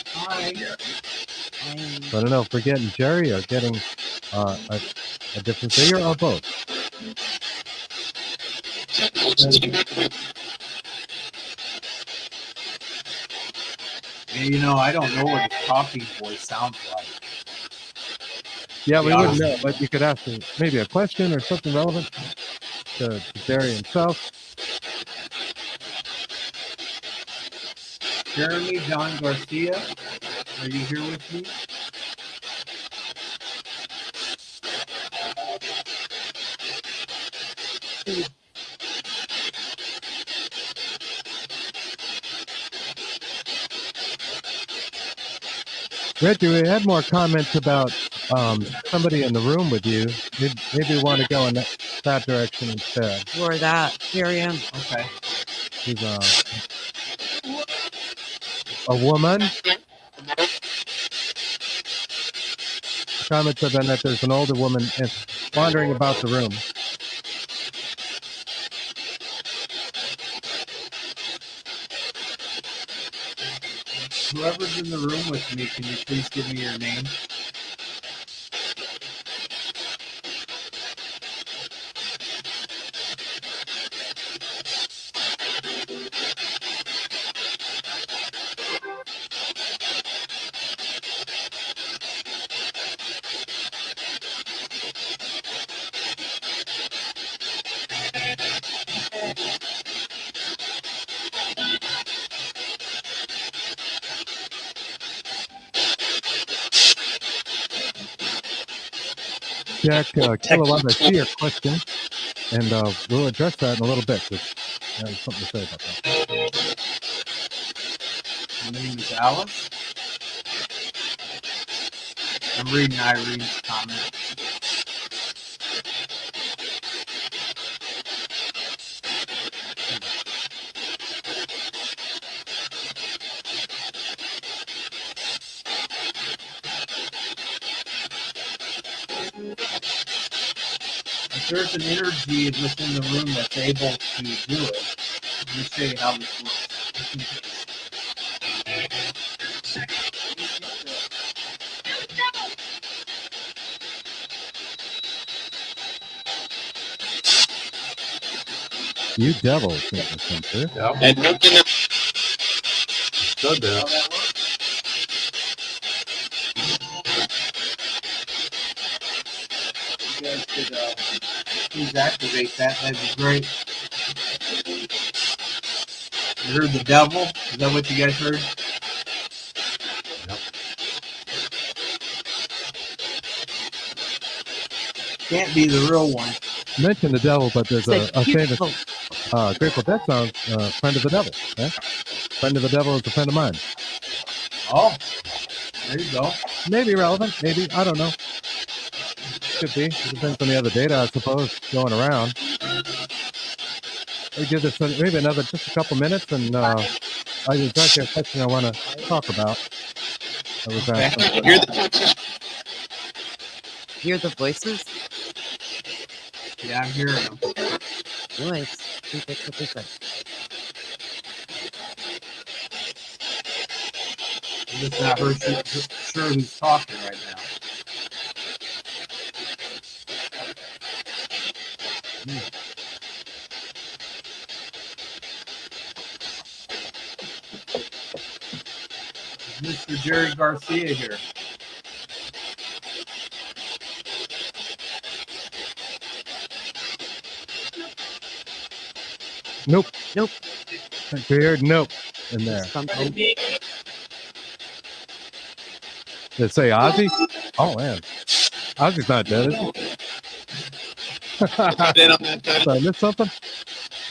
Hi. So I don't know if we're getting Jerry or getting a different figure or both. And, you know, I don't know what his talking voice sounds like. Yeah, we Yeah. wouldn't know, but you could ask him maybe a question or something relevant to Jerry himself. Jeremy John Garcia, are you here with me? Reggie, we had more comments about somebody in the room with you. Maybe we want to go in that direction instead. For that, here I am. Okay. She's a woman. Comments have been that there's an older woman wandering about the room. Whoever's in the room with me, can you please give me your name? Jack Kilowatt, I see your question, and we'll address that in a little bit. Just have something to say about that. My name is Alice. I'm reading Irene's comment. If there's an energy within the room that's able to do it, let me show you how this works. You devil, said too. Yep. And looking at Said that. You guys could please activate that. That'd be great. You heard the devil? Is that what you guys heard? Can't be the real one. Mention the devil, but there's a famous Beautiful. Grateful Dead song, Friend of the Devil. Okay? Friend of the Devil is a friend of mine. Oh, there you go. Maybe relevant, maybe, I don't know. Could be. It depends on the other data, I suppose, going around. We give this maybe just a couple minutes, and there's actually a question I want to talk about. I was asked. hear the Hear the voices? Yeah, I'm hearing them. Noise. I think that's what they said. I'm just not sure who's talking right now. Mr. Jerry Garcia here. Nope. Nope. Weird. Nope. In there. Something. Did it say Ozzy? Oh man, Ozzy's not dead. Is he? then on that Did I miss something?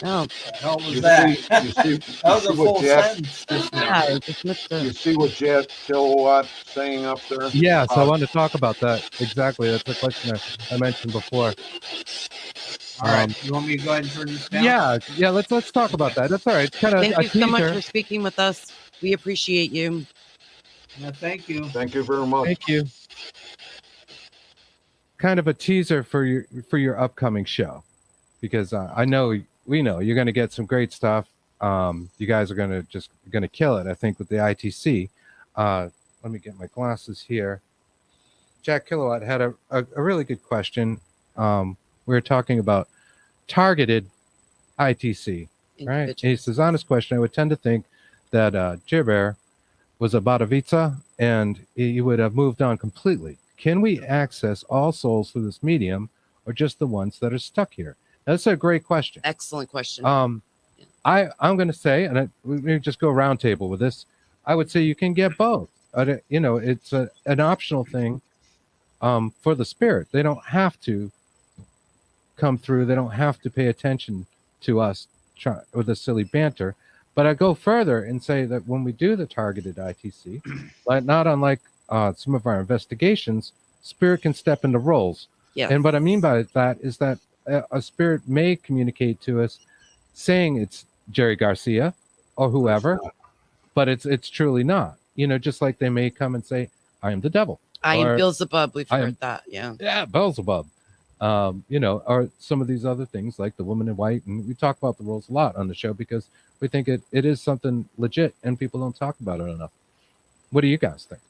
Oh, What the hell was You that? see, That was a what full Jack, sentence. Just now. yeah, I just missed you the. see what Jack Kilowatt saying up there? Yes, I wanted to talk about that. Exactly. That's the question I mentioned before. All right. You want me to go ahead and turn this down? Yeah. Let's talk about that. That's all right. It's kind of Thank a you so much teaser. for speaking with us. We appreciate you. Yeah, thank you. Thank you very much. Thank you. kind of a teaser for your upcoming show, because I know we know you're going to get some great stuff. You guys are going to kill it, I think, with the ITC. Let me get my glasses here. Jack Kilowatt had a really good question. We were talking about targeted ITC, right? Individuals. He says, honest question, I would tend to think that Gerber was a Badavica and he would have moved on completely. Can we access all souls through this medium, or just the ones that are stuck here? That's a great question. Excellent question. I'm going to say, and we just go round table with this. I would say you can get both. It's an optional thing for the spirit. They don't have to come through. They don't have to pay attention to us with a silly banter. But I go further and say that when we do the targeted ITC, not unlike some of our investigations, spirit can step into roles. Yes. And what I mean by that is that a spirit may communicate to us saying it's Jerry Garcia or whoever, but it's truly not. Just like they may come and say, I am the devil. I or, am Beelzebub. We've heard that. Yeah. Yeah, Beelzebub. Or some of these other things like the woman in white. And we talk about the roles a lot on the show because we think it is something legit and people don't talk about it enough. What do you guys think?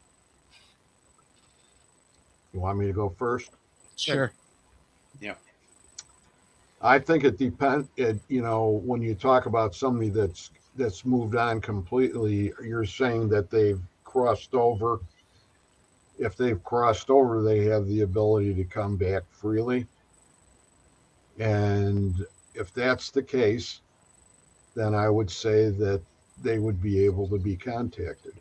You want me to go first? Sure. Yeah. I think it depends. When you talk about somebody that's moved on completely, you're saying that they've crossed over. If they've crossed over, they have the ability to come back freely. And if that's the case, then I would say that they would be able to be contacted.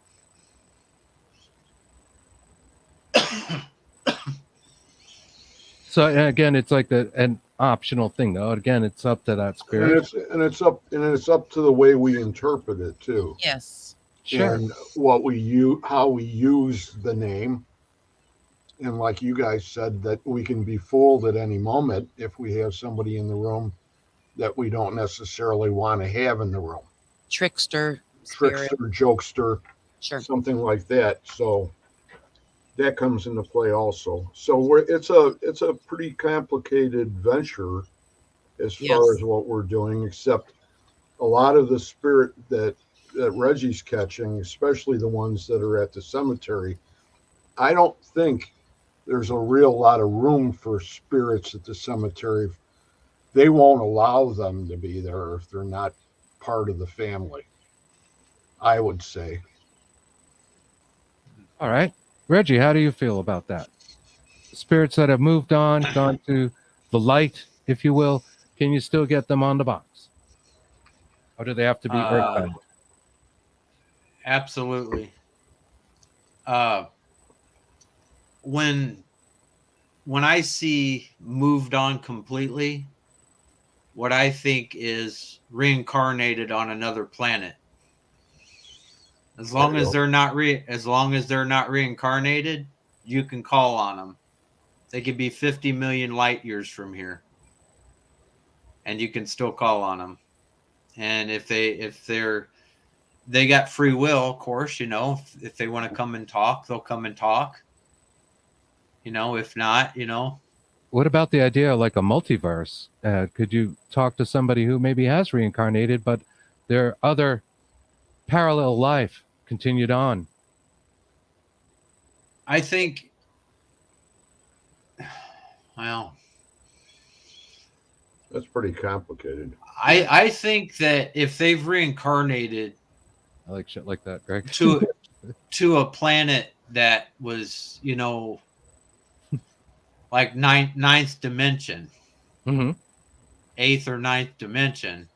So again, it's like an optional thing, though. Again, it's up to that spirit. And it's up to the way we interpret it too. Yes. Sure. And how we use the name. And like you guys said, that we can be fooled at any moment if we have somebody in the room that we don't necessarily want to have in the room. Trickster. Spirit. Trickster, jokester, Sure. something like that. So that comes into play also. So it's a pretty complicated venture as far as what we're doing, except a lot of the spirit that Reggie's catching, especially the ones that are at the cemetery, I don't think there's a real lot of room for spirits at the cemetery. They won't allow them to be there if they're not part of the family, I would say. All right. Reggie, how do you feel about that? Spirits that have moved on, gone to the light, if you will, can you still get them on the box? Or do they have to be earthbound? Absolutely. When I see moved on completely, what I think is reincarnated on another planet. As long as they're not reincarnated, you can call on them. They could be 50 million light years from here, and you can still call on them. And if they got free will, of course, if they want to come and talk, they'll come and talk. If not, What about the idea of like a multiverse? Could you talk to somebody who maybe has reincarnated, but their other parallel life continued on? I think, well, That's pretty complicated. I think that if they've reincarnated I like shit like that, Greg. to a planet that was, like ninth dimension, Mm-hmm. 8th or 9th dimension,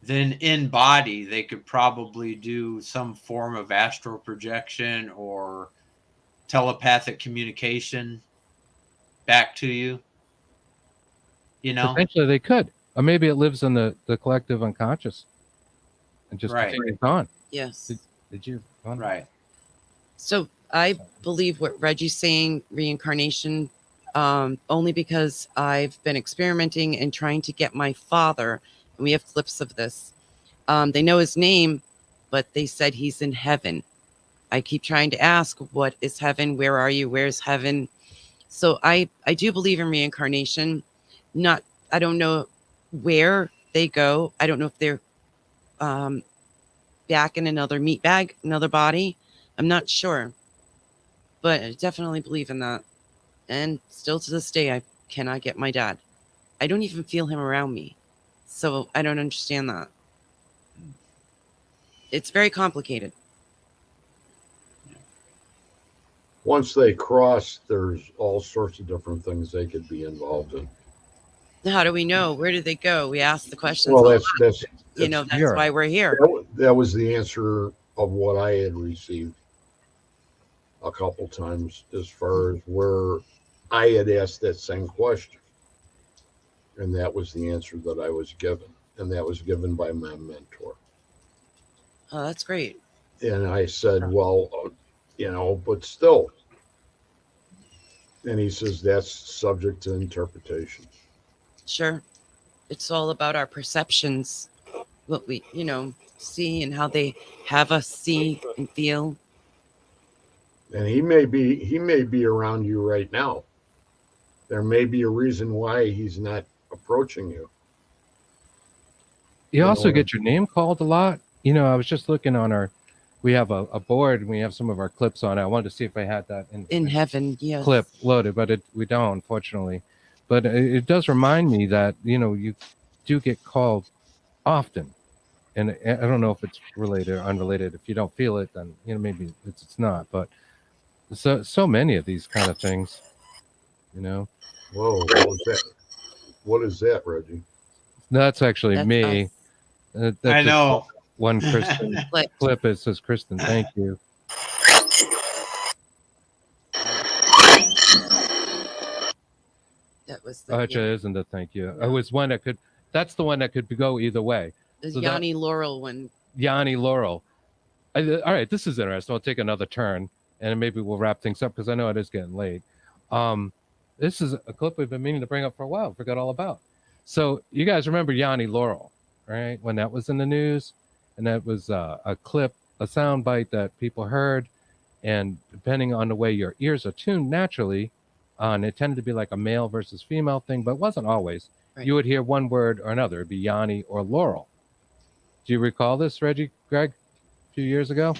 then in body they could probably do some form of astral projection or telepathic communication back to you. Potentially they could. Or maybe it lives in the collective unconscious and just continues on. Yes. Did you? Right. So I believe what Reggie's saying, reincarnation, only because I've been experimenting and trying to get my father, and we have clips of this. They know his name, but they said he's in heaven. I keep trying to ask, what is heaven? Where are you? Where's heaven? So I do believe in reincarnation. I don't know where they go. I don't know if they're back in another meat bag, another body. I'm not sure, but I definitely believe in that. And still to this day, I cannot get my dad. I don't even feel him around me. So I don't understand that. It's very complicated. Once they cross, there's all sorts of different things they could be involved in. How do we know? Where do they go? We ask the questions. Well, a that's lot. that's You know, that's that's Europe. why we're here. that was the answer of what I had received a couple times, as far as where I had asked that same question, and that was the answer that I was given, and that was given by my mentor. Oh, that's great. And I said, well, but still. And he says that's subject to interpretation. Sure. It's all about our perceptions, what we, see and how they have us see and feel. And he may be around you right now. There may be a reason why he's not approaching you. You also know, get your name called a lot. I was just looking on we have a board and we have some of our clips on it. I wanted to see if I had that In heaven, yes. clip loaded, but we don't, unfortunately. But it does remind me that, you do get called often. And I don't know if it's related or unrelated. If you don't feel it, then, maybe it's not. But so many of these kind of things, Whoa, what was that? What is that, Reggie? That's actually That's me. us. That's I just know. one Kristen clip. It says, Kristen, thank you. That was Actually, it isn't a thank you. It was one that's the one that could go either way. the So Yanni Laurel one. Yanni Laurel. All right, this is interesting. I'll take another turn and maybe we'll wrap things up because I know it is getting late. This is a clip we've been meaning to bring up for a while. Forgot all about. So you guys remember Yanni Laurel, right? When that was in the news, and that was a clip, a sound bite that people heard, and depending on the way your ears are tuned naturally, and it tended to be like a male versus female thing, but it wasn't always. Right. You would hear one word or another. It'd be Yanni or Laurel. Do you recall this, Reggie, Greg, a few years ago?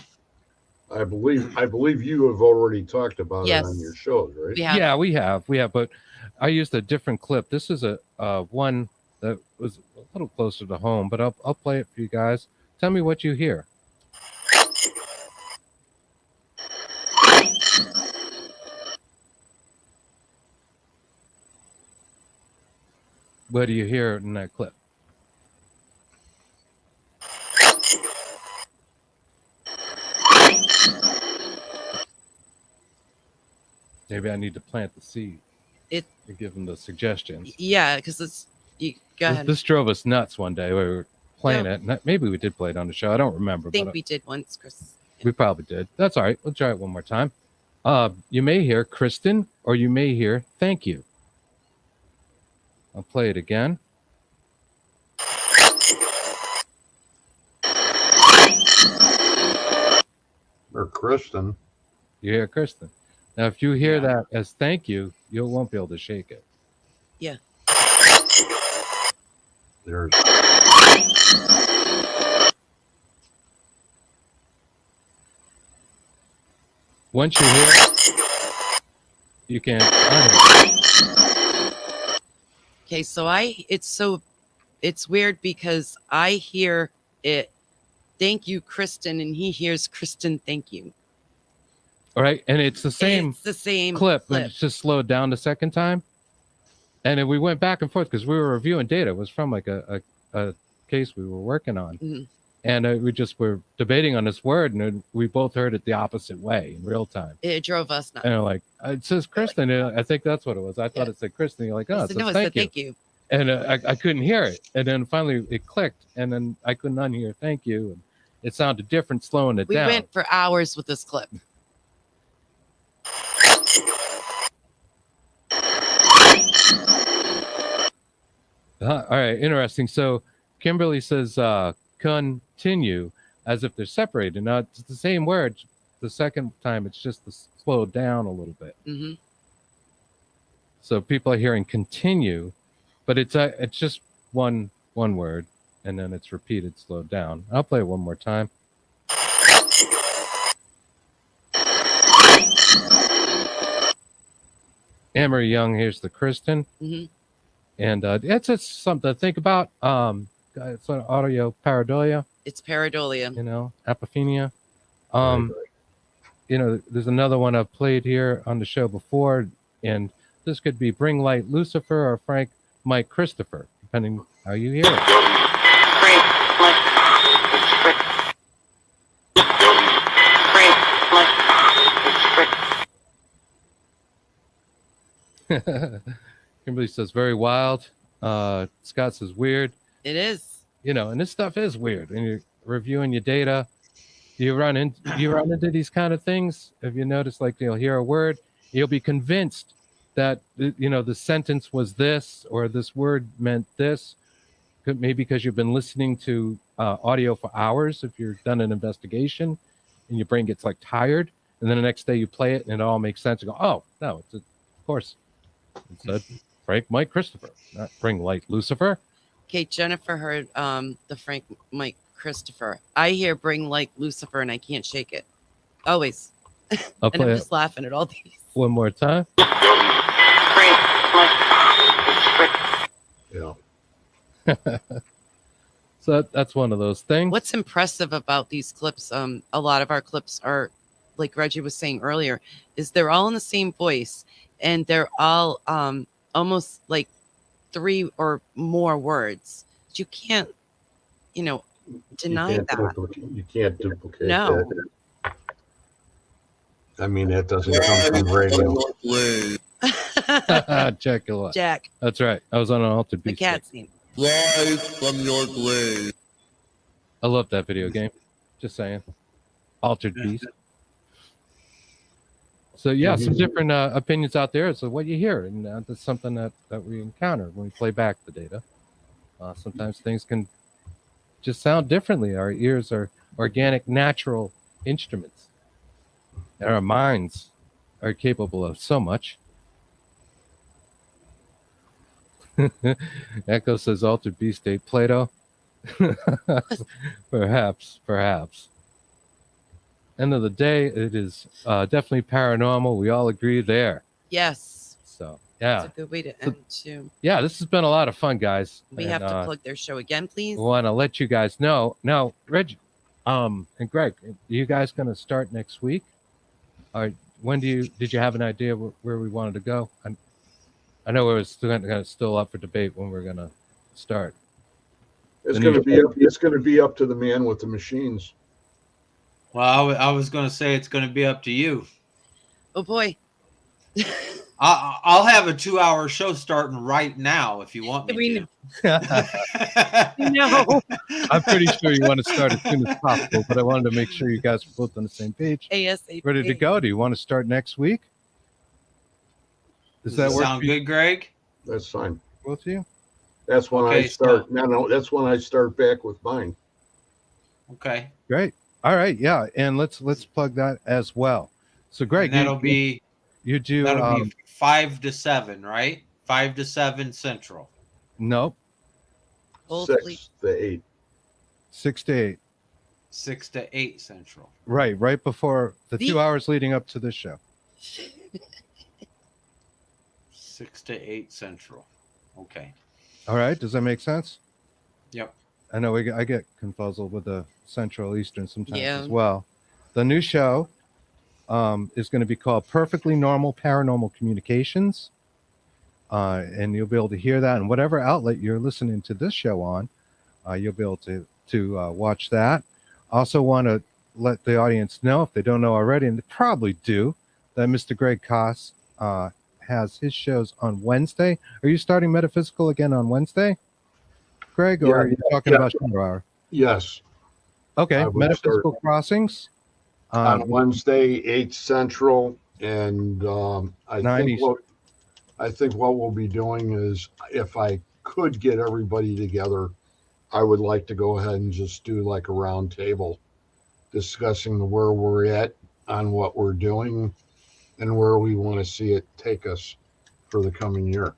I believe you have already talked about it on Yes. your shows, right? Yeah, we have, but I used a different clip. This is a one that was a little closer to home, but I'll play it for you guys. Tell me what you hear. What do you hear in that clip? Maybe I need to plant the seed. And give them the suggestions. Yeah, because go ahead. This drove us nuts one day. We were playing it. And maybe we did play it on the show. I don't remember. I think we did once, Chris. We probably did. That's all right. We'll try it one more time. You may hear Kristen, or you may hear thank you. I'll play it again. Or Kristen. You hear Kristen. Now, if you hear that as thank you, you won't be able to shake it. Yeah. There's Once you hear it, you can unhear it. Okay, so it's weird because I hear it, thank you, Kristen, and he hears Kristen, thank you. All right, and it's the same clip, but it's just slowed down the second time. And then we went back and forth because we were reviewing data. It was from like a case we were working on. Mm-hmm. And we just were debating on this word, and we both heard it the opposite way in real time. It drove us nuts. And we're like, it says Kristen. I think that's what it was. I thought it said Kristen. You're like, oh, it says thank you. And I couldn't hear it. And then finally it clicked, and then I couldn't unhear thank you. And it sounded different, slowing it down. We went for hours with this clip. All right, interesting. So Kimberly says continue as if they're separated. Now it's the same word. The second time it's just slowed down a little bit. Mm-hmm. So people are hearing continue, but it's just one word, and then it's repeated, slowed down. I'll play it one more time. Amory Young here's the Kristen, and it's just something to think about. It's an audio pareidolia. It's pareidolia. You know, apophenia. You know, there's another one I've played here on the show before, and this could be Bring Light Lucifer or Frank Mike Christopher, depending how you hear it. Kimberly says very wild. Scott says weird. It is. You know, and this stuff is weird. And you're reviewing your data. Do you run into these kind of things? Have you noticed, like, you'll hear a word, you'll be convinced that, you know, the sentence was this or this word meant this, maybe because you've been listening to audio for hours. If you've done an investigation and your brain gets like tired, and then the next day you play it and it all makes sense. You go, oh no, of course it said Frank Mike Christopher, not Bring Light Lucifer. Okay, Jennifer heard the Frank Mike Christopher. I hear Bring Light Lucifer and I can't shake it. Always. I'll And I'm play just laughing at all these. one more time. Yeah. So that's one of those things. What's impressive about these clips, a lot of our clips are, like Reggie was saying earlier, is they're all in the same voice, and they're all almost like 3 or more words. You can't, you know, deny you that. You can't duplicate No. that. I mean, that doesn't come from radio. Check it out. Jack, That's right. I was on an Altered the Beast. cat's name. Live from York Lane. I love that video game. Just saying. Altered Beast. So yeah, some different opinions out there. So what you hear, and that's something that we encounter when we play back the data. Sometimes things can just sound differently. Our ears are organic, natural instruments, and our minds are capable of so much. Echo says Altered Beast State Plato. perhaps. End of the day, it is definitely paranormal. We all agree there. Yes. So yeah, That's a good way to end too. yeah, this has been a lot of fun, guys. We And, have to plug their show again, please. We want to let you guys know now, Reggie, and Greg. Are you guys going to start next week? Or when did you have an idea where we wanted to go? I know it was still up for debate when we're going to start. It's going to be up to the man with the machines. Well, I was going to say it's going to be up to you. Oh boy. I'll have a 2-hour show starting right now if you want me to. No. I'm pretty sure you want to start as soon as possible, but I wanted to make sure you guys were both on the same page. ASAP. Ready to go? Do you want to start next week? Does that sound good, Greg? That's fine. Both of you? That's when I start. No, that's when I start back with mine. Okay. Great. All right. Yeah, and let's plug that as well. So, Greg, And that'll be 5 to 7, right? 5 to 7 Central. Nope. 6 to 8. 6 to 8. 6 to 8 Central. Right before the 2 hours leading up to this show. 6 to 8 Central. Okay. All right. Does that make sense? Yep. I know I get confuzzled with the Central Eastern sometimes Yeah. as well. The new show is going to be called Perfectly Normal Paranormal Communications. And you'll be able to hear that in whatever outlet you're listening to this show on. You'll be able to watch that. Also want to let the audience know, if they don't know already, and they probably do, that Mr. Greg Kos has his shows on Wednesday. Are you starting Metaphysical again on Wednesday, Greg, or are you talking about Shadow Hour? Yes. Okay, Metaphysical Crossings. On Wednesday, 8 Central, and I think what we'll be doing is, if I could get everybody together, I would like to go ahead and just do like a round table discussing where we're at on what we're doing and where we want to see it take us. for the coming year,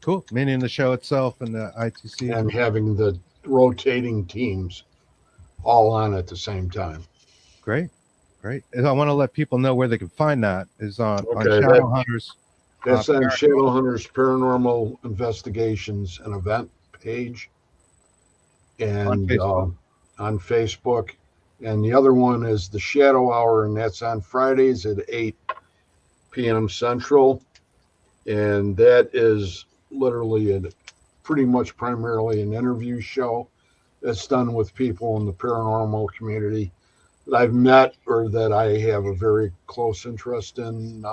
Cool. Meaning the show itself and the ITC. and having the rotating teams all on at the same time. Great. And I want to let people know where they can find that is on Okay, Shadow Hunters. That's on Shadow Hunters Paranormal Investigations and Event page, and on Facebook. And the other one is the Shadow Hour, and that's on Fridays at 8 p.m. Central. And that is literally pretty much primarily an interview show that's done with people in the paranormal community that I've met or that I have a very close interest in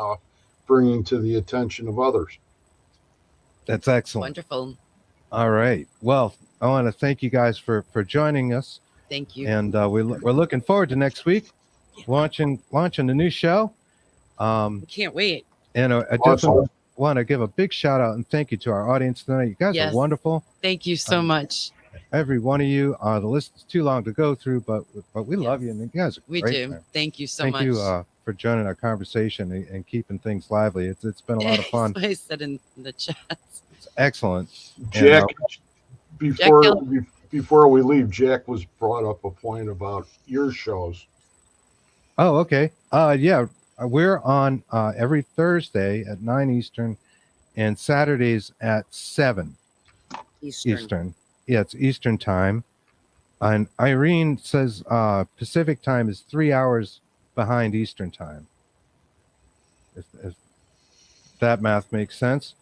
bringing to the attention of others. That's excellent. Wonderful. All right. Well, I want to thank you guys for joining us. Thank you. And we're looking forward to next week launching the new show. Can't wait. And I definitely want to give a big shout out and thank you to our audience tonight. You guys are wonderful. Thank you so much. Every one of you. The list is too long to go through, but we love you, and you guys are We great, do. man. Thank you so Thank much. you for joining our conversation and keeping things lively. It's been a lot of fun. That's what I said in the chat. It's excellent. Jack, And, before we leave, Jack was brought up a point about your shows. oh, okay. Yeah, we're on every Thursday at 9 Eastern and Saturdays at 7 Eastern. Yeah, it's Eastern time. And Irene says Pacific time is 3 hours behind Eastern time. If that math makes sense.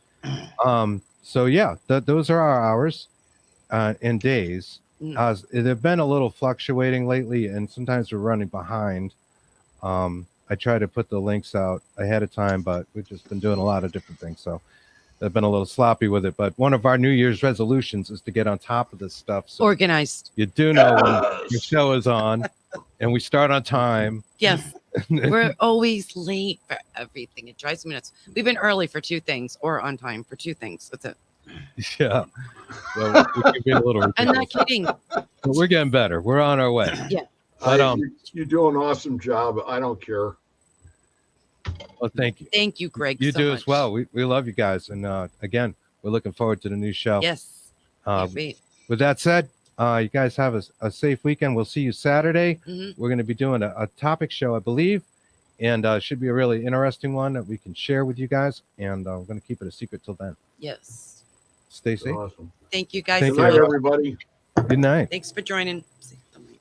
So yeah, those are our hours and days. They've been a little fluctuating lately, and sometimes we're running behind. I try to put the links out ahead of time, but we've just been doing a lot of different things. So they've been a little sloppy with it. But one of our New Year's resolutions is to get on top of this stuff. So organized. you do know when the show is on, and we start on time. Yes. We're always late for everything. It drives me nuts. We've been early for 2 things or on time for 2 things. That's it. Yeah. Well, we can be a little ridiculous. I'm not kidding. But we're getting better. We're on our way. Yeah. But, you do an awesome job. I don't care. well, thank you. Thank you, Greg. You so do much. as well. We love you guys. And again, we're looking forward to the new show. Yes. Can't wait. With that said, you guys have a safe weekend. We'll see you Saturday. Mhm. We're going to be doing a topic show, I believe. And should be a really interesting one that we can share with you guys. And we're going to keep it a secret till then. Yes. Stay safe. Awesome. Thank you guys. Thank Good so night, much. everybody. Good night. Thanks for joining.